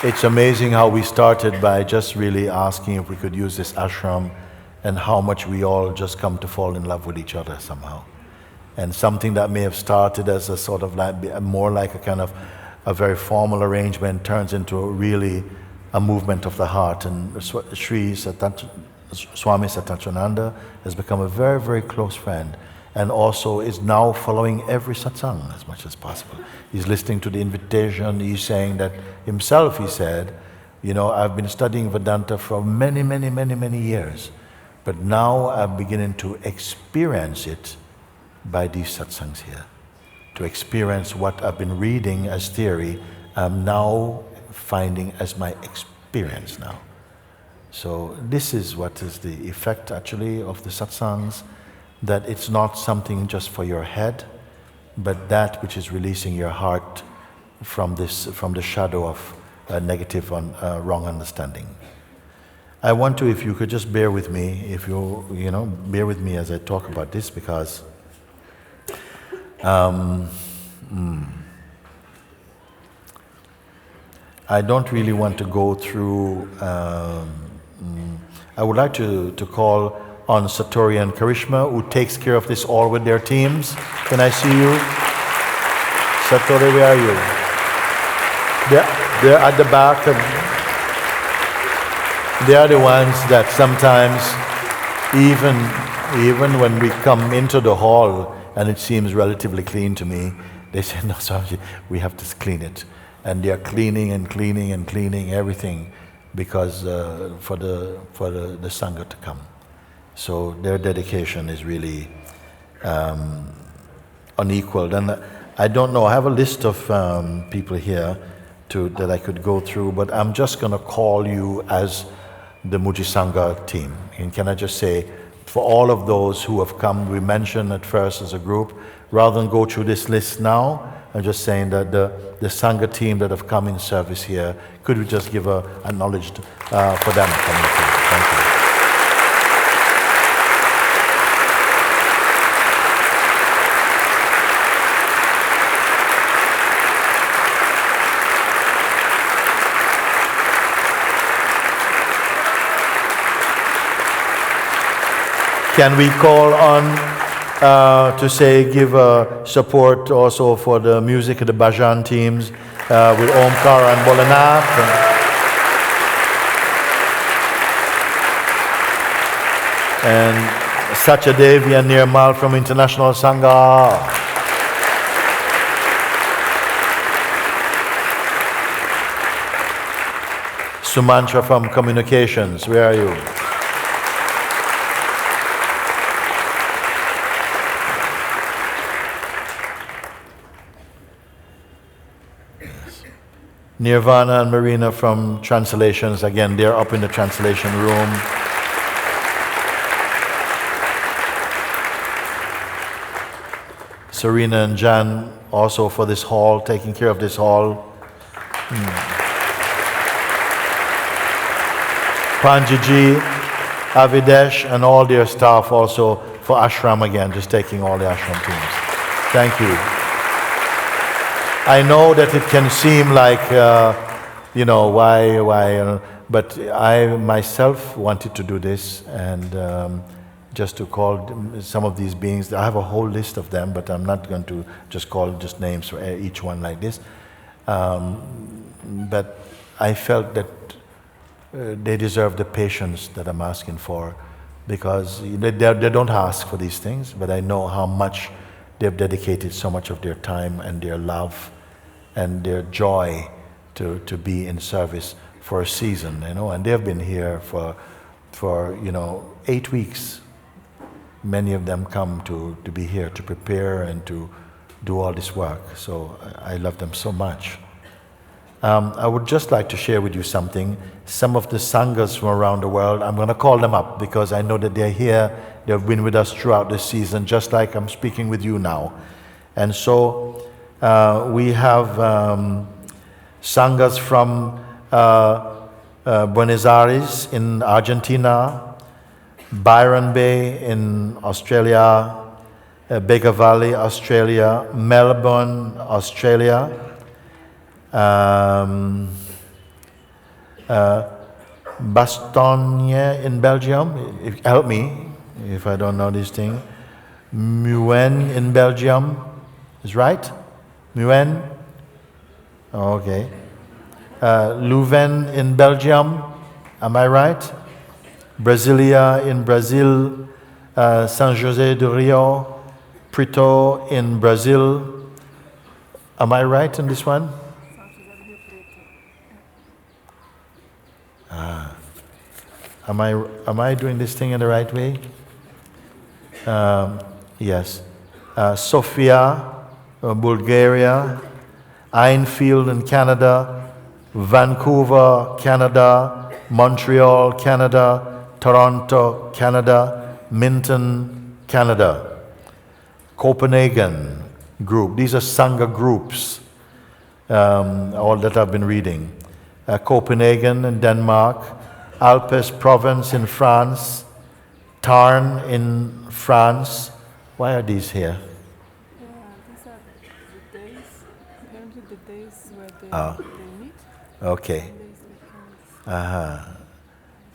it's amazing how we started by just really asking if we could use this ashram, and how much we all just come to fall in love with each other somehow. And something that may have started as a sort of like, more like a kind of a very formal arrangement turns into really a movement of the heart. And Swami Satyananda has become a very, very close friend, and also is now following every satsang as much as possible. He's listening to the invitation. He's saying that himself, he said, you know, I've been studying Vedanta for many, many, many, many years, but now I'm beginning to experience it by these satsangs here. To experience what I've been reading as theory, I'm now finding as my experience now. So this is what is the effect actually of the satsangs, that it's not something just for your head, but that which is releasing your heart from the shadow of negative wrong understanding. I want to, if you could just bear with me, bear with me as I talk about this, because I don't really want to go through. I would like to call on Satori and Karishma, who takes care of this all with their teams. Can I see you? Satori, where are you? They're at the back. They are the ones that sometimes, even when we come into the hall and it seems relatively clean to me, they say, no, Swamiji, we have to clean it. And they are cleaning and cleaning and cleaning everything because for the Sangha to come. So their dedication is really unequaled. And I don't know, I have a list of people here that I could go through, but I'm just going to call you as the Mooji Sangha team. And can I just say, for all of those who have come, we mentioned at first as a group, rather than go through this list now, I'm just saying that the Sangha team that have come in service here, could we just give a acknowledged for them coming through? Thank you. Can we call on to say, give support also for the music of the bhajan teams with Omkar and Bolanath. And Satyadevi and Nirmal from International Sangha. Sumantra from Communications, where are you? Yes. Nirvana and Marina from Translations, again, they're up in the translation room. Serena and Jan also for this hall, taking care of this hall. Panjiji, Avidesh, and all their staff also for ashram again, just taking all the ashram teams. Thank you. I know that it can seem like, why, but I myself wanted to do this, and just to call some of these beings. I have a whole list of them, but I'm not going to just call just names for each one like this. But I felt that they deserve the patience that I'm asking for, because they don't ask for these things, but I know how much they've dedicated so much of their time and their love and their joy to be in service for a season, and they've been here for 8 weeks. Many of them come to be here to prepare and to do all this work. So I love them so much. I would just like to share with you something. Some of the Sanghas from around the world, I'm going to call them up because I know that they're here. They've been with us throughout this season, just like I'm speaking with you now. And so we have Sanghas from Buenos Aires in Argentina, Byron Bay in Australia, Beqaa Valley, Australia, Melbourne, Australia, Bastogne in Belgium. Help me if I don't know this thing. Muin in Belgium, is right? Muin? Okay. Leuven in Belgium, am I right? Brasilia in Brazil, San Jose do Rio, Preto in Brazil. Am I right in this one? Am I doing this thing in the right way? Yes. Sofia, Bulgaria, Enfield in Canada, Vancouver, Canada, Montreal, Canada, Toronto, Canada, Minton, Canada, Copenhagen group. These are Sangha groups, all that I've been reading. Copenhagen in Denmark, Alpes province in France, Tarn in France. Why are these here? These are the days, apparently the days where they meet. Okay.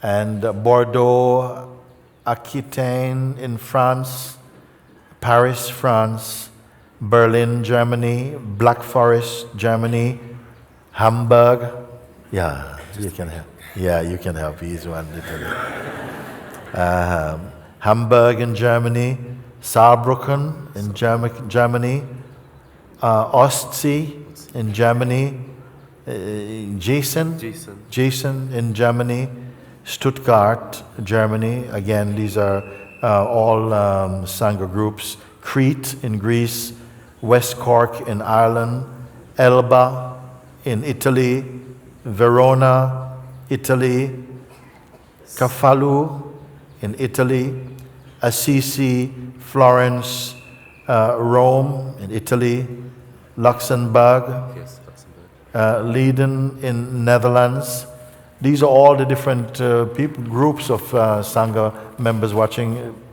And Bordeaux, Aquitaine in France, Paris, France, Berlin, Germany, Black Forest, Germany, Hamburg. Yeah, you can help. Yeah, you can help. He's one little. Hamburg in Germany, Saarbrücken in Germany, Ostsee in Germany, Gießen in Germany, Stuttgart, Germany. Again, these are all Sangha groups. Crete in Greece, West Cork in Ireland, Elba in Italy, Verona, Italy, Cafalu in Italy, Assisi, Florence, Rome in Italy, Luxembourg, Leiden in Netherlands. These are all the different groups of Sangha members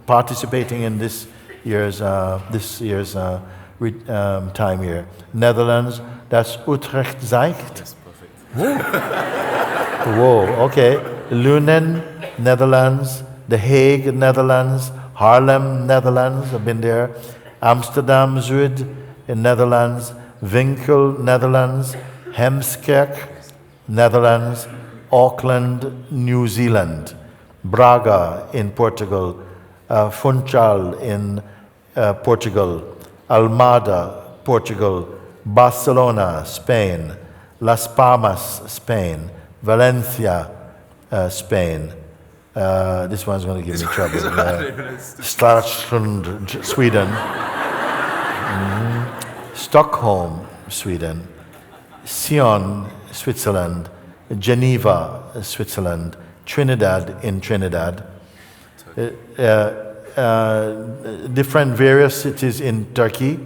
participating in this year's time here. Netherlands, that's Utrecht, Zeist. Yes, perfect. Whoa, okay. Leuven, Netherlands, The Hague, Netherlands, Haarlem, Netherlands, I've been there. Amsterdam, Zuid in Netherlands. Winkel, Netherlands. Heemskerk, Netherlands. Auckland, New Zealand. Braga in Portugal. Funchal in Portugal. Almada, Portugal. Barcelona, Spain. Las Palmas, Spain. Valencia, Spain. This one's going to give me trouble. Starsund, Sweden. Stockholm, Sweden. Sion, Switzerland. Geneva, Switzerland. Trinidad in Trinidad. Different various cities in Turkey.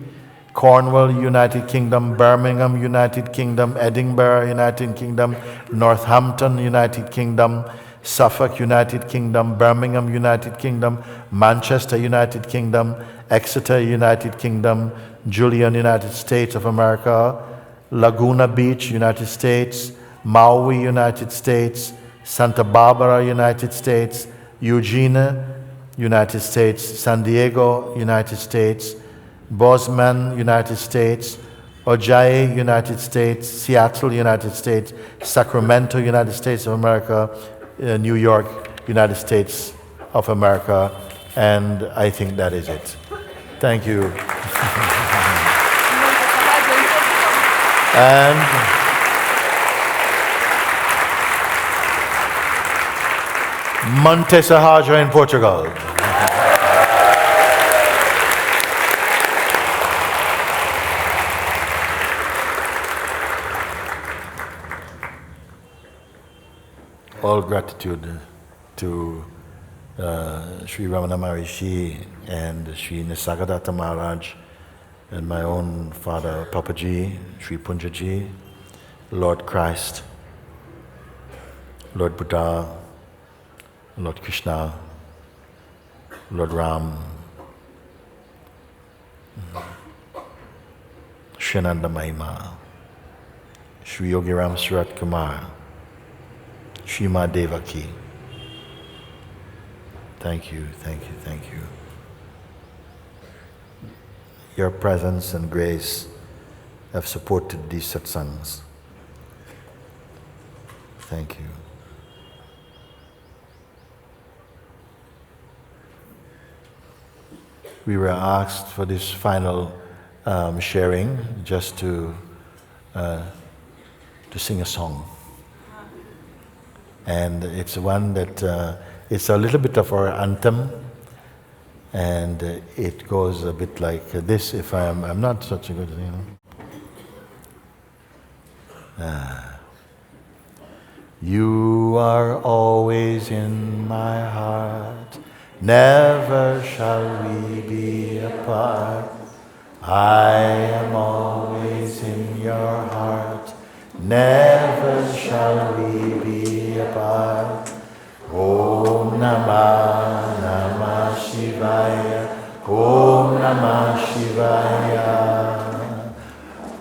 Cornwall, United Kingdom. Birmingham, United Kingdom. Edinburgh, United Kingdom. Northampton, United Kingdom. Suffolk, United Kingdom. Birmingham, United Kingdom. Manchester, United Kingdom. Exeter, United Kingdom. Julian, United States of America. Laguna Beach, United States. Maui, United States. Santa Barbara, United States. Eugene, United States. San Diego, United States. Bozeman, United States. Ojai, United States. Seattle, United States. Sacramento, United States of America. New York, United States of America. And I think that is it. Thank you. And Monte Sahaja in Portugal. All gratitude to Sri Ramana Maharishi and Sri Nisargadatta Maharaj and my own father Papaji, Sri Punjaji, Lord Christ, Lord Buddha, Lord Krishna, Lord Ram, Sri Ananda Mahima, Sri Yogiram Surat Kumar, Sri Ma Devaki. Thank you, thank you, thank you. Your presence and grace have supported these satsangs. Thank you. We were asked for this final sharing just to sing a song. And it's one that it's a little bit of our anthem, and it goes a bit like this. If I'm not such a good, You are always in my heart, never shall we be apart. I am always in your heart, never shall we be apart. Om Namah Namah Shivaya, Om Namah Shivaya,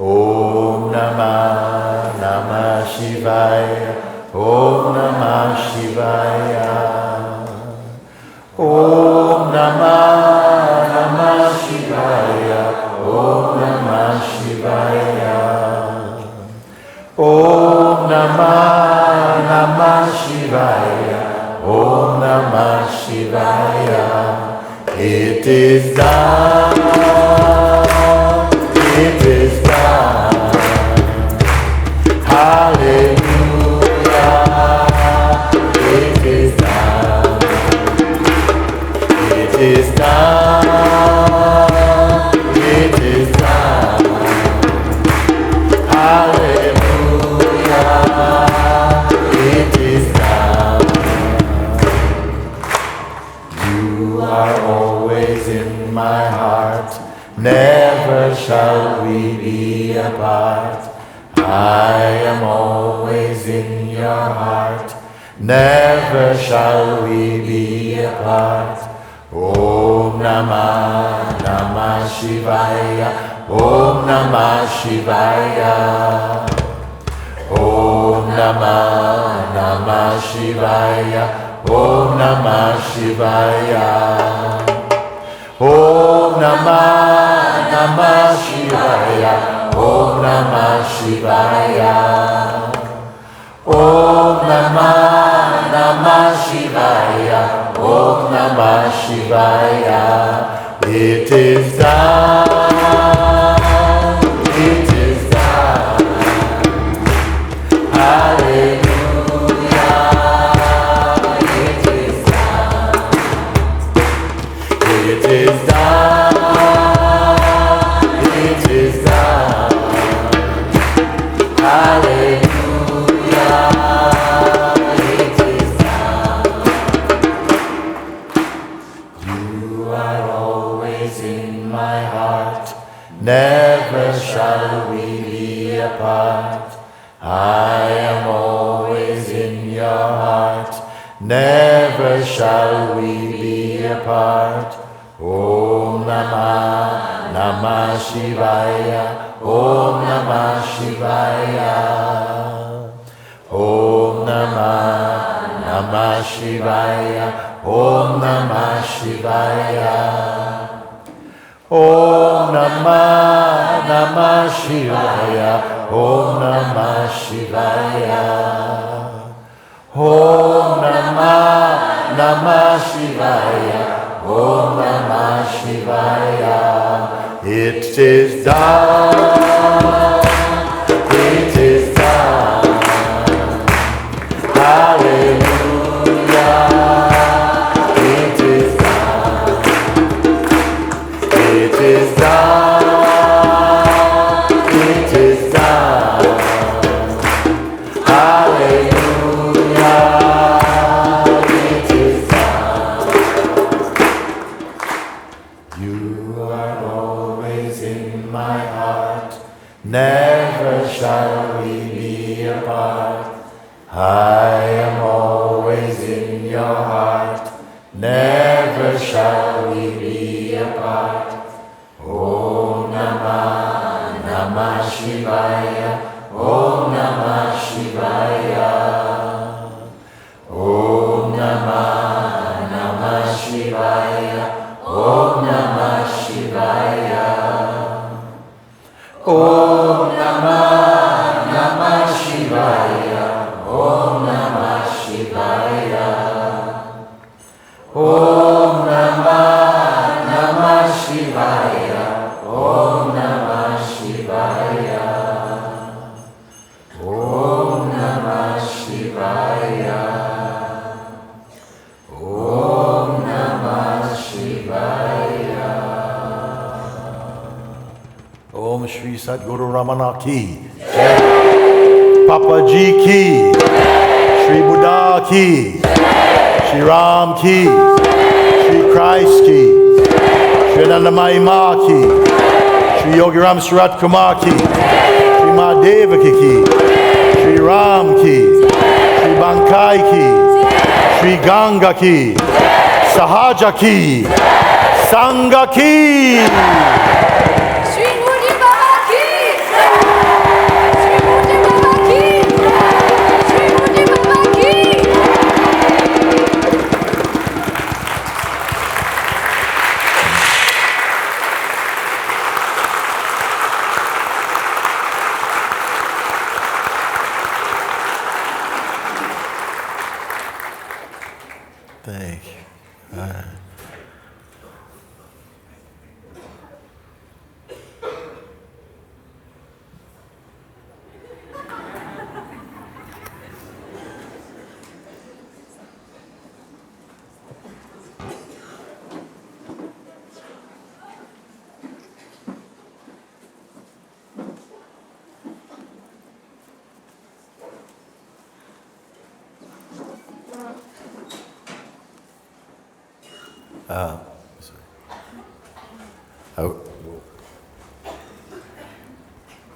Om Namah Namah Shivaya, Om Namah Shivaya, Om Namah Namah Shivaya, Om Namah Shivaya, Om Namah Namah Shivaya, Om Namah Shivaya. It is done, it is done. Hallelujah, it is done, it is done, it is done. Hallelujah, it is done. You are always in my heart, never shall we be apart. I am always in your heart, never shall we be apart. Om Namah Namah Shivaya, Om Namah Shivaya, Om Namah Namah Shivaya, Om Namah Shivaya. Om Namah Namah Shivaya. Om Namah Shivaya. Om Namah Namah Shivaya. Om Namah Shivaya. It is done. It is done. Hallelujah. It is done. It is done. It is done. Hallelujah. It is done. You are always in my heart. Never shall we be apart. I am always in your heart. Never shall we be apart. Om Namah Namah Shivaya. Om Namah Shivaya. Om Namah Namah Shivaya. Om Namah Shivaya. Om Namah Namah Shivaya. Om Namah Shivaya. Om Namah Namah Shivaya. Om Namah Shivaya. It is done. It is done. Hallelujah. It is done. It is done. It is done. Hallelujah. It is done. You are always in my heart. Never shall we be apart. I am always in your heart. Never shall we be apart. Om Namah Namah Shivaya. Om Namah Shivaya. Om Namah Namah Shivaya. Om Namah Shivaya. Om Namah Namah Shivaya. Om Namah Shivaya. Om Namah Namah Shivaya. Om Namah Shivaya. Om Namah Shivaya. Om Namah Shivaya. Om Shri Sadguru Ramana ki Jai. Papa Ji ki Shri Buddha ki Shri Ram ki Shri Christ ki Shri Ananda Ma ki Shri Yogi Ram Surat Kumar ki Shri Mahadeva ki Shri Ram ki Shri Bankai ki Shri Ganga ki Sahaja ki Sangha ki. Shri Moojibaba ki Shri Moojibaba ki Shri Moojibaba ki. Thank you.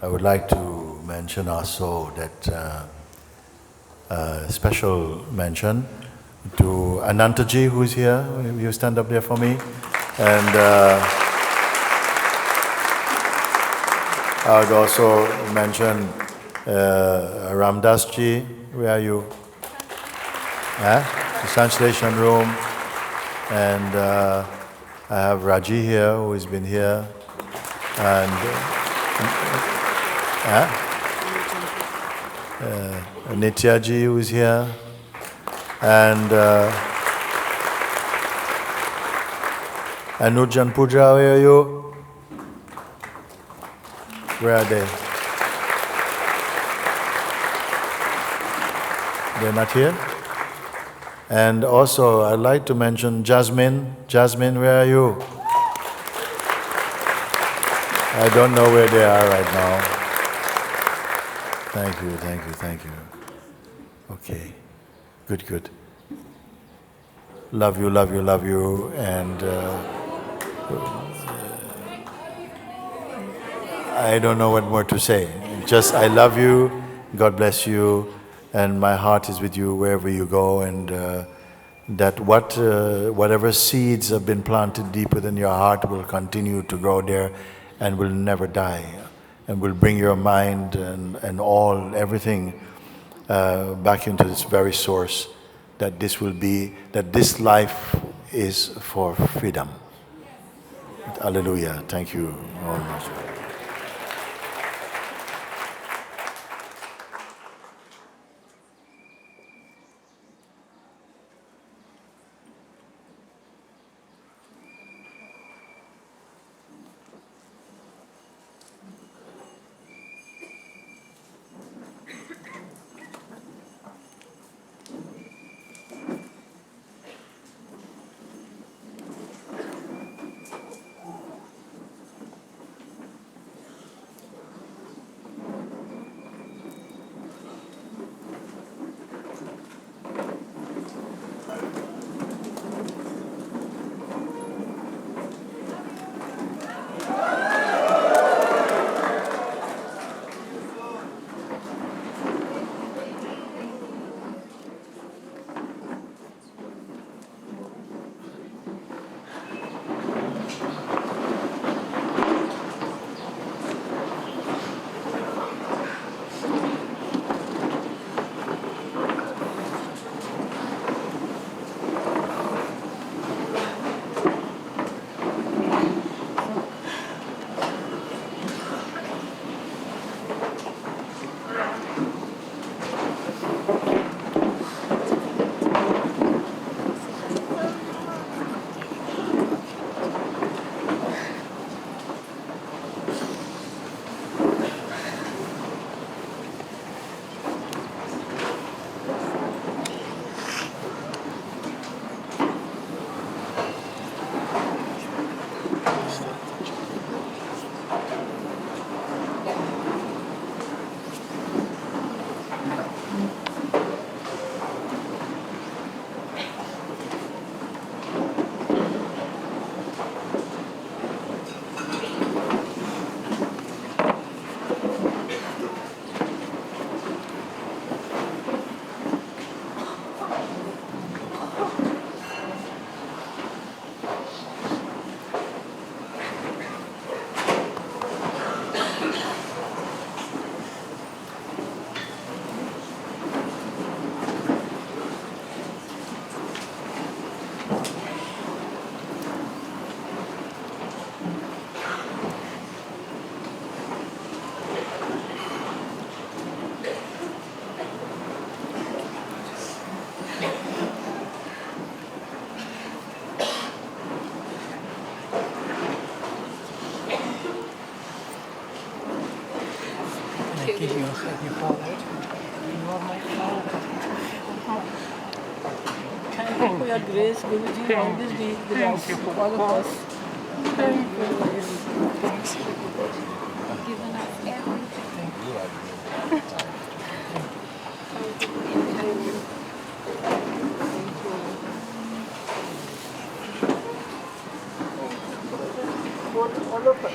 I would like to mention also that special mention to Anantaji, who is here. You stand up there for me. And I would also mention Ramdasji. Where are you? The translation room. And I have Raji here, who has been here, and Nityaji, who is here, and Anujan Puja, where are you? Where are they? They're not here? And also, I'd like to mention Jasmine. Jasmine, where are you? I don't know where they are right now. Thank you, thank you, thank you. Okay, good, good. Love you, love you, love you, and I don't know what more to say. Just I love you, God bless you, and my heart is with you wherever you go, and that whatever seeds have been planted deep within your heart will continue to grow there and will never die, and will bring your mind and everything back into this very source, that this life is for freedom. Hallelujah. Thank you very much. Thank you for your grace, Guruji. Always be with us, all of us. Thank you. Given us everything. All of us.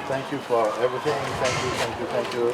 Thank you for everything. Thank you, thank you, thank you.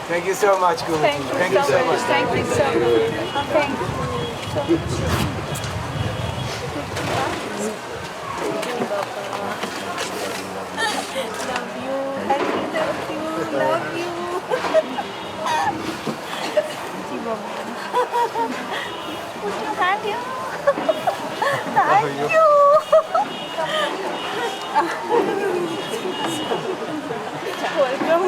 Thank you so much, Guruji. Thank you so much. Thank you so much. Thank you. Love you. I love you. Love you. Put your hand here. Thank you. Welcome.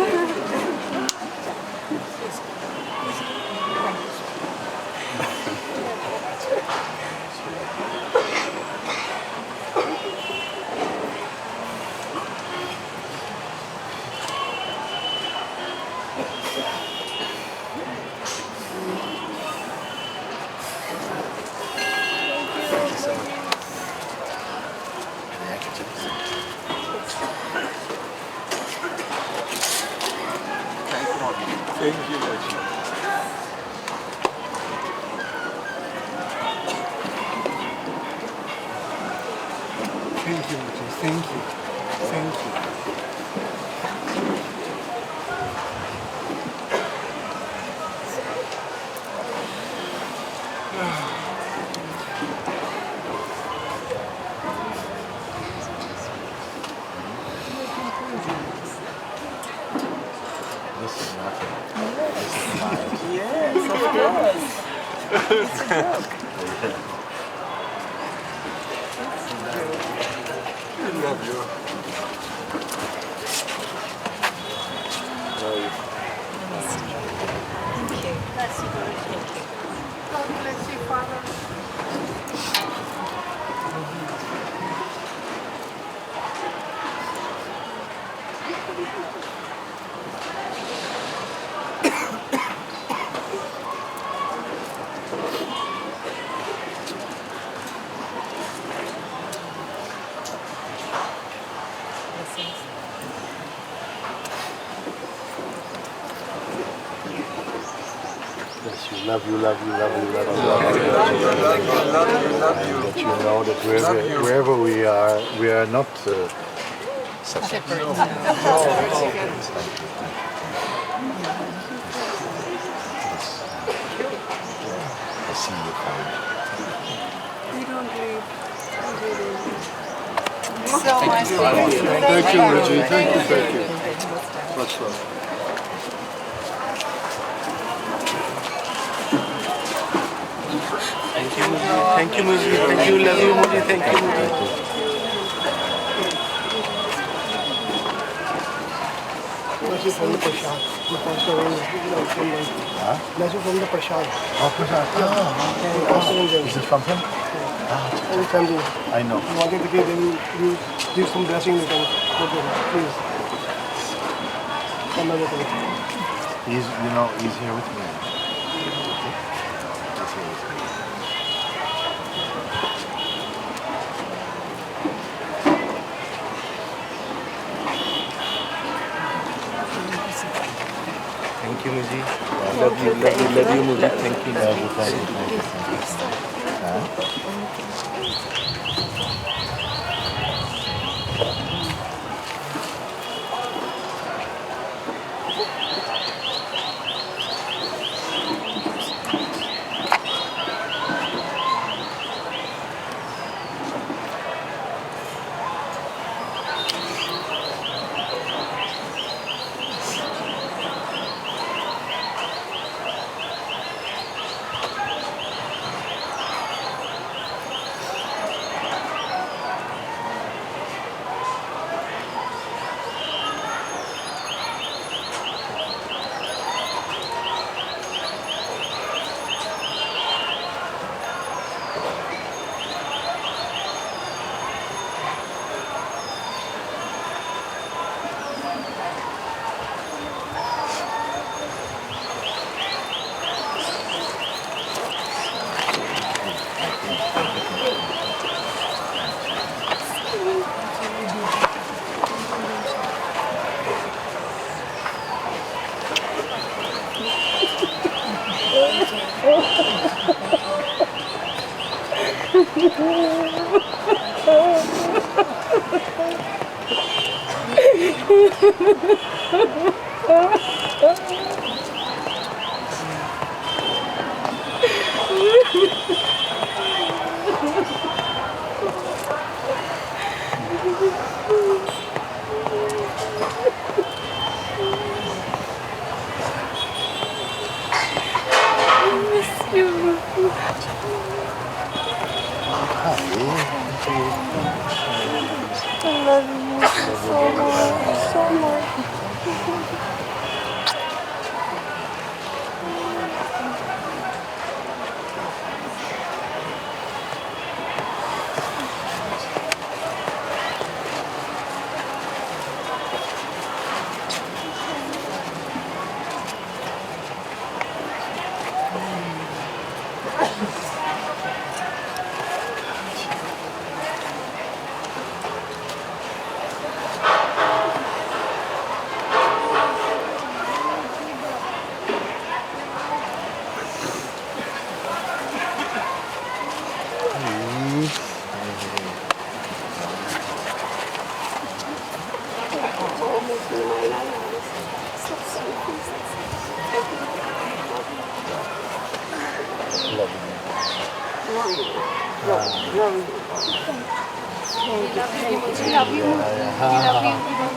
Thank you, Mooji. Thank you, Mooji. Thank you. Thank you. Love you, love you, love you, love you, love you, love you. That you know that wherever we are not separate. I see you fine. We don't leave. Thank you, Mooji. Thank you. Much love. Thank you, Mooji. Thank you, Mooji. Thank you. Love you, Mooji. Thank you, Mooji. Message from the Prashad. Message from the Prashad. Oh, Prashad. Is it from him? Every family. I know. You wanted to give them, you give some blessing, you can put them, please. Another thing. He's here with me. He's here with me. Thank you, Mooji. Love you, Mooji. Thank you. Thank you.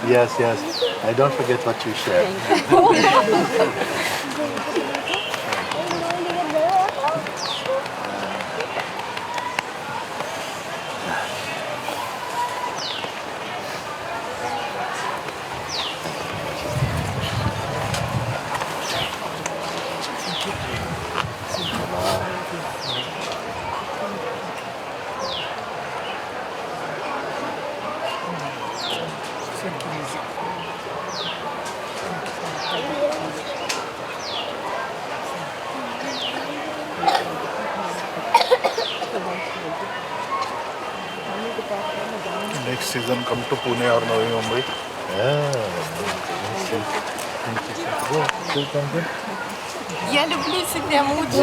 Yes, yes. I don't forget what you shared. Next season, come to Pune or Navi Mumbai. Yeah. Я люблю тебя, Mooji.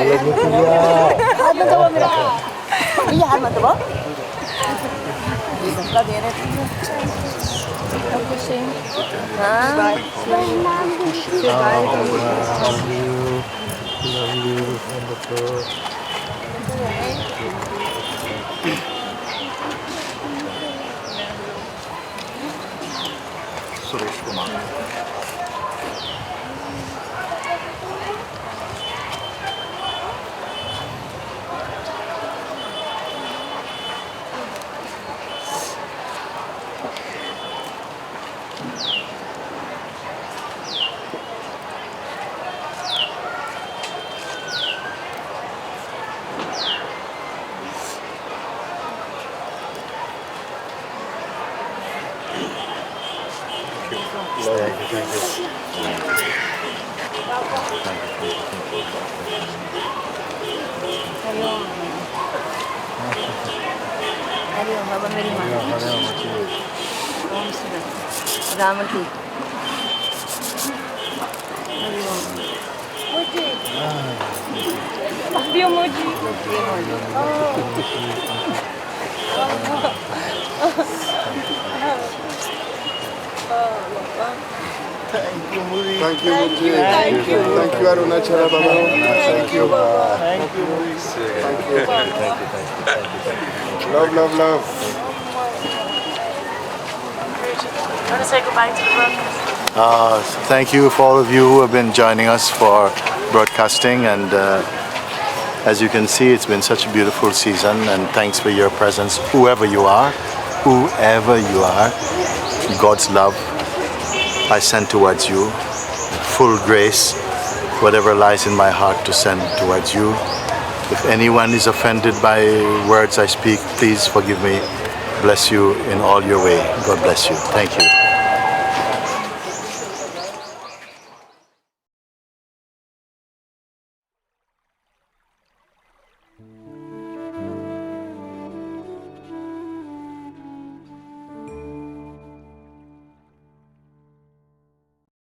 Suresh Kumar. you. Thank you. Baba Meri Ramati. Dio Mooji. Thank you, Mooji. Thank you, Mooji. Thank you. Thank you, Arunachala Baba. Thank you. Thank you, Mooji. Thank you. Thank you. Love, love, love. I want to say goodbye to the broadcast. Thank you for all of you who have been joining us for broadcasting, and as you can see, it's been such a beautiful season, and thanks for your presence, whoever you are, God's love I send towards you, full grace, whatever lies in my heart to send towards you. If anyone is offended by words I speak, please forgive me. Bless you in all your way. God bless you. Thank you.